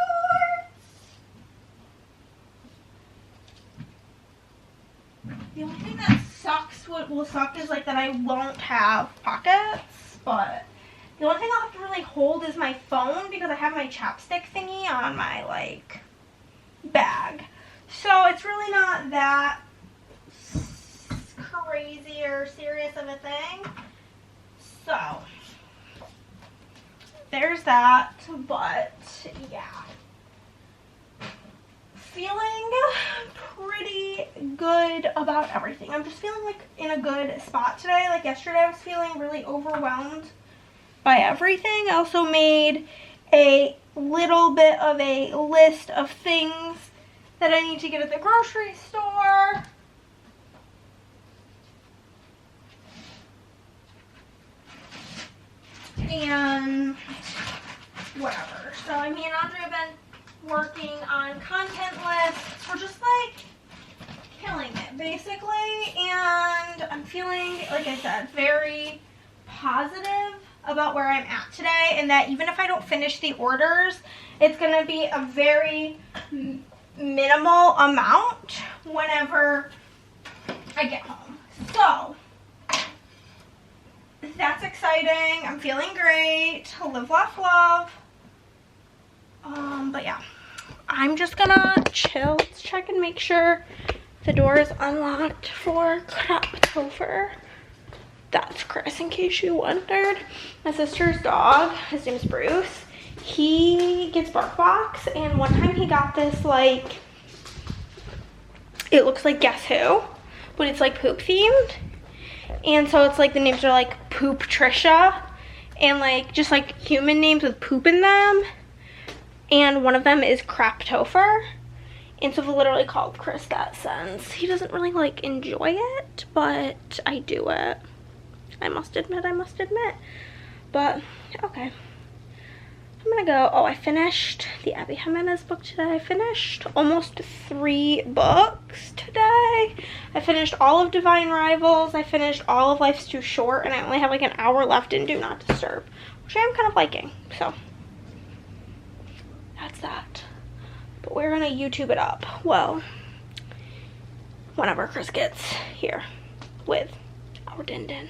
The only thing that sucks, what will suck is like that I won't have pockets, but the only thing I'll have to really hold is my phone because I have my chapstick thingy on my like bag. So it's really not that crazy or serious of a thing. So there's that, but yeah. Feeling pretty good about everything. I'm just feeling like in a good spot today. Like yesterday I was feeling really overwhelmed by everything. I also made a little bit of a list of things that I need to get at the grocery store. And whatever. So me and Andre have been working on content lists. We're just like killing it basically, and I'm feeling, like I said, very positive about where I'm at today, and that even if I don't finish the orders, it's gonna be a very minimal amount whenever I get home. So that's exciting. I'm feeling great. Live, laugh, love. But yeah, I'm just gonna chill. Let's check and make sure the door is unlocked for Craptover. That's Chris, in case you wondered. My sister's dog, his name's Bruce. He gets bark box, and one time he got this, like, it looks like Guess Who, but it's like poop themed. And so it's like the names are like Poop Trisha, and like just like human names with poop in them. And one of them is Craptover. And so we literally called Chris that since. He doesn't really like enjoy it, but I do it. I must admit. But okay. I'm gonna go. Oh, I finished the Abby Jimenez book today. I finished almost 3 books today. I finished all of Divine Rivals. I finished all of Life's Too Short, and I only have like an hour left in Do Not Disturb, which I am kind of liking. So that's that. But we're gonna YouTube it up. Well, whenever Chris gets here with our Din Din.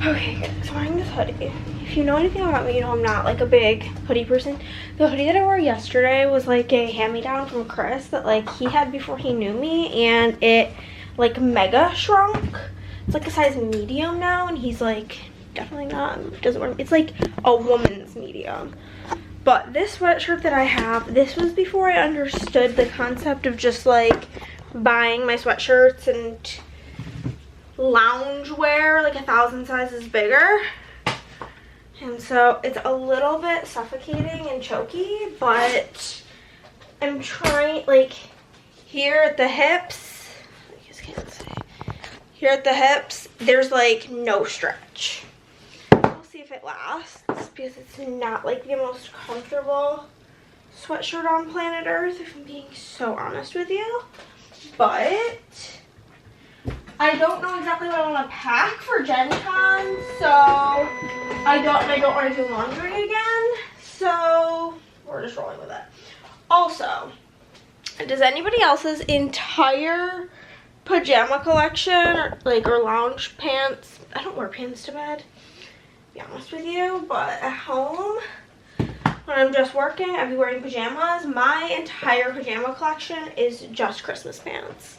Okay, guys, I'm wearing this hoodie. If you know anything about me, you know I'm not like a big hoodie person. The hoodie that I wore yesterday was like a hand-me-down from Chris that like he had before he knew me, and it like mega shrunk. It's like a size medium now, and he's like definitely not, doesn't wear, it's like a woman's medium. But this sweatshirt that I have, this was before I understood the concept of just like buying my sweatshirts and lounge wear like 1,000 sizes bigger. And so it's a little bit suffocating and choky, but I'm trying, like here at the hips, you guys can't see, here at the hips, there's like no stretch. We'll see if it lasts, because it's not like the most comfortable sweatshirt on planet Earth, if I'm being so honest with you. But I don't know exactly what I want to pack for GenCon, so I don't want to do laundry again, so we're just rolling with it. Also, does anybody else's entire pajama collection or lounge pants, I don't wear pants to bed, to be honest with you, but at home when I'm just working, I'd be wearing pajamas. My entire pajama collection is just Christmas pants.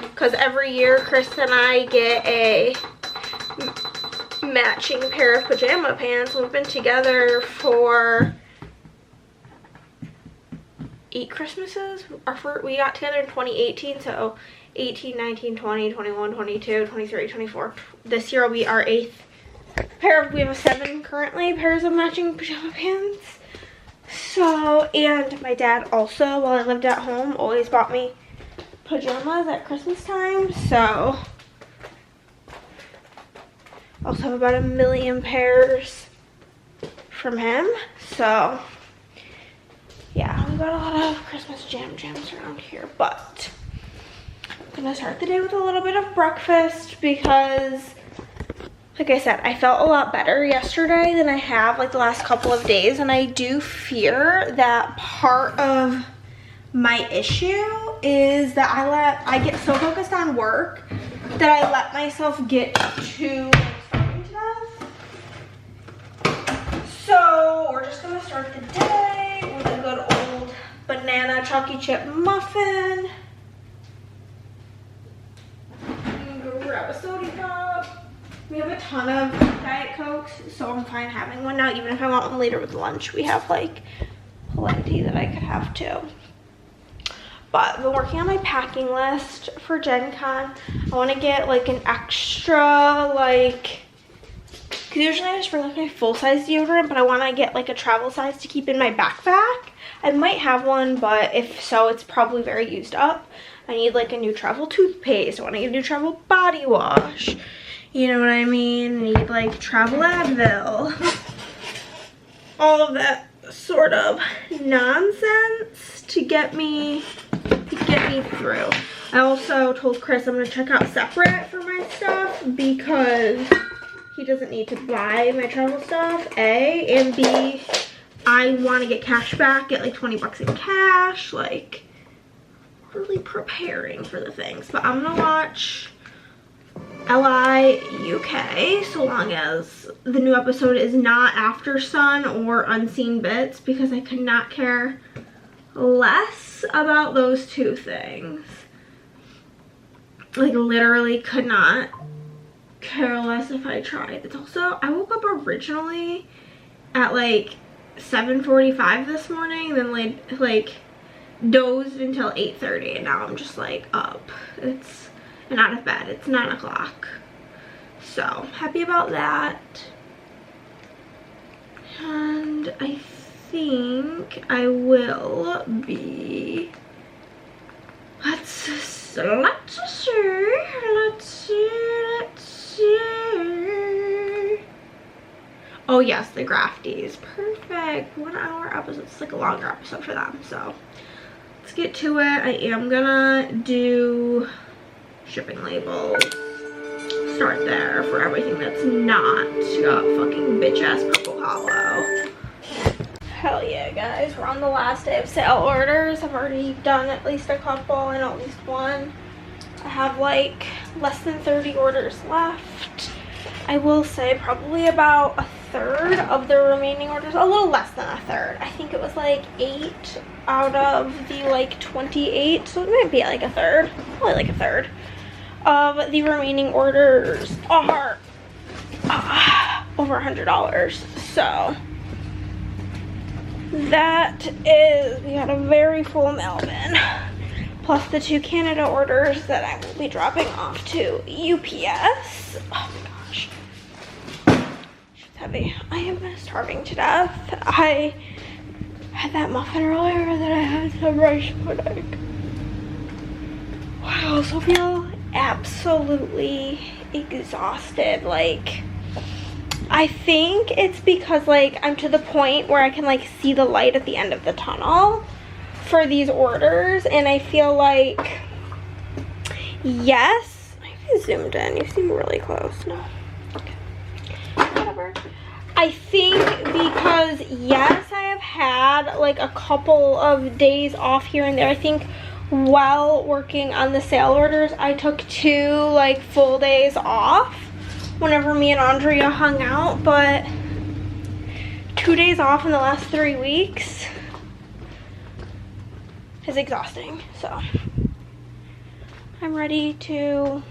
Because every year Chris and I get a matching pair of pajama pants. We've been together for 8 Christmases. We got together in 2018, so 18, 19, 20, 21, 22, 23, 24. This year will be our 8th pair. We have 7 currently pairs of matching pajama pants. So, and my dad also, while I lived at home, always bought me pajamas at Christmas time, so also have about 1 million pairs from him. So yeah, we got a lot of Christmas jams around here, but I'm gonna start the day with a little bit of breakfast because, like I said, I felt a lot better yesterday than I have like the last couple of days, and I do fear that part of my issue is that I get so focused on work that I let myself get to starving to death. So we're just gonna start the day with a good old banana chalky chip muffin. Grab a soda cup. We have a ton of Diet Cokes, so I'm fine having one now. Even if I want one later with lunch, we have like plenty that I could have too. But I've been working on my packing list for GenCon. I want to get like an extra, like, because usually I just bring like my full-size deodorant, but I want to get like a travel size to keep in my backpack. I might have one, but if so, it's probably very used up. I need like a new travel toothpaste. I want to get a new travel body wash. You know what I mean? I need like travel Advil. all of that sort of nonsense to get me through. I also told Chris I'm gonna check out Separate for my stuff because he doesn't need to buy my travel stuff, A, and B, I want to get cash back, get like 20 bucks in cash, like really preparing for the things. But I'm gonna watch LI UK so long as the new episode is not After Sun or Unseen Bits, because I could not care less about those two things. Like literally could not care less if I tried. It's also, I woke up originally at like 7:45 this morning, then like dozed until 8:30, and now I'm just like up. It's and out of bed. It's 9 o'clock. So happy about that. And I think I will be, let's see. Oh yes, the Grafties. Perfect. 1 hour episode. It's like a longer episode for them. So let's get to it. I am gonna do shipping labels. Start there for everything that's not got fucking bitch ass Purple Hollow. Hell yeah, guys. We're on the last day of sale orders. I've already done at least a couple and at least one. I have like less than 30 orders left. I will say probably about a third of the remaining orders, a little less than a third. I think it was like 8 out of the like 28, so it might be like a third, probably like a third of the remaining orders are over $100. So that is, we got a very full mail bin, plus the 2 Canada orders that I will be dropping off to UPS. Oh my gosh, it's heavy. I am starving to death. I had that muffin earlier that I had some rice pudding. Wow, I also feel absolutely exhausted. Like, I think it's because like I'm to the point where I can like see the light at the end of the tunnel for these orders, and I feel like, yes, I zoomed in, you seem really close. No, okay, whatever. I think because yes, I have had like a couple of days off here and there. I think while working on the sale orders, I took 2 like full days off whenever me and Andrea hung out, but 2 days off in the last 3 weeks is exhausting. So I'm ready to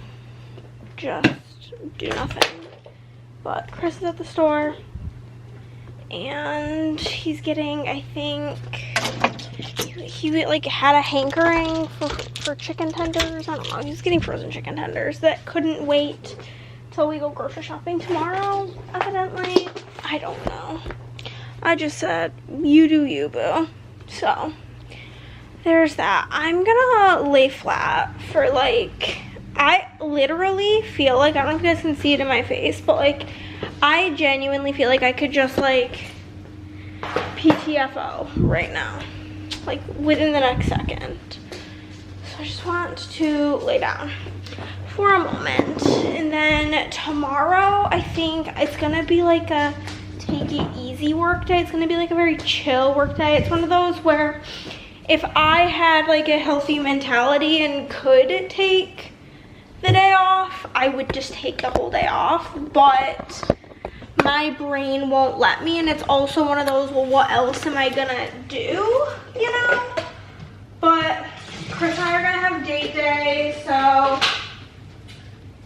just do nothing. But Chris is at the store and he's getting, I think he like had a hankering for chicken tenders. I don't know, he's getting frozen chicken tenders that couldn't wait till we go grocery shopping tomorrow, evidently. I don't know. I just said, you do you, boo. So there's that. I'm gonna lay flat for like, I literally feel like, I don't know if you guys can see it in my face, but like I genuinely feel like I could just like PTFO right now, like within the next second. So I just want to lay down for a moment, and then tomorrow I think it's gonna be like a take it easy work day. It's gonna be like a very chill work day. It's one of those where if I had like a healthy mentality and could take the day off, I would just take the whole day off, but my brain won't let me. And it's also one of those, well, what else am I gonna do, you know? But Chris and I are gonna have date day, so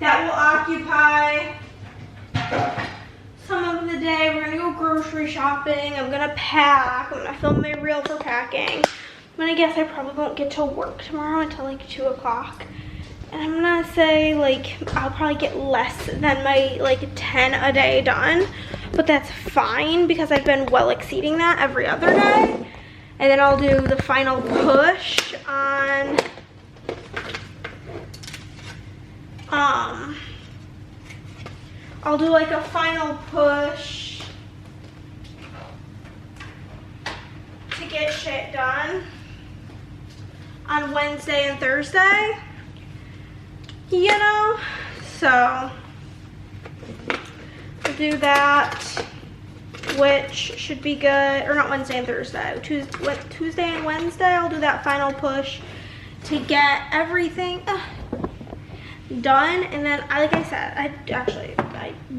that will occupy some of the day. We're gonna go grocery shopping. I'm gonna pack. I'm gonna film my reel for packing. I'm gonna guess I probably won't get to work tomorrow until like 2 o'clock. And I'm gonna say like I'll probably get less than my like 10 a day done, but that's fine because I've been well exceeding that every other day. And then I'll do the final push on I'll do like a final push get shit done on Wednesday and Thursday, you know, so we'll do that, which should be good. Or not Wednesday and Thursday, Tuesday and Wednesday I'll do that final push to get everything done. And then, like I said, I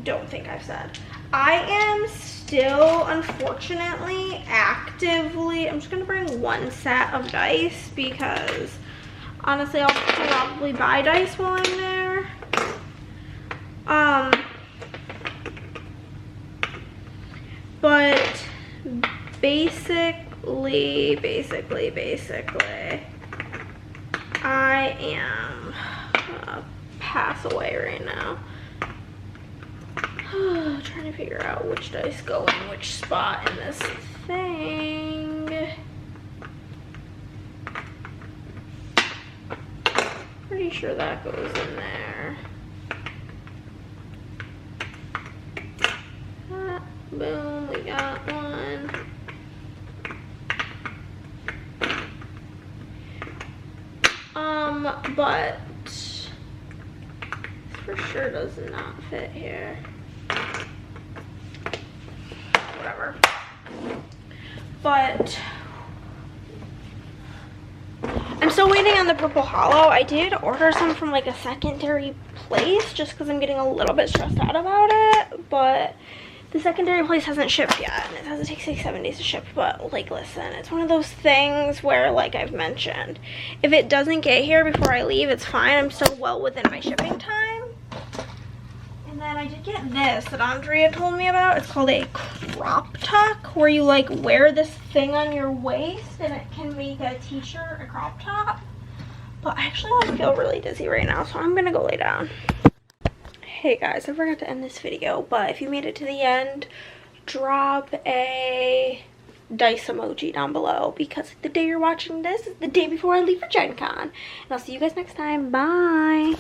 don't think I've said, I am still, unfortunately, actively, I'm just gonna bring one set of dice because honestly I'll probably buy dice while I'm there. But basically, I am gonna pass away right now. Trying to figure out which dice go in which spot in this thing. Pretty sure that goes in there. Boom, we got one. But this for sure does not fit here. Whatever. But I'm still waiting on the purple hollow. I did order some from like a secondary place just because I'm getting a little bit stressed out about it, but the secondary place hasn't shipped yet, and it says it takes like 7 days to ship. But like, listen, it's one of those things where, like I've mentioned, if it doesn't get here before I leave, it's fine. I'm still well within my shipping time. And then I did get this that Andrea told me about. It's called a crop tuck, where you like wear this thing on your waist and it can make a t-shirt a crop top. But I actually like feel really dizzy right now, so I'm gonna go lay down. Hey guys, I forgot to end this video, but if you made it to the end, drop a dice emoji down below, because the day you're watching this is the day before I leave for GenCon. And I'll see you guys next time. Bye!